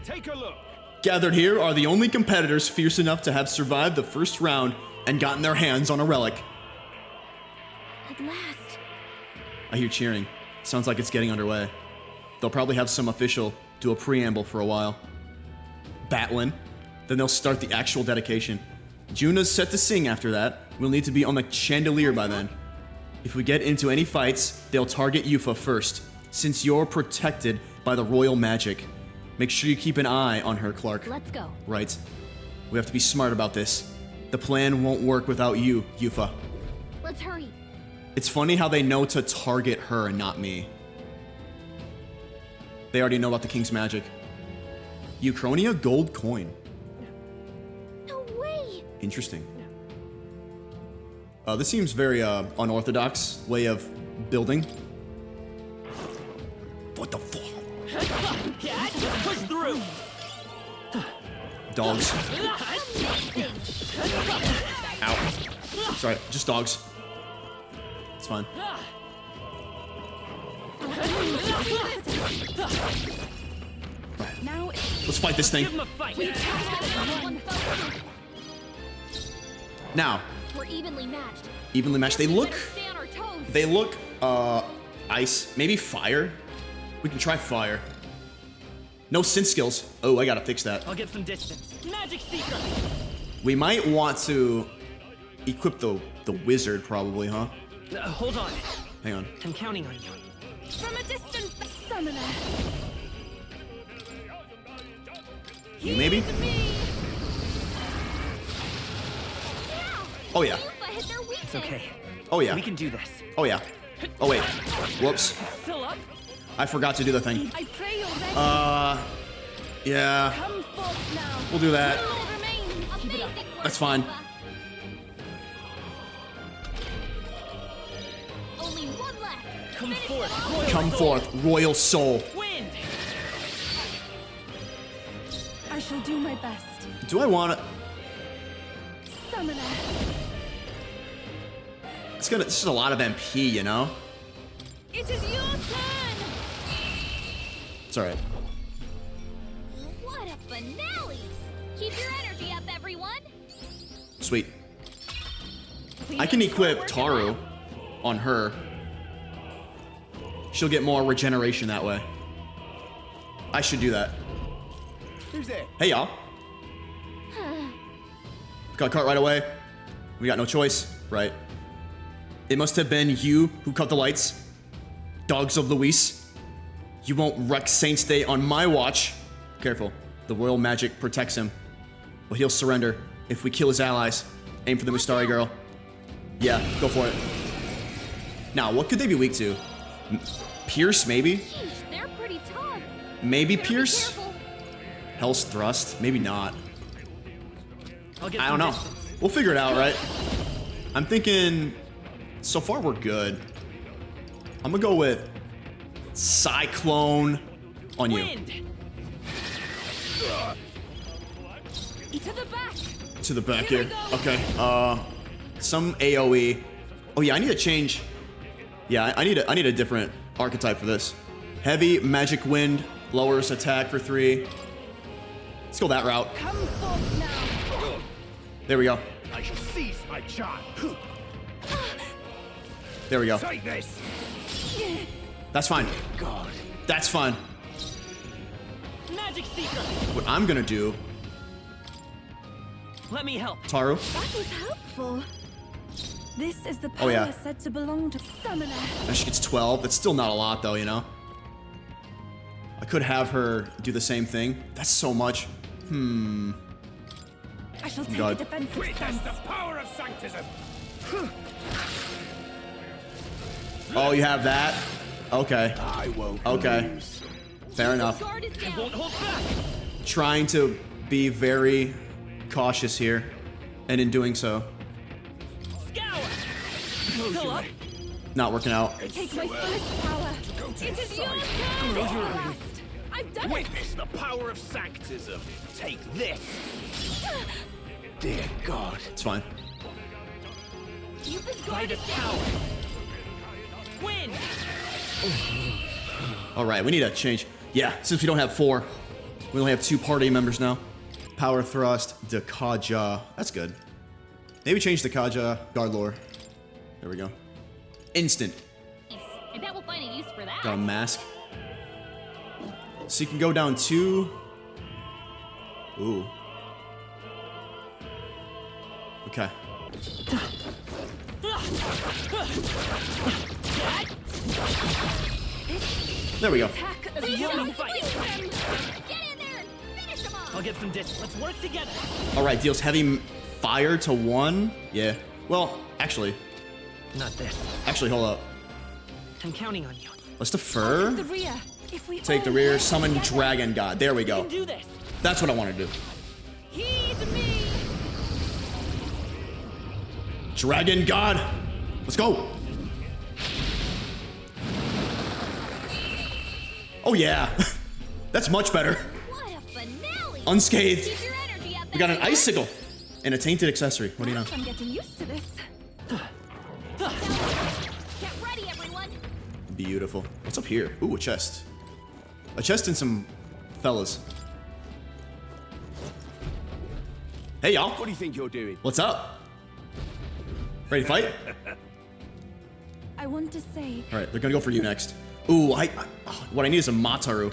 Take a look. Gathered here are the only competitors fierce enough to have survived the first round and gotten their hands on a relic. At last. I hear cheering. Sounds like it's getting underway. They'll probably have some official do a preamble for a while. Batlin. Then they'll start the actual dedication. Juna's set to sing after that. We'll need to be on the chandelier by then. If we get into any fights, they'll target Yufa first, since you're protected by the royal magic. Make sure you keep an eye on her, Clark. Let's go. Right. We have to be smart about this. The plan won't work without you, Yufa. Let's hurry. It's funny how they know to target her and not me. They already know about the king's magic. Euchronia gold coin. No way. Interesting. This seems very unorthodox way of building. What the fuck? Push through. Dogs. Ow. Sorry, just dogs. It's fine. Now let's fight this thing. Now. We're evenly matched. Evenly matched. They look ice, maybe fire. We can try fire. No synth skills. Oh, I gotta fix that. I'll get some distance. Magic Seeker. We might want to equip the wizard, probably, huh? Hold on. Hang on. I'm counting on you. From a distance, the summoner. You maybe? Oh yeah. It's okay. Oh yeah. We can do this. Oh yeah. Oh wait. Whoops. Still up? I forgot to do the thing. I pray you're ready. Yeah. Come forth now. We'll do that. Amazing. That's fine. Only one left. Come forth. Come forth, royal soul. Wind. I shall do my best. Do I want to? Summoner. This is a lot of MP, you know? It is your turn. It's alright. What a finale! Keep your energy up, everyone. Sweet. I can equip Taru on her. She'll get more regeneration that way. I should do that. Who's there? Hey, y'all. Got caught right away. We got no choice, right? It must have been you who cut the lights. Dogs of Luis. You won't wreck Saint's Day on my watch. Careful. The royal magic protects him. But he'll surrender if we kill his allies. Aim for the Mustari girl. Yeah, go for it. Now, what could they be weak to? Pierce, maybe? Sheesh, they're pretty tough. Maybe Pierce? Hell's Thrust? Maybe not. I don't know. We'll figure it out, right? I'm thinking... So far, we're good. I'm gonna go with Cyclone on you. To the back. To the back here. Okay. Some AoE. Oh yeah, I need to change. Yeah, I need a different archetype for this. Heavy magic wind lowers attack for 3. Let's go that route. Come forth now. There we go. I shall seize my charm. There we go. Take this. That's fine. God. That's fine. Magic Seeker. What I'm gonna do... Let me help. Taru. That was helpful. This is the power yeah. said to belong to Summoner. And she gets 12. That's still not a lot, though, you know? I could have her do the same thing. That's so much. I shall take a defensive stance. The power of sanctism. Oh, you have that? Okay. I won't Okay. lose. Fair enough. Trying to be very cautious here, and in doing so, not working out. Take my fullest power. It is your turn. I've done it. Witness the power of sanctism. Take this. Dear God. It's fine. By the power. Win. All right, we need a change. Yeah, since we don't have 4, we only have 2 party members now. Power thrust, Dakaja. That's good. Maybe change Dakaja, guard lore. There we go. Instant. I bet we'll find a use for that. Got a mask. So you can go down 2. Ooh. Okay. There we go. I'll get some discs. Let's work together. All right, deals heavy fire to 1. Yeah. Well, actually. Not this. Actually, hold up. I'm counting on you. Let's defer. The rear. If we Take the rear. Summon Dragon God. There we go. Do this. That's what I want to do. Heed me. Dragon God. Let's go. Oh yeah. That's much better. What a finale. Unscathed. Keep your energy up We got an there. icicle and a tainted accessory. What do you know? I'm getting used to this. Get ready, everyone. Beautiful. What's up here? Ooh, a chest. A chest and some fellas. Hey, y'all. What do you think you're doing? What's up? Ready to fight? I want to say. All right, they're gonna go for you next. Ooh, what I need is a Mataru.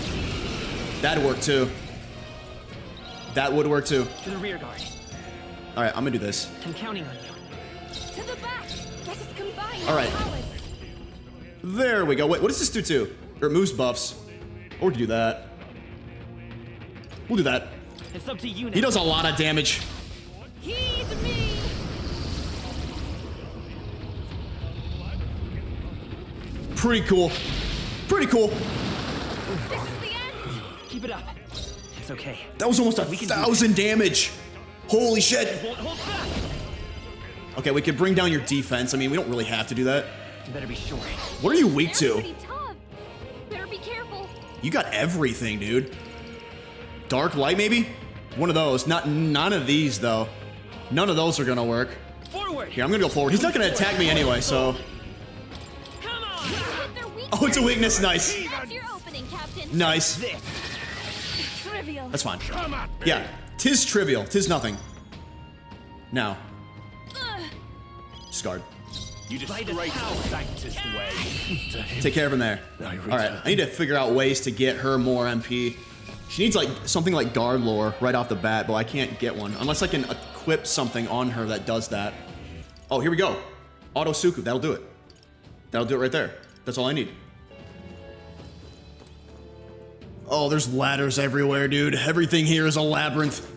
That'd work too. That would work too. To the rear guard. All right, I'm gonna do this. I'm counting on you. To the back. Let us combine. All right. There we go. Wait, what does this do too? Or it moves buffs. Or we can do that. We'll do that. It's up to you now. He does a lot of damage. Heed me. Pretty cool. Pretty cool. This is the end. Keep it up. It's okay. That was almost 1,000 damage. Holy shit. Okay, we could bring down your defense. I mean, we don't really have to do that. You better be sure. What are you weak They're to? pretty tough. Better be careful. You got everything, dude. Dark light, maybe? One of those. None of these, though. None of those are gonna work. Forward. Here, I'm gonna go forward. He's not gonna attack me anyway, so. Come on. Hit their weak Oh, it's a weakness. Nice. That's your opening, Captain. Nice. Trivial. That's fine. Yeah, tis trivial. Tis nothing. Now. Scarred. You disgrace the Sanctus way. Take care of him there. All right, I need to figure out ways to get her more MP. She needs like something like guard lore right off the bat, but I can't get one unless I can equip something on her that does that. Oh, here we go. Auto Suku, that'll do it. That'll do it right there. That's all I need. Oh, there's ladders everywhere, dude. Everything here is a labyrinth.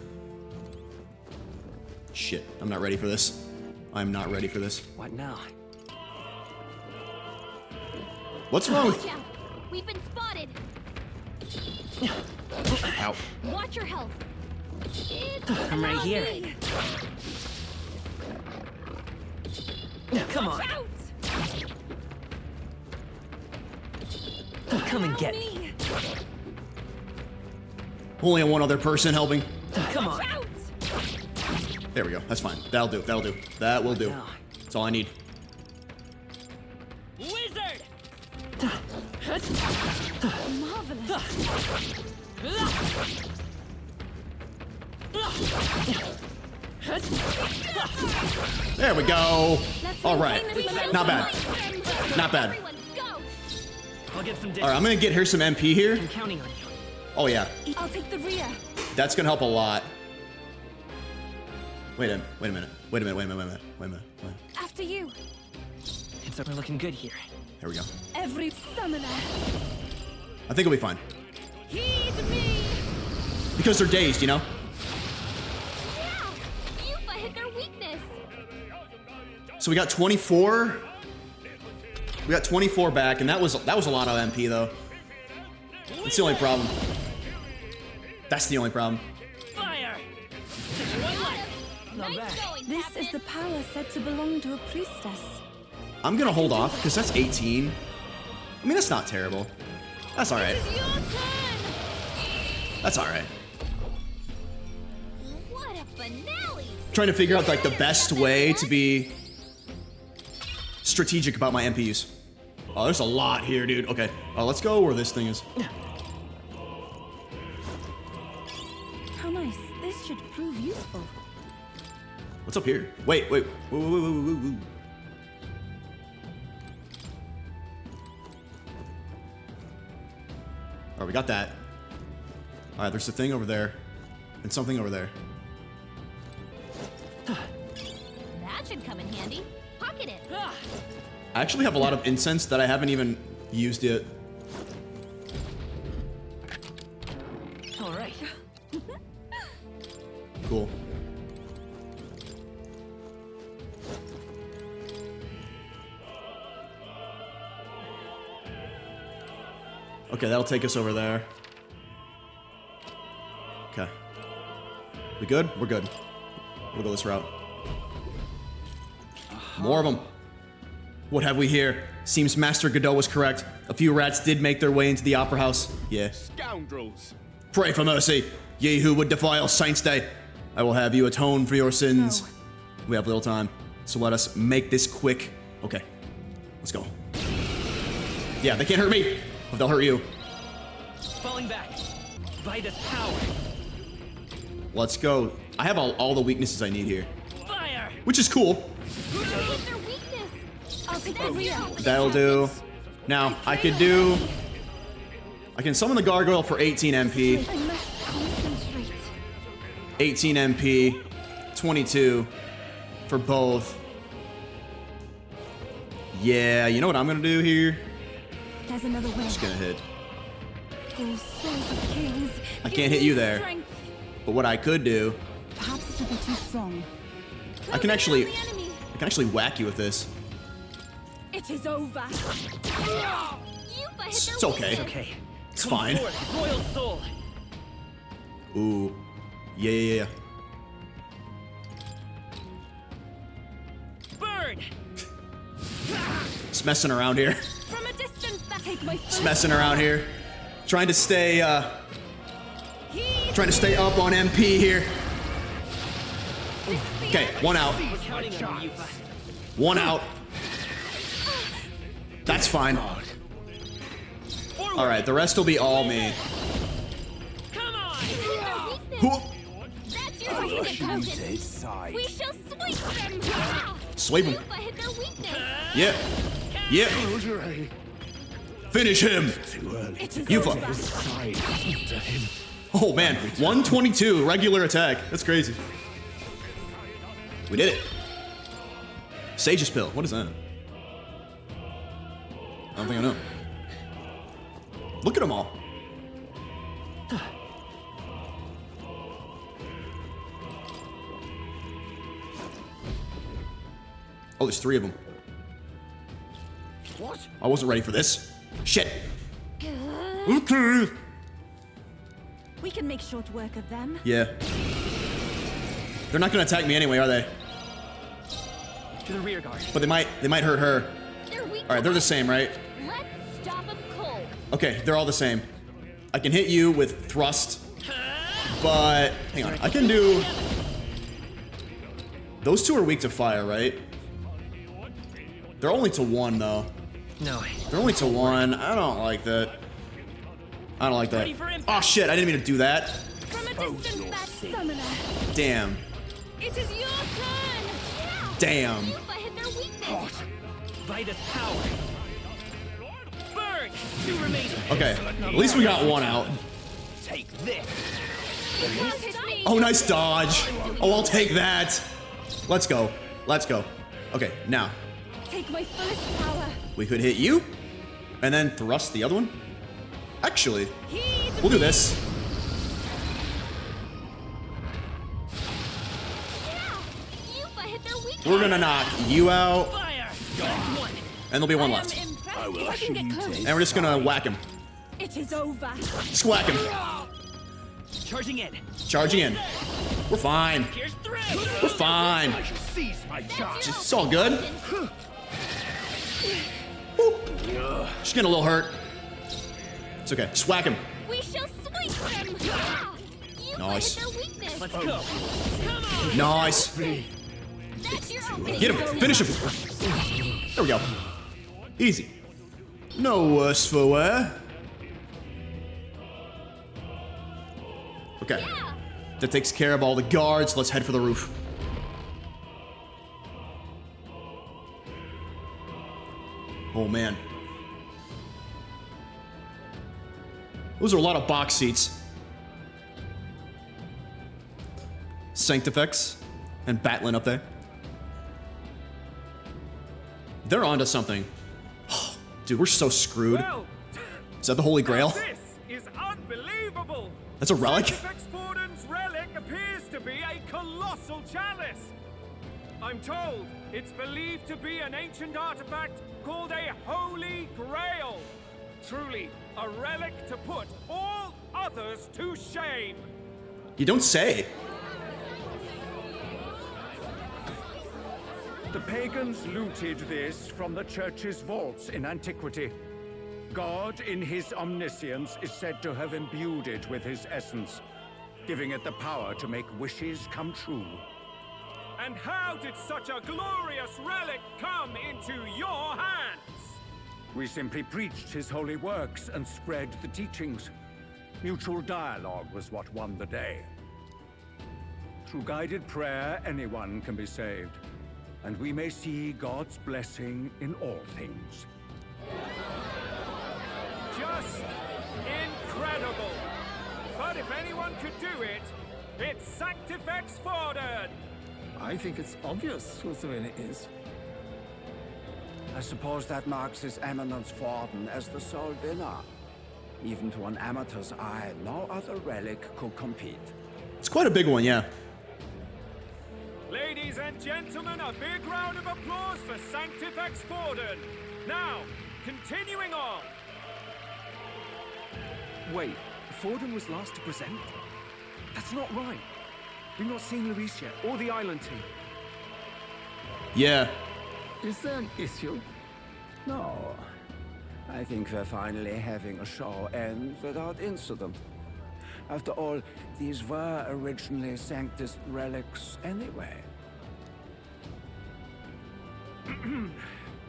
Shit, I'm not ready for this. I'm not ready for this. What now? What's wrong with... Watch out. We've been spotted. Ow. Watch your health. I'm right here. Me. Come on. Watch out. Come and get me. Only one other person helping. Come on. Out. There we go. That's fine. That'll do. That'll do. That will do. That's all I need. Wizard. Marvelous. There we go. All right. Not bad. Not bad. I'll get some All right, I'm gonna get her some MP here. I'm counting on you. Oh yeah, I'll take the rear. that's gonna help a lot. Wait a minute. After you. It's we're looking good here. Here we go. Every summoner. I think it'll be fine. Heed me. Because they're dazed, you know? Yeah. Yufa hit their weakness. So we got 24. We got 24 back, and that was a lot of MP though. That's the only problem. That's the only problem. Fire! This is the power said to belong to a priestess. I'm gonna hold off because that's 18. I mean, that's not terrible. That's all right. That's all right. What a finale! Trying to figure out like the best way to be strategic about my MPs. Oh, there's a lot here, dude. Okay, let's go where this thing is. How nice. This should prove useful. What's up here? Wait. Woo. All right, we got that. All right, there's a thing over there and something over there. That should come in handy. Pocket it. I actually have a lot of incense that I haven't even used yet. All right. Cool. Okay, that'll take us over there. Okay. We good? We're good. We'll go this route. More of them. What have we here? Seems Master Godot was correct. A few rats did make their way into the opera house. Yeah. Scoundrels. Pray for mercy, ye who would defile Saints' Day. I will have you atone for your sins. We have little time, so let us make this quick. Okay, let's go. Yeah, they can't hurt me, but they'll hurt you. Falling back. Vitus power. Let's go. I have all the weaknesses I need here. Fire. Which is cool. I'll take the rear. That'll do. Now, I can summon the gargoyle for 18 MP. 18 MP, 22 for both. Yeah, you know what I'm gonna do here? There's another way. Just gonna hit. Oh, souls of kings. I can't hit you there. But what I could do, Perhaps this will be too strong. I can actually whack you with this. It is over. It's okay. Okay. It's Come fine. forth, royal soul. Ooh. Yeah. Bird. Just messing around here. From a distance, take my Just messing around here. Trying to stay up on MP here. Okay, one out. One out. That's fine. All right, the rest will be all me. Come on. That's your weakness. We shall sweep them. Sweep him. Yupa hit their weakness. Yeah. Finish him. Yufa. Oh man, 122 regular attack. That's crazy. We did it. Sage's pill. What is that? I don't think I know. Look at them all. Oh, there's 3 of them. What? I wasn't ready for this. Shit. Okay. We can make short work of them. Yeah. They're not gonna attack me anyway, are they? To the rear guard. But they might hurt her. All right, they're the same, right? Let's stop them cold. Okay, they're all the same. I can hit you with thrust, but hang on, I can do. Those 2 are weak to fire, right? They're only to 1 though. No. They're only to 1. I don't like that. I don't like that. Oh shit! I didn't mean to do that. From a distance, that summoner. Damn. It is your turn. Yeah. Damn. Yupa hit their weakness. Vitus power. Bird. 2 remaining. Okay, at least we got 1 out. Take this. Oh, nice dodge. Oh, I'll take that. Let's go. Okay, now Take my fullest power. we could hit you, and then thrust the other one. Actually, we'll do this. Yeah. Yupa hit their weakness. We're gonna knock you out. And there'll be one left. I will shoot you. And we're just gonna whack him. It is over. Just whack him. Charging in. Charging in. We're fine. Here's through. We're fine. I shall seize my chance. It's all good. Woo. Just getting a little hurt. It's okay. Just whack him. We shall sweep them. You Nice. their weakness. Let's go. Come on. Nice. That's your opening. Get him. Finish him. There we go. Easy. No worse for wear. Okay. That takes care of all the guards. Let's head for the roof. Oh, man. Those are a lot of box seats. Sanctifex and Batlin up there. They're onto something. Dude, we're so screwed. Well, Is that the Holy Grail? this is unbelievable. That's a relic? Sanctifex Forden's relic appears to be a colossal chalice. I'm told it's believed to be an ancient artifact called a Holy Grail. Truly, a relic to put all others to shame. You don't say. The pagans looted this from the church's vaults in antiquity. God, in his omniscience, is said to have imbued it with his essence, giving it the power to make wishes come true. And how did such a glorious relic come into your hands? We simply preached his holy works and spread the teachings. Mutual dialogue was what won the day. Through guided prayer, anyone can be saved, and we may see God's blessing in all things. Just incredible. But if anyone could do it, it's Sanctifex Forden. I think it's obvious who Thrin is. I suppose that marks His Eminence Forden as the sole winner. Even to an amateur's eye, no other relic could compete. It's quite a big one, yeah. Ladies and gentlemen, a big round of applause for Sanctifex Forden. Now, continuing on. Wait, Forden was last to present? That's not right. We've not seen Luis yet, or the island team. Yeah. Is there an issue? No. I think we're finally having a show end without incident. After all, these were originally Sanctus relics anyway.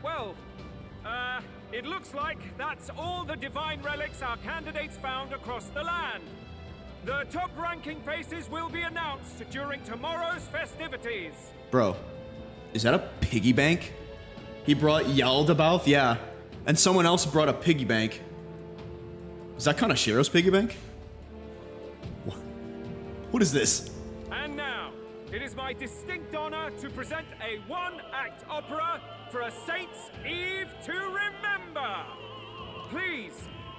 Well, it looks like that's all the divine relics our candidates found across the land. The top-ranking faces will be announced during tomorrow's festivities. Bro, is that a piggy bank? He brought Yaldabaoth? Yeah. And someone else brought a piggy bank. Is that Kanashiro's piggy bank? What is this? And now, it is my distinct honor to present a one-act opera for a Saint's Eve to remember. Please,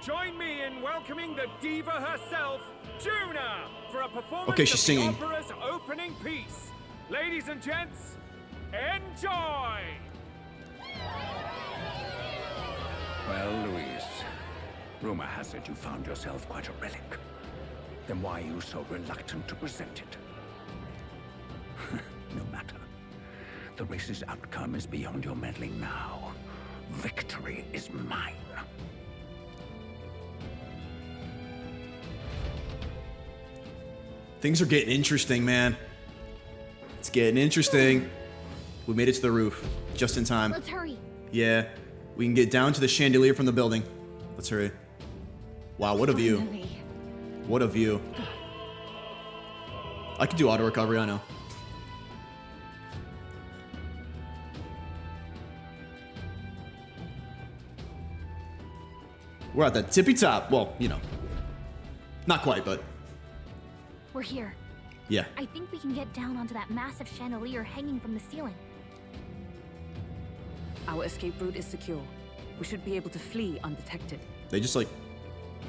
join me in welcoming the diva herself, Juna, for a performance Okay, she's of singing. the opera's opening piece. Ladies and gents, enjoy! Well, Luis, rumor has it you found yourself quite a relic. Then why are you so reluctant to present it? No matter. The race's outcome is beyond your meddling now. Victory is mine. Things are getting interesting, man. It's getting interesting. We made it to the roof, just in time. Let's hurry. Yeah, we can get down to the chandelier from the building. Let's hurry. Wow, what a view. Finally. What a view. I could do auto recovery, I know. We're at the tippy top. Well, you know. Not quite, but We're here. yeah. I think we can get down onto that massive chandelier hanging from the ceiling. Our escape route is secure. We should be able to flee undetected. They just like,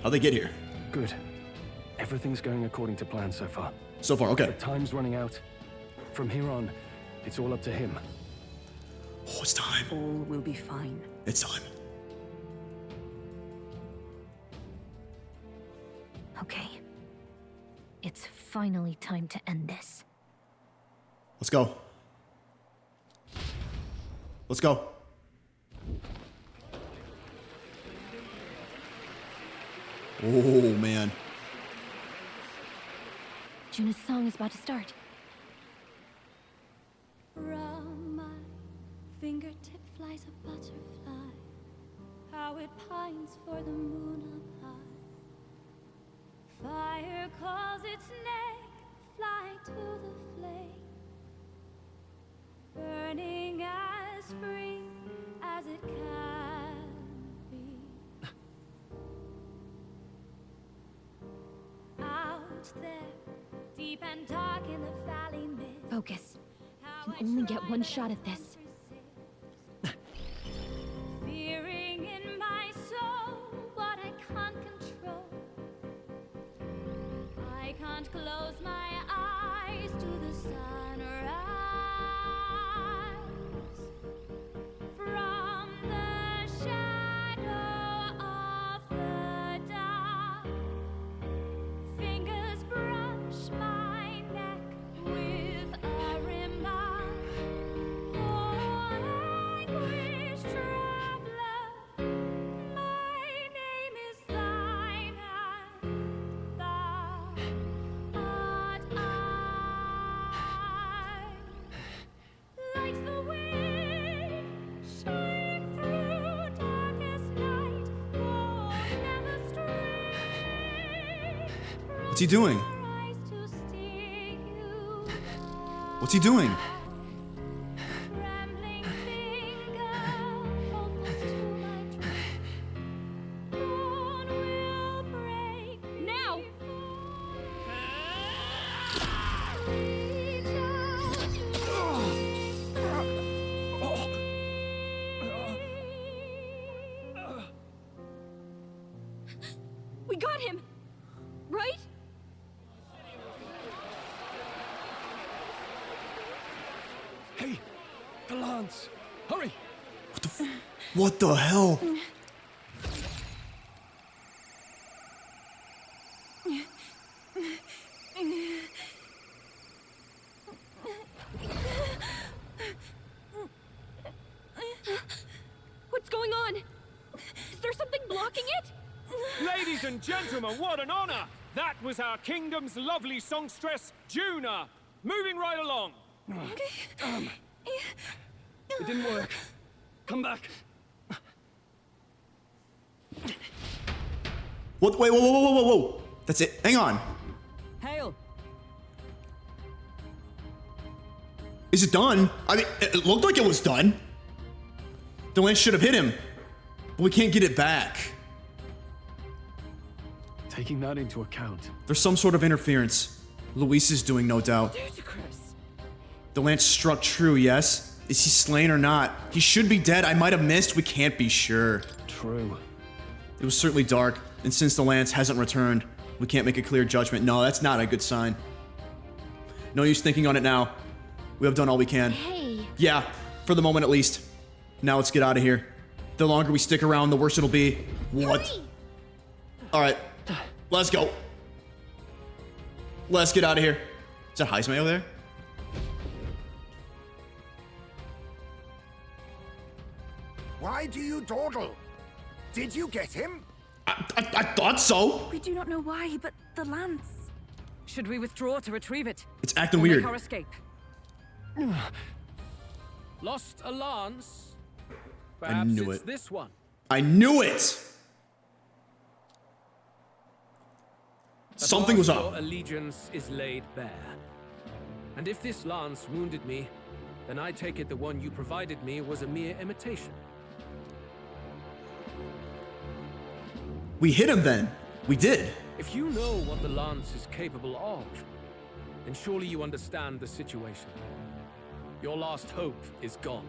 how'd they get here? Good. Everything's going according to plan so far. So far, okay. But time's running out. From here on, it's all up to him. Oh, it's time. All will be fine. It's time. Okay. It's finally time to end this. Let's go. Let's go. Oh, man. Juna's song is about to start. From my fingertip flies a butterfly, how it pines for the moon up high. Fire calls its name, fly to the flame, burning as free as it can be. Out there, deep and dark in the valley mist. Focus. You only get one shot at this. Fearing in my soul what I can't control. I can't close my eyes to the sunrise. From the shadow of the dark, fingers brush my neck with a remark. Oh, anguish traveler, my name is thine, and thou art I. Like the wind, shine through darkest night, oh, never stray. What's he doing? What's he doing? Trembling finger holds us to my track. Dawn will break now. We got him! Right? Hey, the lance! Hurry! What the hell? What's going on? Is there something blocking it? Ladies and gentlemen, what an honor! That was our kingdom's lovely songstress, Juna. Moving right along. It didn't work. Come back. What? Wait, whoa. That's it. Hang on. Hail! Is it done? I mean, it looked like it was done. The lance should have hit him. But we can't get it back. Taking that into account. There's some sort of interference. Luis is doing, no doubt. The lance struck true, yes? Is he slain or not? He should be dead. I might have missed. We can't be sure. True. It was certainly dark, and since the lance hasn't returned, we can't make a clear judgment. No, that's not a good sign. No use thinking on it now. We have done all we can. Hey. Yeah, for the moment at least. Now let's get out of here. The longer we stick around, the worse it'll be. What? Alright. Let's go. Let's get out of here. Is that Heismay over there? Why do you dawdle? Did you get him? I thought so. We do not know why, but the lance. Should we withdraw to retrieve it? It's acting Or weird. Make our escape. Lost a lance? I Perhaps knew it's it. this one. I knew it! At Something was last up. Your allegiance is laid bare. And if this lance wounded me, then I take it the one you provided me was a mere imitation. We hit him then. We did. If you know what the lance is capable of, then surely you understand the situation. Your last hope is gone.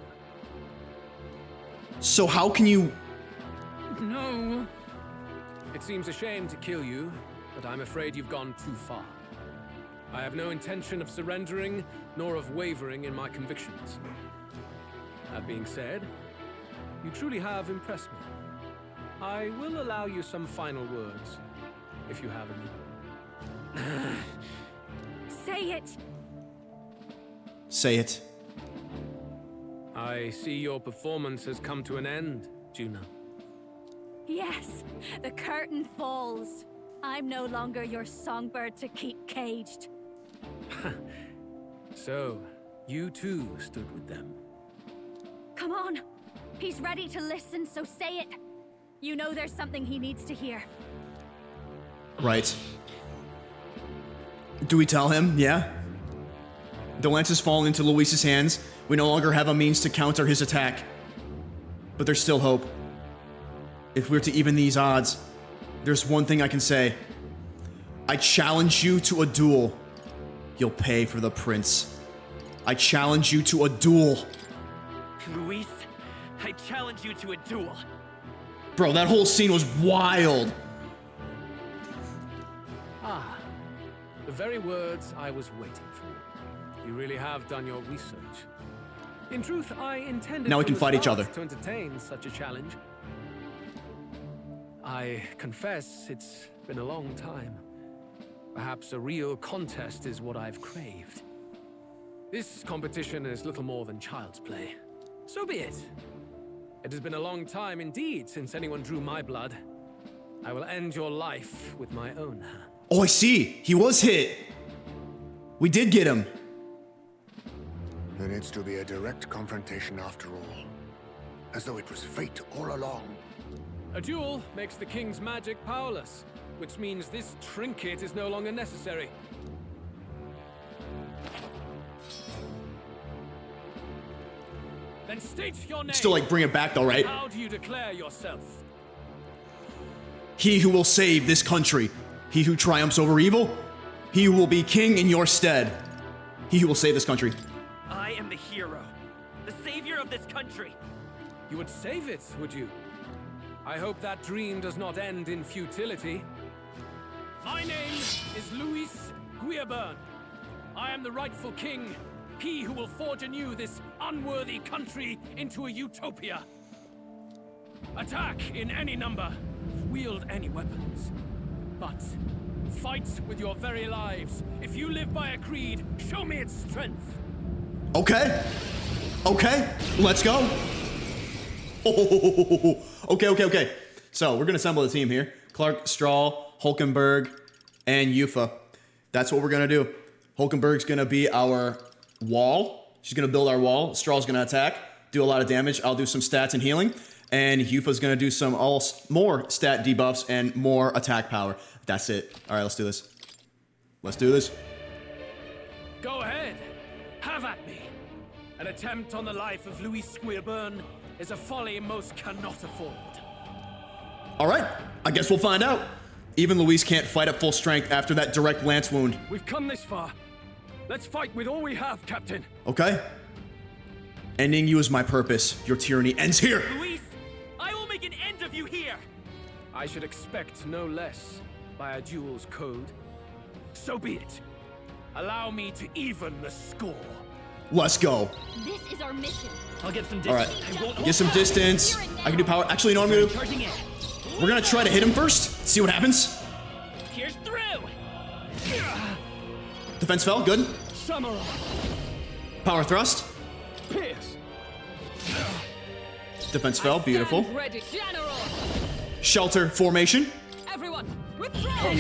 So how can you... No. It seems a shame to kill you, but I'm afraid you've gone too far. I have no intention of surrendering, nor of wavering in my convictions. That being said, you truly have impressed me. I will allow you some final words, if you have any. Say it! Say it. I see your performance has come to an end, Juno. Yes, the curtain falls. I'm no longer your songbird to keep caged. So, you too stood with them. Come on. He's ready to listen, so say it. You know there's something he needs to hear. Right. Do we tell him? Yeah. The lance has fallen into Luis's hands. We no longer have a means to counter his attack. But there's still hope. If we're to even these odds, there's one thing I can say. I challenge you to a duel. You'll pay for the prince. I challenge you to a duel. Luis, I challenge you to a duel. Bro, that whole scene was wild. Ah, the very words I was waiting for. You really have done your research. In truth, I intended now we from can the fight each start other. To entertain such a challenge. I confess it's been a long time. Perhaps a real contest is what I've craved. This competition is little more than child's play. So be it. It has been a long time indeed since anyone drew my blood. I will end your life with my own hand. Oh, I see. He was hit. We did get him. There needs to be a direct confrontation after all. As though it was fate all along. A duel makes the king's magic powerless, which means this trinket is no longer necessary. Then state your name. Still, like, bring it back though, right? How do you declare yourself? He who will save this country. He who triumphs over evil. He who will be king in your stead. He who will save this country. I am the hero. The savior of this country. You would save it, would you? I hope that dream does not end in futility. My name is Luis Guillaburn. I am the rightful king. He who will forge anew this unworthy country into a utopia. Attack in any number. Wield any weapons. But fight with your very lives. If you live by a creed, show me its strength. Okay. Okay. Let's go. Oh, okay. So we're gonna assemble the team here. Clark, Strahl, Hulkenberg, and Yufa. That's what we're gonna do. Hulkenberg's gonna be our wall. She's gonna build our wall. Strahl's gonna attack, do a lot of damage. I'll do some stats and healing. And Yufa's gonna do some more stat debuffs and more attack power. That's it. All right, let's do this. Let's do this. Go ahead. Have at me. An attempt on the life of Luis Guillaburn is a folly most cannot afford. All right, I guess we'll find out. Even Luis can't fight at full strength after that direct lance wound. We've come this far. Let's fight with all we have, Captain. Okay. Ending you is my purpose. Your tyranny ends here. Luis, I will make an end of you here. I should expect no less by a duel's code. So be it. Allow me to even the score. Let's go. This is our mission. I'll get some All distance. right, get some distance. I can do power. Actually, you know what I'm gonna do? We're gonna try to hit him first. See what happens. Here's through. Defense fell. Good. Samurai. Power thrust. Pierce. Defense fell. Beautiful. Ready, General. Shelter formation. Everyone, withdraw.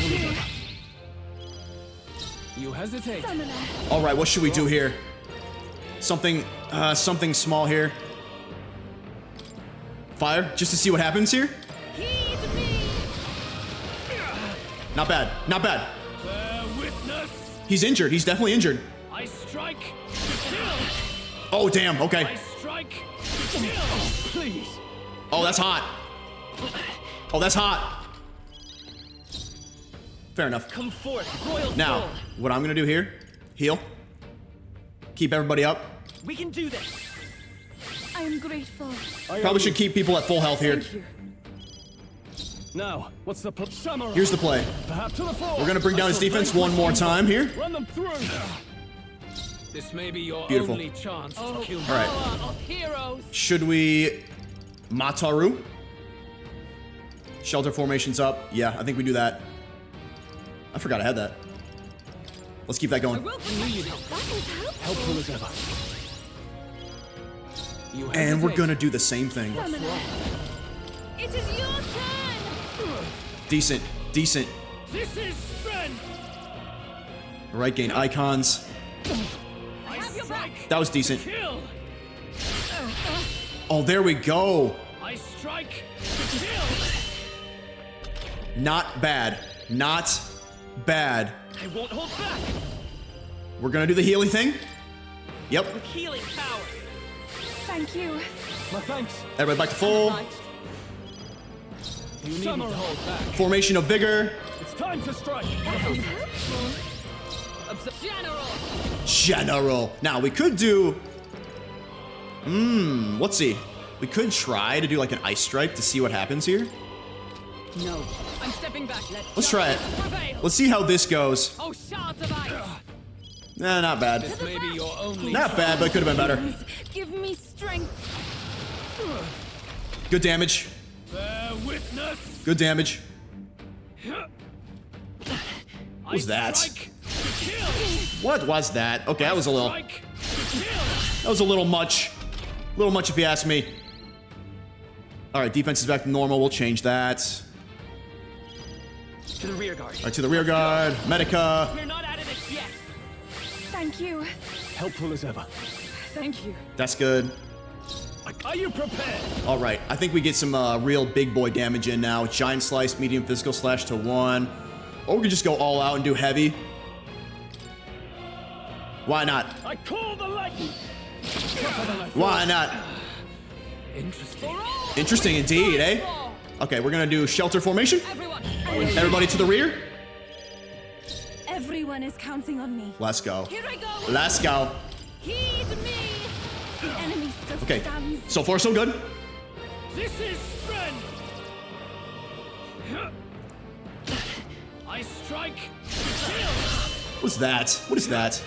You hesitate. All right, what should we do here? Something small here. Fire, just to see what happens here. Not bad, not bad. Bear witness. He's injured. He's definitely injured. I strike. Kill. Oh damn. Okay. I strike. Kill. Please. Oh, that's hot. Oh, that's hot. Fair enough. Come forth, royal Now, soul. what I'm gonna do here, heal. Keep everybody up. We can do this. I am grateful. Probably should keep people at full health here. Thank you. Now, what's the Samurai? Here's the play. Perhaps to the fore. We're gonna bring down his defense one more time here. Run them through. This may be your Beautiful. only chance to kill me. All right. Of heroes. Should we Mataru? Shelter formations up. Yeah, I think we do that. I forgot I had that. Let's keep that going. Helpful as ever. You And we're hesitate. gonna do the same thing. It is your turn. Decent, decent. This is strength. Right, gain icons. I have your back. That was decent. Kill. Oh, there we go. I strike. Kill. Not bad. Not bad. I won't hold back. We're gonna do the healing thing. Yep. With healing power. Thank you. My thanks. Everybody back to full. You need to hold back. Formation of vigor. It's time to strike. General. General. Now we could do. Let's see. We could try to do like an ice stripe to see what happens here. No. I'm stepping back. Let's try it. Prevail. Let's see how this goes. Oh, shards of ice. Nah, not bad. This may be your only. Not bad, but it could have been better. Give me strength. Good damage. Bear witness. Good damage. What was that? Strike. Kill. What was that? Okay, that was a little. Strike. Kill. That was a little much. A little much if you ask me. All right, defense is back to normal. We'll change that. To the rear guard. All right, to the rear guard. Medica. We're not out of this yet. Thank you. Helpful as ever. Thank you. That's good. Are you prepared? All right, I think we get some real big boy damage in now. Giant slice, medium physical slash to 1. Or we could just go all out and do heavy. Why not? I call the lightning. Why not? Interesting. Interesting indeed, eh? Okay, we're gonna do shelter formation. Everybody to the rear. Everyone is counting on me. Let's go. Here I go. Let's go. Heed me. The enemy still Okay, stands. so far so good. This is strength. I strike. Kill. What's that? What is that?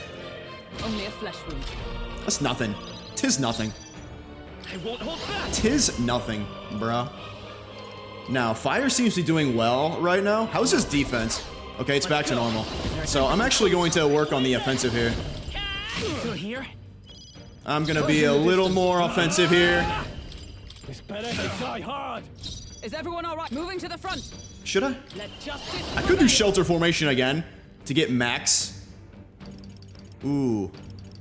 Only a flesh wound. That's nothing. Tis nothing. I won't hold back. Tis nothing, bruh. Now, fire seems to be doing well right now. How's his defense? Okay, it's back to normal. So I'm actually going to work on the offensive here. Still here? I'm gonna be a little more offensive here. It's better to die hard. Is everyone all right? Moving to the front. Should I? Let justice I could do prevail. shelter formation again to get max. Ooh,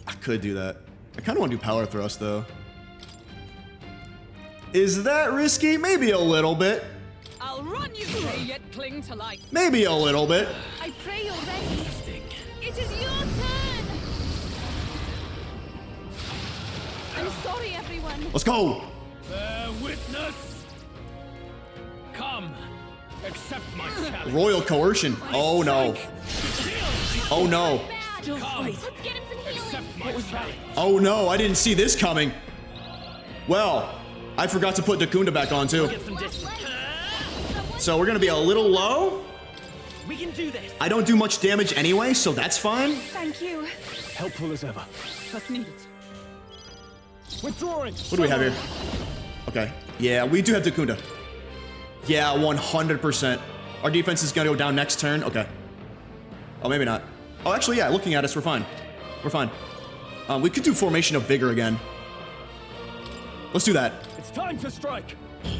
I could do that. I kind of want to do power thrust though. Is that risky? Maybe a little bit. I'll run you through, yet cling to life. Maybe a little bit. I pray you're ready. It is your turn. I'm sorry, everyone. Let's go. Bear witness. Come. Accept my challenge. Royal coercion. Oh no. Oh no. Still fight. Let's get him some healing. Accept my challenge. Oh no, I didn't see this coming. Well, I forgot to put Dakunda back on too. Get some distance. So we're gonna be a little low. We can do this. I don't do much damage anyway, so that's fine. Thank you. Helpful as ever. Trust needed. Withdrawing. What do we have here? Okay. Yeah, we do have Dakunda. Yeah, 100%. Our defense is gonna go down next turn. Okay. Oh, maybe not. Oh, actually, yeah, looking at us, we're fine. We're fine. We could do Formation of Vigor again. Let's do that. It's time to strike.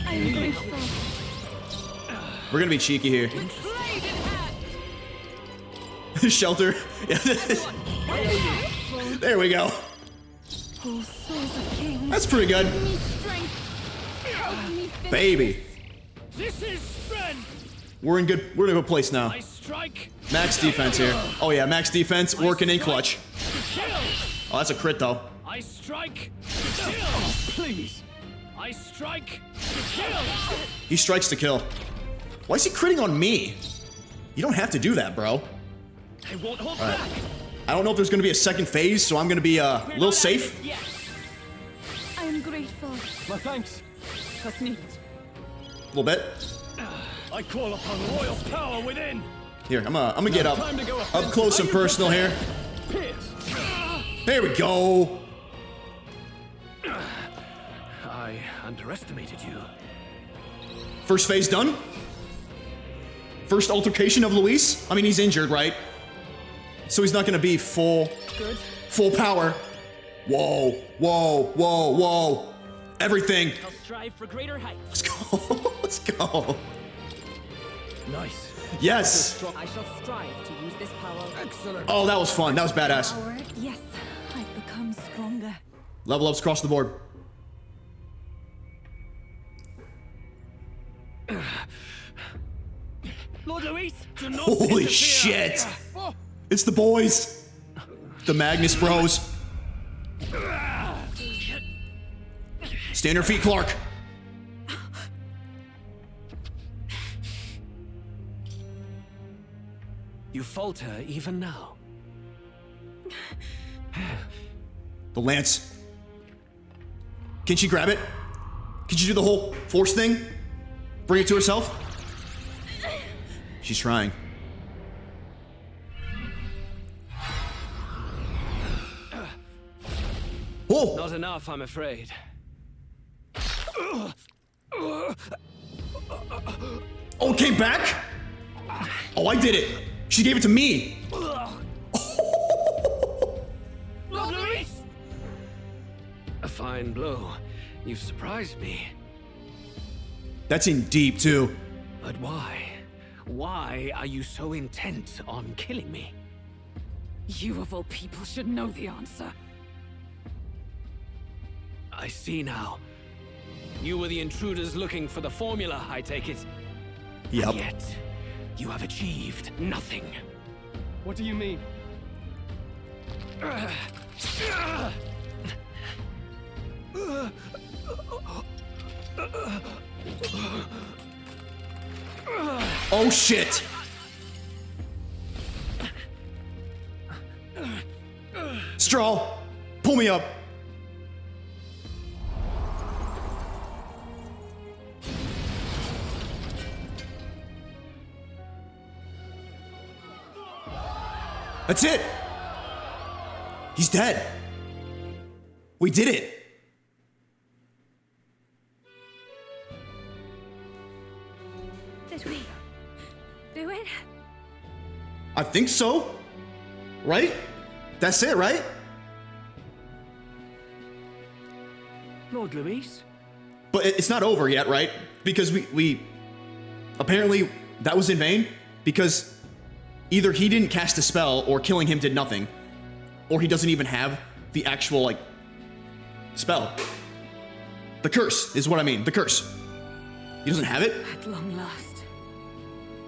I'm grateful. We're gonna be cheeky here. Shelter. There we go. Oh, souls of kings. That's pretty good. Give me strength. Help me finish Baby. This is strength. We're in a good place now. I strike. Max defense here. Oh yeah, max defense working in clutch. Kill. Oh, that's a crit though. I strike. Kill. Please. I strike. Kill. He strikes to kill. Why is he critting on me? You don't have to do that, bro. I won't hold All right. back. I don't know if there's gonna be a second phase, so I'm gonna be a little safe. I am grateful. My thanks. Trust needed. A little bit. I call upon royal power within. Here, I'm gonna get up Time to go close and personal here. Pierce. There we go. I underestimated you. First phase done. First altercation of Luis. I mean, he's injured, right? So he's not going to be full power. Whoa, whoa, whoa, whoa. Everything. I'll strive for greater heights. Let's go. Let's go. Nice. Yes. I shall strive to use this power. Excellent. Oh, that was fun. That was badass. Power. Yes, I've become stronger. Level ups across the board. Lord Luis, do not Holy interfere. shit. It's the boys. The Magnus Bros. Stay on your feet, Clark. You falter even now. The lance. Can she grab it? Can she do the whole force thing? Bring it to herself? She's trying. Whoa! Not enough, I'm afraid. Oh, it came back? Oh, I did it. She gave it to me. Lord Luis! A fine blow. You've surprised me. That's in deep, too. But why? Why are you so intent on killing me? You of all people should know the answer. I see now. You were the intruders looking for the formula, I take it. Yep. And yet, you have achieved nothing. What do you mean? Oh, shit. Straw, pull me up. That's it. He's dead. We did it. Did we do it? I think so. Right? That's it, right? Lord Luis? But it's not over yet, right? Because we apparently that was in vain because either he didn't cast a spell or killing him did nothing, or he doesn't even have the actual like spell. The curse is what I mean. The curse. He doesn't have it. At long last,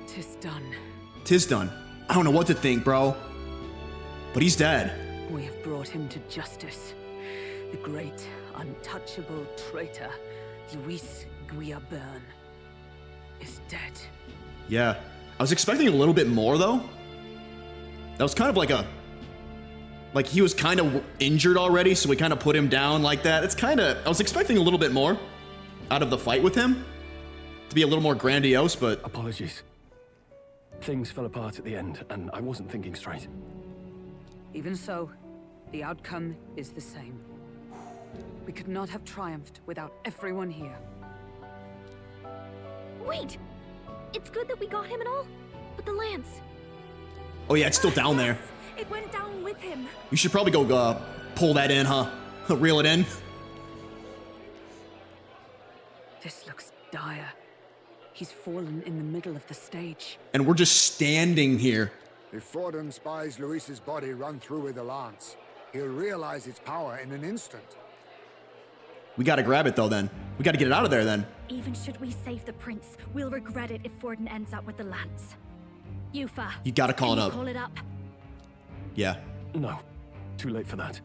'tis done. 'Tis done. I don't know what to think, bro. But he's dead. We have brought him to justice. The great, untouchable traitor, Luis Guillaburn, is dead. Yeah. I was expecting a little bit more, though. That was kind of like he was kind of injured already, so we kind of put him down like that. It's kind of, I was expecting a little bit more out of the fight with him. To be a little more grandiose, but... Apologies. Things fell apart at the end, and I wasn't thinking straight. Even so, the outcome is the same. We could not have triumphed without everyone here. Wait! It's good that we got him and all, but the lance. Oh yeah, it's still down there. It went down with him. You should probably go pull that in, huh? Reel it in. This looks dire. He's fallen in the middle of the stage. And we're just standing here. If Forden spies Luis's body run through with a lance, he'll realize its power in an instant. We gotta grab it though then. We gotta get it out of there then. Even should we save the prince, we'll regret it if Forden ends up with the lance. Yufa. You gotta call it up. Call it up. Yeah. No. Too late for that.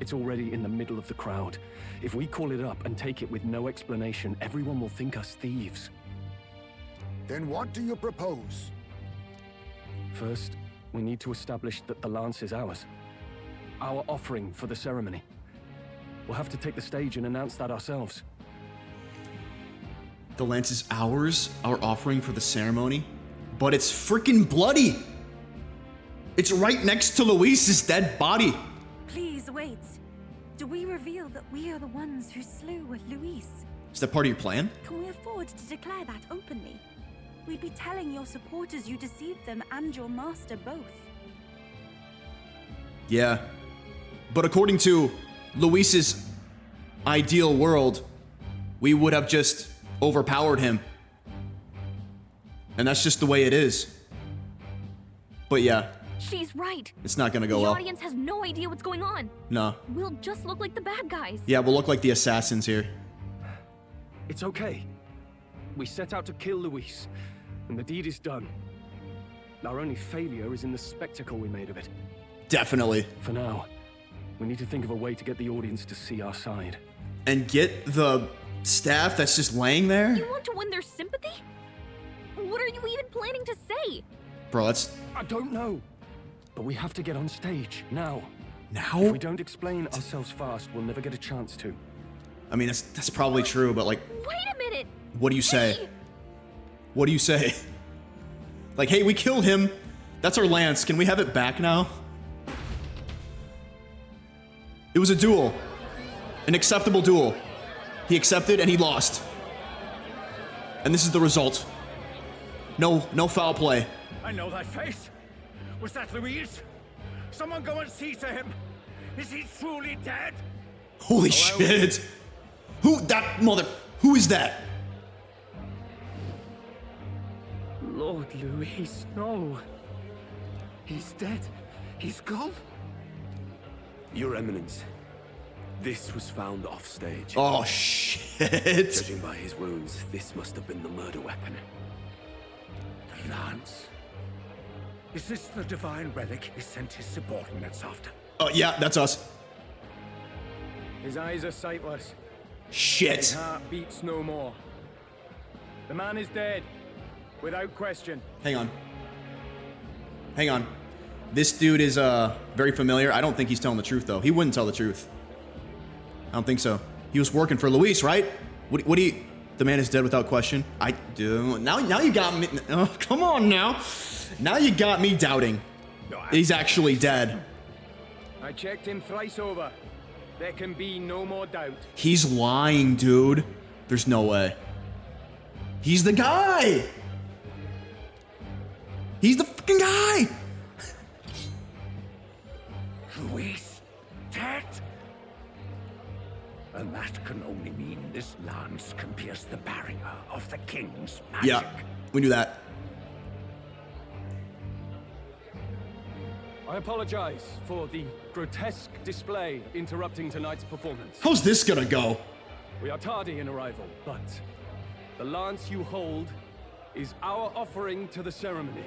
It's already in the middle of the crowd. If we call it up and take it with no explanation, everyone will think us thieves. Then what do you propose? First, we need to establish that the lance is ours. Our offering for the ceremony. We'll have to take the stage and announce that ourselves. The lance is ours, our offering for the ceremony, but it's freaking bloody. It's right next to Luis's dead body. Please wait. Do we reveal that we are the ones who slew Luis? Is that part of your plan? Can we afford to declare that openly? We'd be telling your supporters you deceived them and your master both. Yeah. But according to Luis's ideal world, we would have just overpowered him. And that's just the way it is. But yeah. She's right. It's not gonna go the well. The audience has no idea what's going on. No. We'll just look like the bad guys. Yeah, we'll look like the assassins here. It's okay. We set out to kill Luis, and the deed is done. Our only failure is in the spectacle we made of it. Definitely. For now, we need to think of a way to get the audience to see our side. And get the staff that's just laying there? You want to win their sympathy? What are you even planning to say? Bro, that's... I don't know. But we have to get on stage, now. Now? If we don't explain ourselves fast, we'll never get a chance to. I mean, that's probably true, but like... Wait a minute! What do you say? What do you say? Like, hey, we killed him. That's our lance. Can we have it back now? It was a duel. An acceptable duel. He accepted and he lost. And this is the result. No foul play. I know that face. Was that Luis? Someone go and see to him. Is he truly dead? Holy shit. Who is that? Lord Luis, no. He's dead. He's gone. Your Eminence, this was found offstage. Oh, shit. Judging by his wounds, this must have been the murder weapon. The lance. Is this the divine relic he sent his subordinates after? Oh, yeah, that's us. His eyes are sightless. Shit. His heart beats no more. The man is dead, without question. Hang on. This dude is very familiar. I don't think he's telling the truth, though. He wouldn't tell the truth. I don't think so. He was working for Luis, right? What do you... The man is dead without question. I do. Now you got me... Oh, come on now. Now you got me doubting. He's actually dead. I checked him thrice over. There can be no more doubt. He's lying, dude. There's no way. He's the guy. He's the fucking guy. Luis dead? And that can only mean this lance can pierce the barrier of the king's magic. Yeah, we knew that. I apologize for the grotesque display interrupting tonight's performance. How's this gonna go? We are tardy in arrival, but the lance you hold is our offering to the ceremony.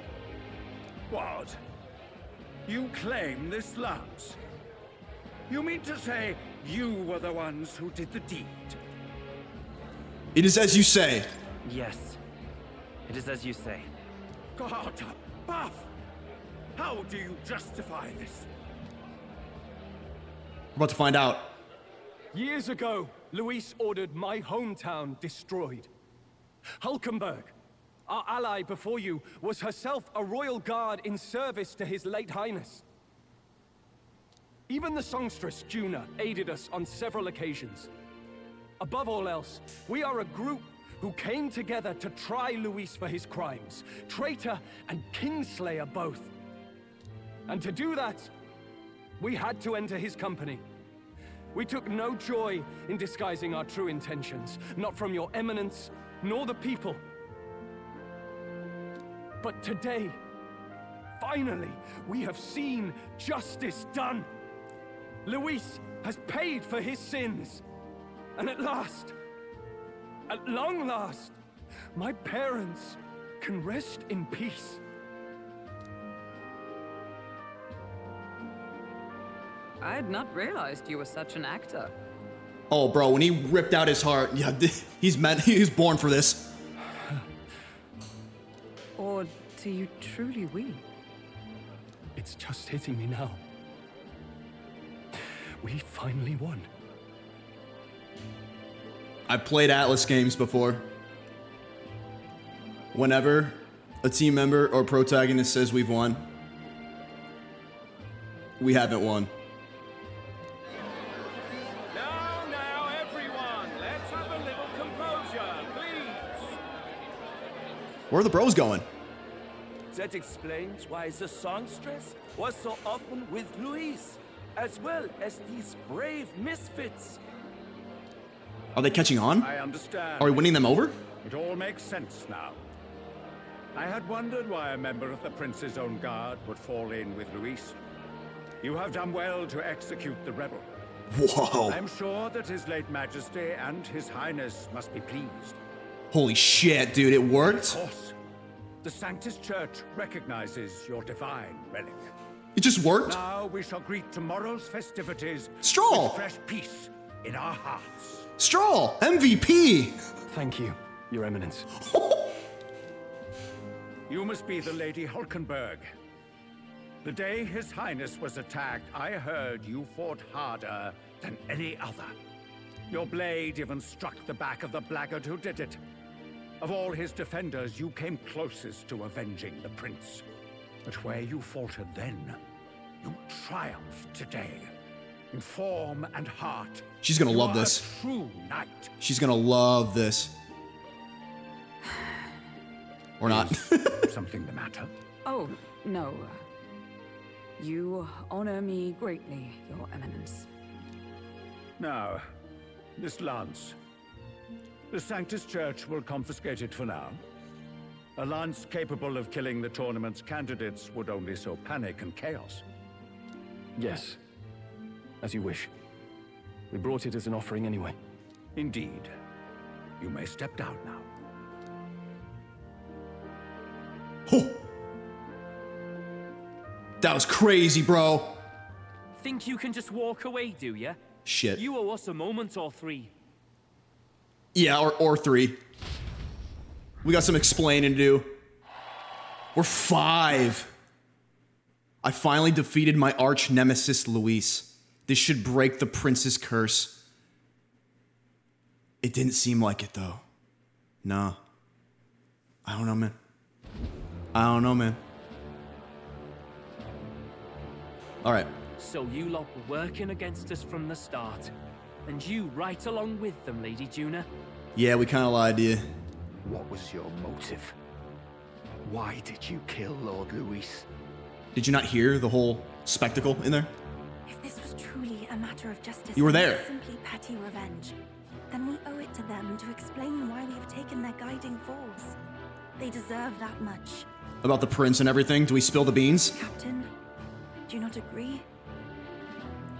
What? You claim this lance? You mean to say you were the ones who did the deed? It is as you say. Yes, it is as you say. God above! How do you justify this? We're about to find out. Years ago, Luis ordered my hometown destroyed. Hulkenberg, our ally before you, was herself a royal guard in service to his late highness. Even the songstress, Juna, aided us on several occasions. Above all else, we are a group who came together to try Luis for his crimes. Traitor and Kingslayer both. And to do that, we had to enter his company. We took no joy in disguising our true intentions, not from your eminence, nor the people. But today, finally, we have seen justice done. Luis has paid for his sins. And at last, at long last, my parents can rest in peace. I had not realized you were such an actor. Oh, bro, when he ripped out his heart, yeah, he's born for this. Or do you truly weep? It's just hitting me now. We finally won. I've played Atlas games before. Whenever a team member or protagonist says we've won, we haven't won. Where are the bros going? That explains why the songstress was so often with Luis, as well as these brave misfits. Are they catching on? I understand. Are we winning them over? It all makes sense now. I had wondered why a member of the Prince's own guard would fall in with Luis. You have done well to execute the rebel. Whoa. I'm sure that His late Majesty and His Highness must be pleased. Holy shit, dude, it worked? Of course. The Sanctus Church recognizes your divine relic. It just worked? Now we shall greet tomorrow's festivities Stroll! with fresh peace in our hearts. Stroll! MVP! Thank you, Your Eminence. You must be the Lady Hulkenberg. The day His Highness was attacked, I heard you fought harder than any other. Your blade even struck the back of the blackguard who did it. Of all his defenders, you came closest to avenging the prince. But where you faltered then, you triumphed today. In form and heart. She's gonna love You are this. a true knight. She's gonna love this. Or not. Something the matter? Oh, no. You honor me greatly, Your Eminence. Now, this lance. The Sanctus Church will confiscate it for now. A lance capable of killing the tournament's candidates would only sow panic and chaos. Yes. As you wish. We brought it as an offering anyway. Indeed. You may step down now. Oh. That was crazy, bro. Think you can just walk away, do ya? Shit. You owe us a moment or three. Yeah, or 3. We got some explaining to do. We're 5. I finally defeated my arch nemesis, Luis. This should break the prince's curse. It didn't seem like it, though. Nah. I don't know, man. I don't know, man. Alright. So you lot were working against us from the start. And you right along with them, Lady Juna? Yeah, we kind of lied to you. What was your motive? Why did you kill Lord Luis? Did you not hear the whole spectacle in there? If this was truly a matter of justice, You were and there. not simply petty revenge, then we owe it to them to explain why we have taken their guiding force. They deserve that much. About the prince and everything? Do we spill the beans? Captain, do you not agree?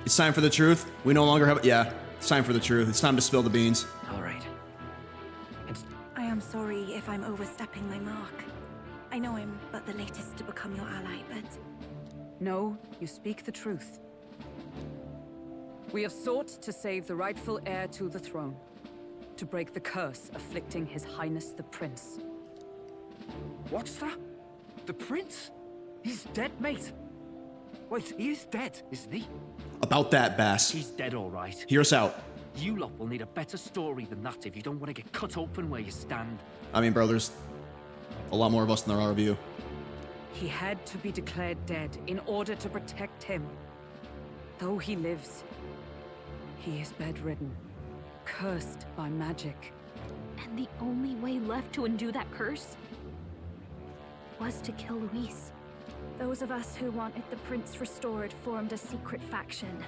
It's time for the truth. We no longer have... Yeah, it's time for the truth. It's time to spill the beans. All right. I am sorry if I'm overstepping my mark. I know I'm but the latest to become your ally, but... No, you speak the truth. We have sought to save the rightful heir to the throne, to break the curse afflicting His Highness the Prince. What's that? The prince? He's dead, mate. Wait, he is dead, isn't he? About that, Bass. He's dead, all right. Hear us out. You lot will need a better story than that if you don't want to get cut open where you stand. I mean, bro, there's a lot more of us than there are of you. He had to be declared dead in order to protect him. Though he lives, he is bedridden, cursed by magic. And the only way left to undo that curse was to kill Luis. Those of us who wanted the prince restored formed a secret faction.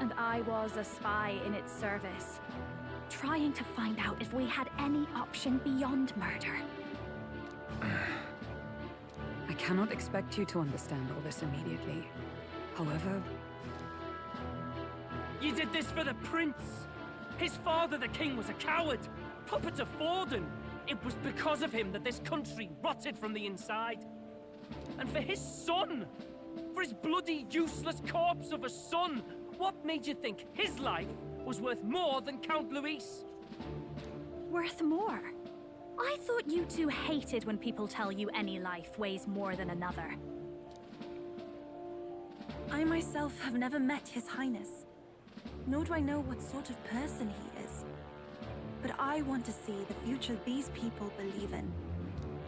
And I was a spy in its service, trying to find out if we had any option beyond murder. I cannot expect you to understand all this immediately. However... You did this for the prince! His father, the king, was a coward! Puppet of Forden! It was because of him that this country rotted from the inside. And for his son! For his bloody, useless corpse of a son! What made you think his life was worth more than Count Luis? Worth more? I thought you two hated when people tell you any life weighs more than another. I myself have never met His Highness, nor do I know what sort of person he is. But I want to see the future these people believe in.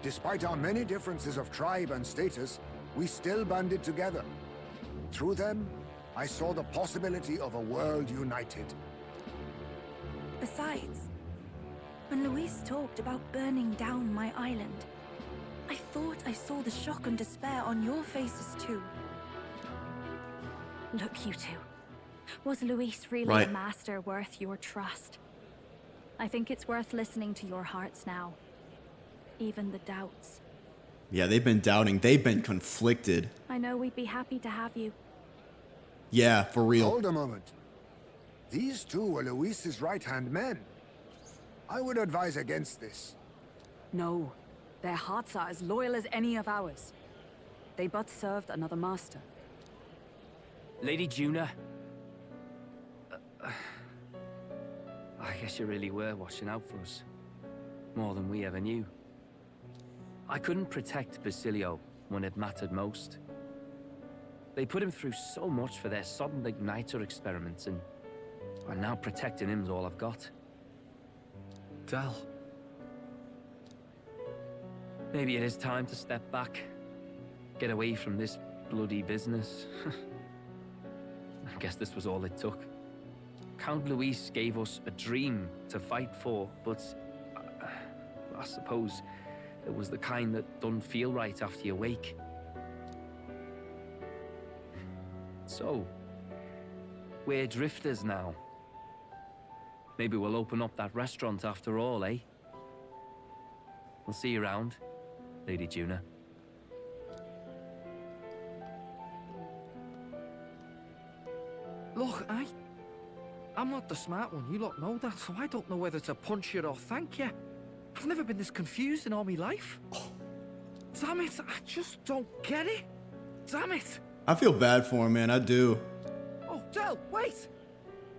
Despite our many differences of tribe and status, we still banded together. Through them, I saw the possibility of a world united. Besides, when Luis talked about burning down my island, I thought I saw the shock and despair on your faces too. Look, you two. Was Luis really Right. a master worth your trust? I think it's worth listening to your hearts now. Even the doubts. Yeah, they've been doubting. They've been conflicted. I know we'd be happy to have you. Yeah, for real. Hold a moment. These two were Luis's right-hand men. I would advise against this. No, their hearts are as loyal as any of ours. They but served another master. Lady Juna. I guess you really were watching out for us. More than we ever knew. I couldn't protect Basilio when it mattered most. They put him through so much for their sudden igniter experiments, and now protecting him's all I've got. Del. Maybe it is time to step back. Get away from this bloody business. I guess this was all it took. Count Luis gave us a dream to fight for, but I suppose it was the kind that don't feel right after you wake. So, we're drifters now. Maybe we'll open up that restaurant after all, eh? We'll see you around, Lady Juna. Look, I'm not the smart one, you lot know that, so I don't know whether to punch you or thank you. I've never been this confused in all my life. Damn it, I just don't get it. Damn it. I feel bad for him, man. I do. Oh, Del, wait!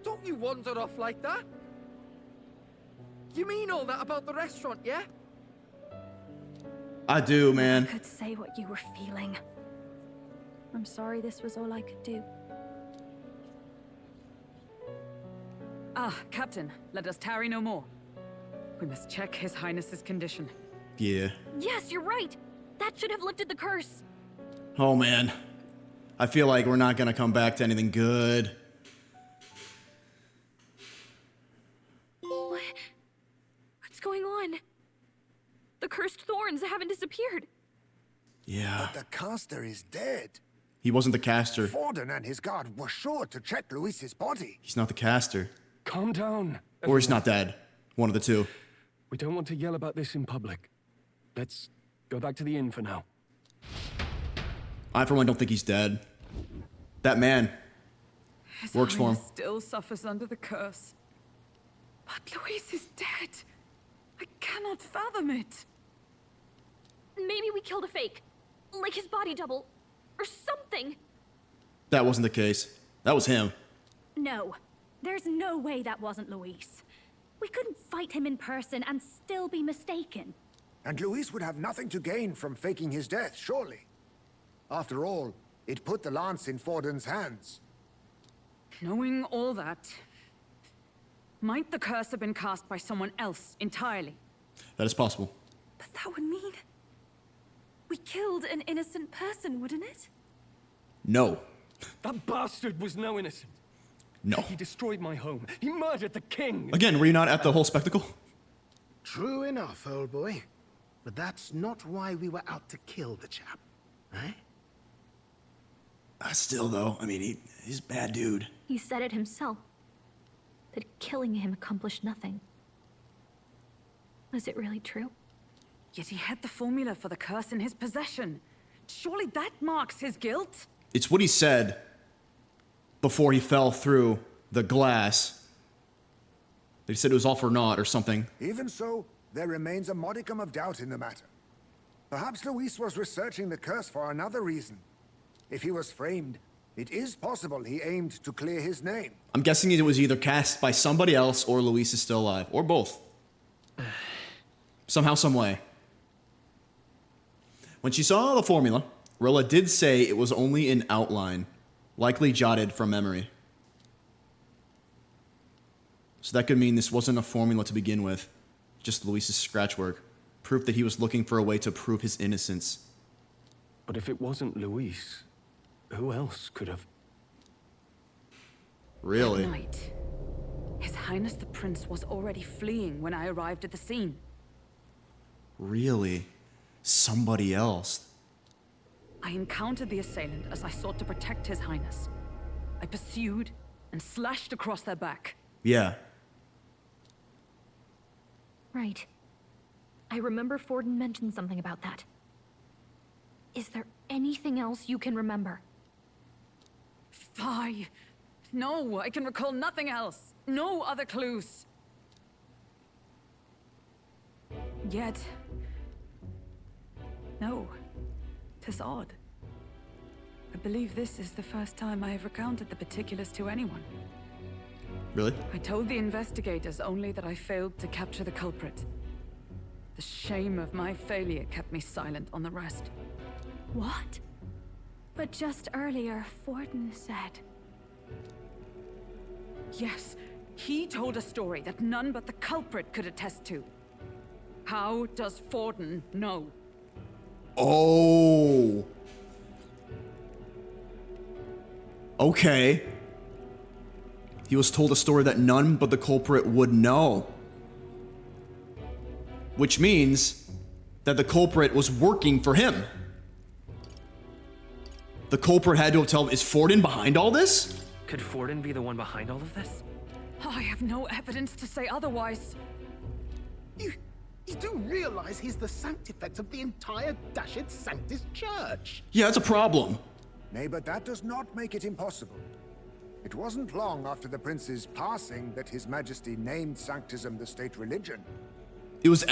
Don't you wander off like that? You mean all that about the restaurant, yeah? I do, man. I could say what you were feeling. I'm sorry this was all I could do. Ah, Captain, let us tarry no more. We must check His Highness's condition. Yeah. Yes, you're right. That should have lifted the curse. Oh, man. I feel like we're not gonna come back to anything good. What's going on? The cursed thorns haven't disappeared. Yeah. But the caster is dead. He wasn't the caster. Forden and his guard were sure to check Luis's body. He's not the caster. Calm down. Or he's not dead. One of the two. We don't want to yell about this in public. Let's go back to the inn for now. I, for one, don't think he's dead. That man His works for him. Highness still suffers under the curse. But Luis is dead. I cannot fathom it. Maybe we killed a fake. Like his body double. Or something. That wasn't the case. That was him. No. There's no way that wasn't Luis. We couldn't fight him in person and still be mistaken. And Luis would have nothing to gain from faking his death, surely. After all, it put the lance in Forden's hands. Knowing all that, might the curse have been cast by someone else entirely? That is possible. But that would mean we killed an innocent person, wouldn't it? No. That bastard was no innocent. No. He destroyed my home. He murdered the king. Again, were you not at the whole spectacle? True enough, old boy. But that's not why we were out to kill the chap, eh? Still, though, I mean, he's a bad dude. He said it himself. That killing him accomplished nothing. Was it really true? Yet he had the formula for the curse in his possession. Surely that marks his guilt? It's what he said before he fell through the glass. They said it was all for naught or something. Even so, there remains a modicum of doubt in the matter. Perhaps Luis was researching the curse for another reason. If he was framed, it is possible he aimed to clear his name. I'm guessing it was either cast by somebody else or Luis is still alive. Or both. Somehow, some way. When she saw the formula, Rilla did say it was only an outline, likely jotted from memory. So that could mean this wasn't a formula to begin with, just Luis's scratch work. Proof that he was looking for a way to prove his innocence. But if it wasn't Luis, who else could have? Really? That night, His Highness the Prince was already fleeing when I arrived at the scene. Really? Somebody else. I encountered the assailant as I sought to protect His Highness. I pursued and slashed across their back. Yeah. Right. I remember Forden mentioned something about that. Is there anything else you can remember? Fie! No, I can recall nothing else. No other clues. Yet... no. 'Tis odd. I believe this is the first time I have recounted the particulars to anyone. Really? I told the investigators only that I failed to capture the culprit. The shame of my failure kept me silent on the rest. What? But just earlier, Forden said... Yes, he told a story that none but the culprit could attest to. How does Forden know? Oh. Okay. He was told a story that none but the culprit would know. Which means that the culprit was working for him. The culprit had to have told him, is Forden behind all this? Could Forden be the one behind all of this? I have no evidence to say otherwise. You do realize he's the sanctifex of the entire Dashit Sanctus Church? Yeah, that's a problem. Nay, but that does not make it impossible. It wasn't long after the prince's passing that His Majesty named Sanctism the state religion. It was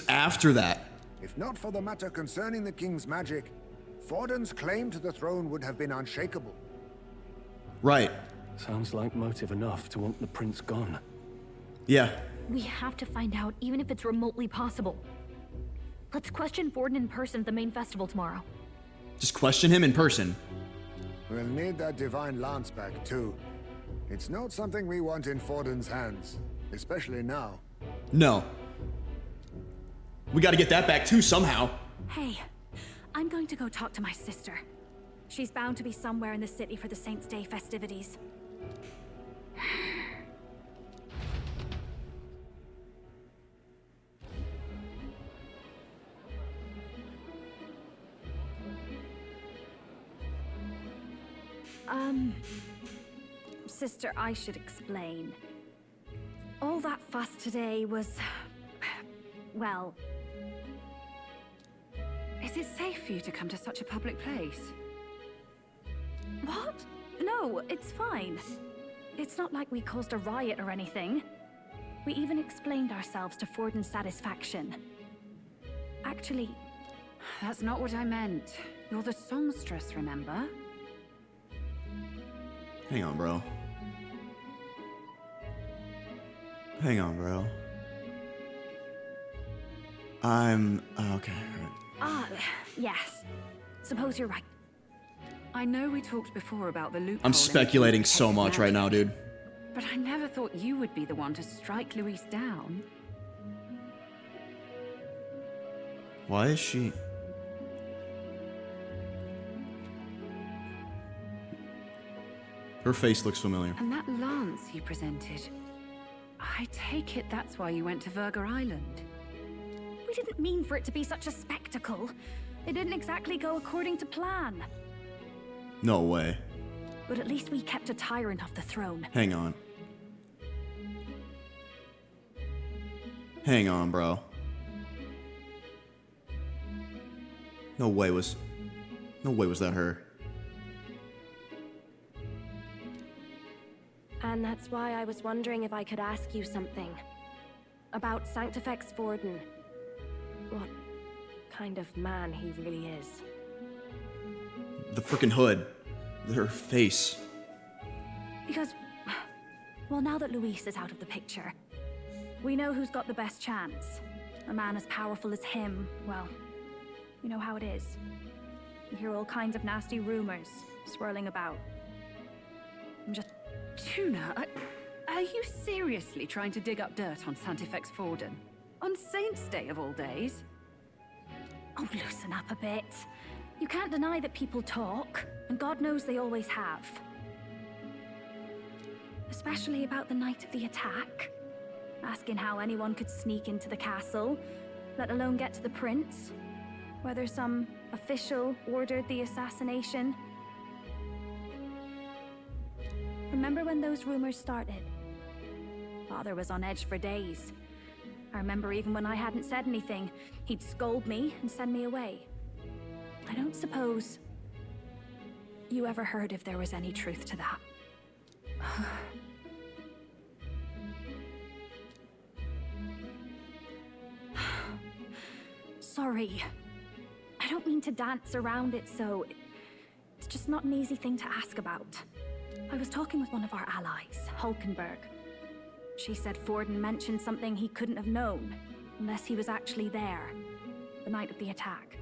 after that. If not for the matter concerning the king's magic, Forden's claim to the throne would have been unshakable. Right. Sounds like motive enough to want the prince gone. Yeah. We have to find out, even if it's remotely possible. Let's question Forden in person at the main festival tomorrow. Just question him in person. We'll need that divine lance back, too. It's not something we want in Forden's hands, especially now. No. We gotta get that back, too, somehow. Hey, I'm going to go talk to my sister. She's bound to be somewhere in the city for the Saints' Day festivities. Sister, I should explain. All that fuss today was... well... Is it safe for you to come to such a public place? What? No, it's fine. It's not like we caused a riot or anything. We even explained ourselves to Forden's satisfaction. Actually... That's not what I meant. You're the songstress, remember? Hang on, bro. Hang on, bro. Okay, right. Yes. Suppose you're right. I know we talked before about the loophole. I'm speculating so much right now, dude. But I never thought you would be the one to strike Luis down. Why is she... Her face looks familiar. And that lance you presented... I take it that's why you went to Virga Island. We didn't mean for it to be such a spectacle. It didn't exactly go according to plan. No way. But at least we kept a tyrant off the throne. Hang on. Hang on, bro. No way was that her. And that's why I was wondering if I could ask you something. About Sanctifex Forden. What kind of man he really is. The frickin' hood. Her face. Because, well, now that Luis is out of the picture, we know who's got the best chance. A man as powerful as him, well, you know how it is. You hear all kinds of nasty rumors swirling about. I'm just... Tuna, are you seriously trying to dig up dirt on Sanctifex Forden? On Saints' Day of all days? Oh, loosen up a bit. You can't deny that people talk, and God knows they always have. Especially about the night of the attack. Asking how anyone could sneak into the castle, let alone get to the prince. Whether some official ordered the assassination. Remember when those rumors started? Father was on edge for days. I remember even when I hadn't said anything, he'd scold me and send me away. I don't suppose you ever heard if there was any truth to that. Sorry. I don't mean to dance around it, so it's just not an easy thing to ask about. I was talking with one of our allies, Hulkenberg. She said Forden mentioned something he couldn't have known, unless he was actually there, the night of the attack.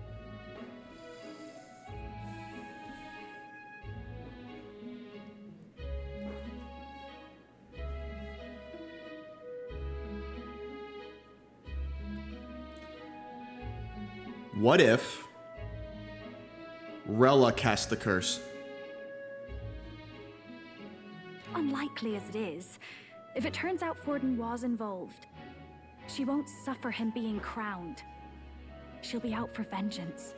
What if Rella cast the curse? Unlikely as it is, if it turns out Forden was involved, she won't suffer him being crowned. She'll be out for vengeance.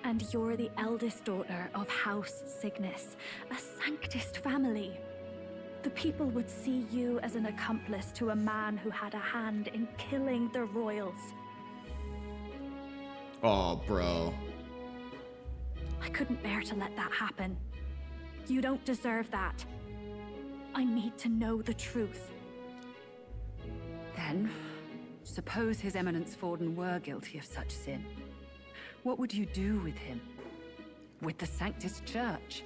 And you're the eldest daughter of House Cygnus, a Sanctist family. The people would see you as an accomplice to a man who had a hand in killing the royals. Oh, bro. I couldn't bear to let that happen. You don't deserve that. I need to know the truth. Then, suppose His Eminence Forden were guilty of such sin. What would you do with him? With the Sanctist Church?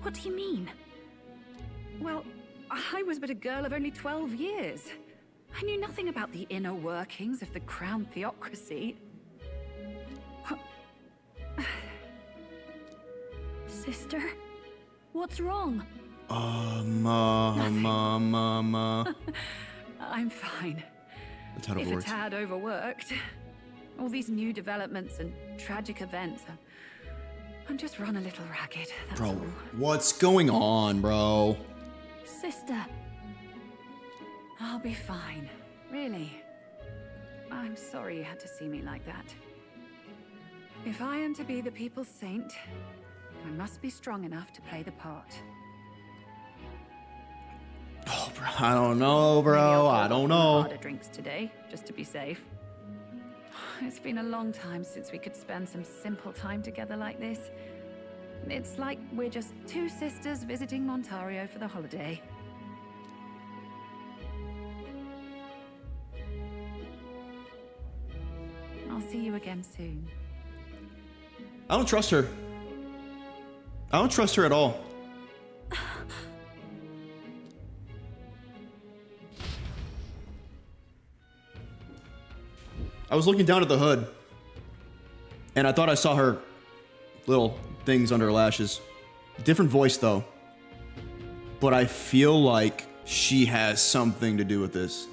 What do you mean? Well, I was but a girl of only 12 years. I knew nothing about the inner workings of the crown theocracy. Sister? What's wrong? Mama. I'm fine. That's how it If works. a tad overworked. All these new developments and tragic events. I'm just run a little ragged, that's Bro, all. what's going on, bro? Sister. I'll be fine. Really. I'm sorry you had to see me like that. If I am to be the people's saint, I must be strong enough to play the part. Oh, bro, I don't know, bro. I don't know. Harder drinks today, just to be safe. It's been a long time since we could spend some simple time together like this. It's like we're just two sisters visiting Montario for the holiday. I'll see you again soon. I don't trust her. I don't trust her at all. I was looking down at the hood, and I thought I saw her little things under her lashes. Different voice, though. But I feel like she has something to do with this.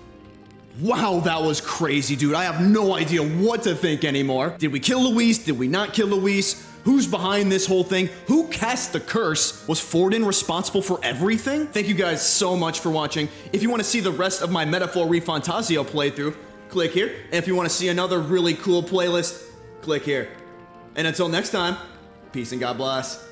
Wow, that was crazy, dude. I have no idea what to think anymore. Did we kill Luis? Did we not kill Luis? Who's behind this whole thing? Who cast the curse? Was Forden responsible for everything? Thank you guys so much for watching. If you want to see the rest of my Metaphor ReFantazio playthrough, click here. And if you want to see another really cool playlist, click here. And until next time, peace and God bless.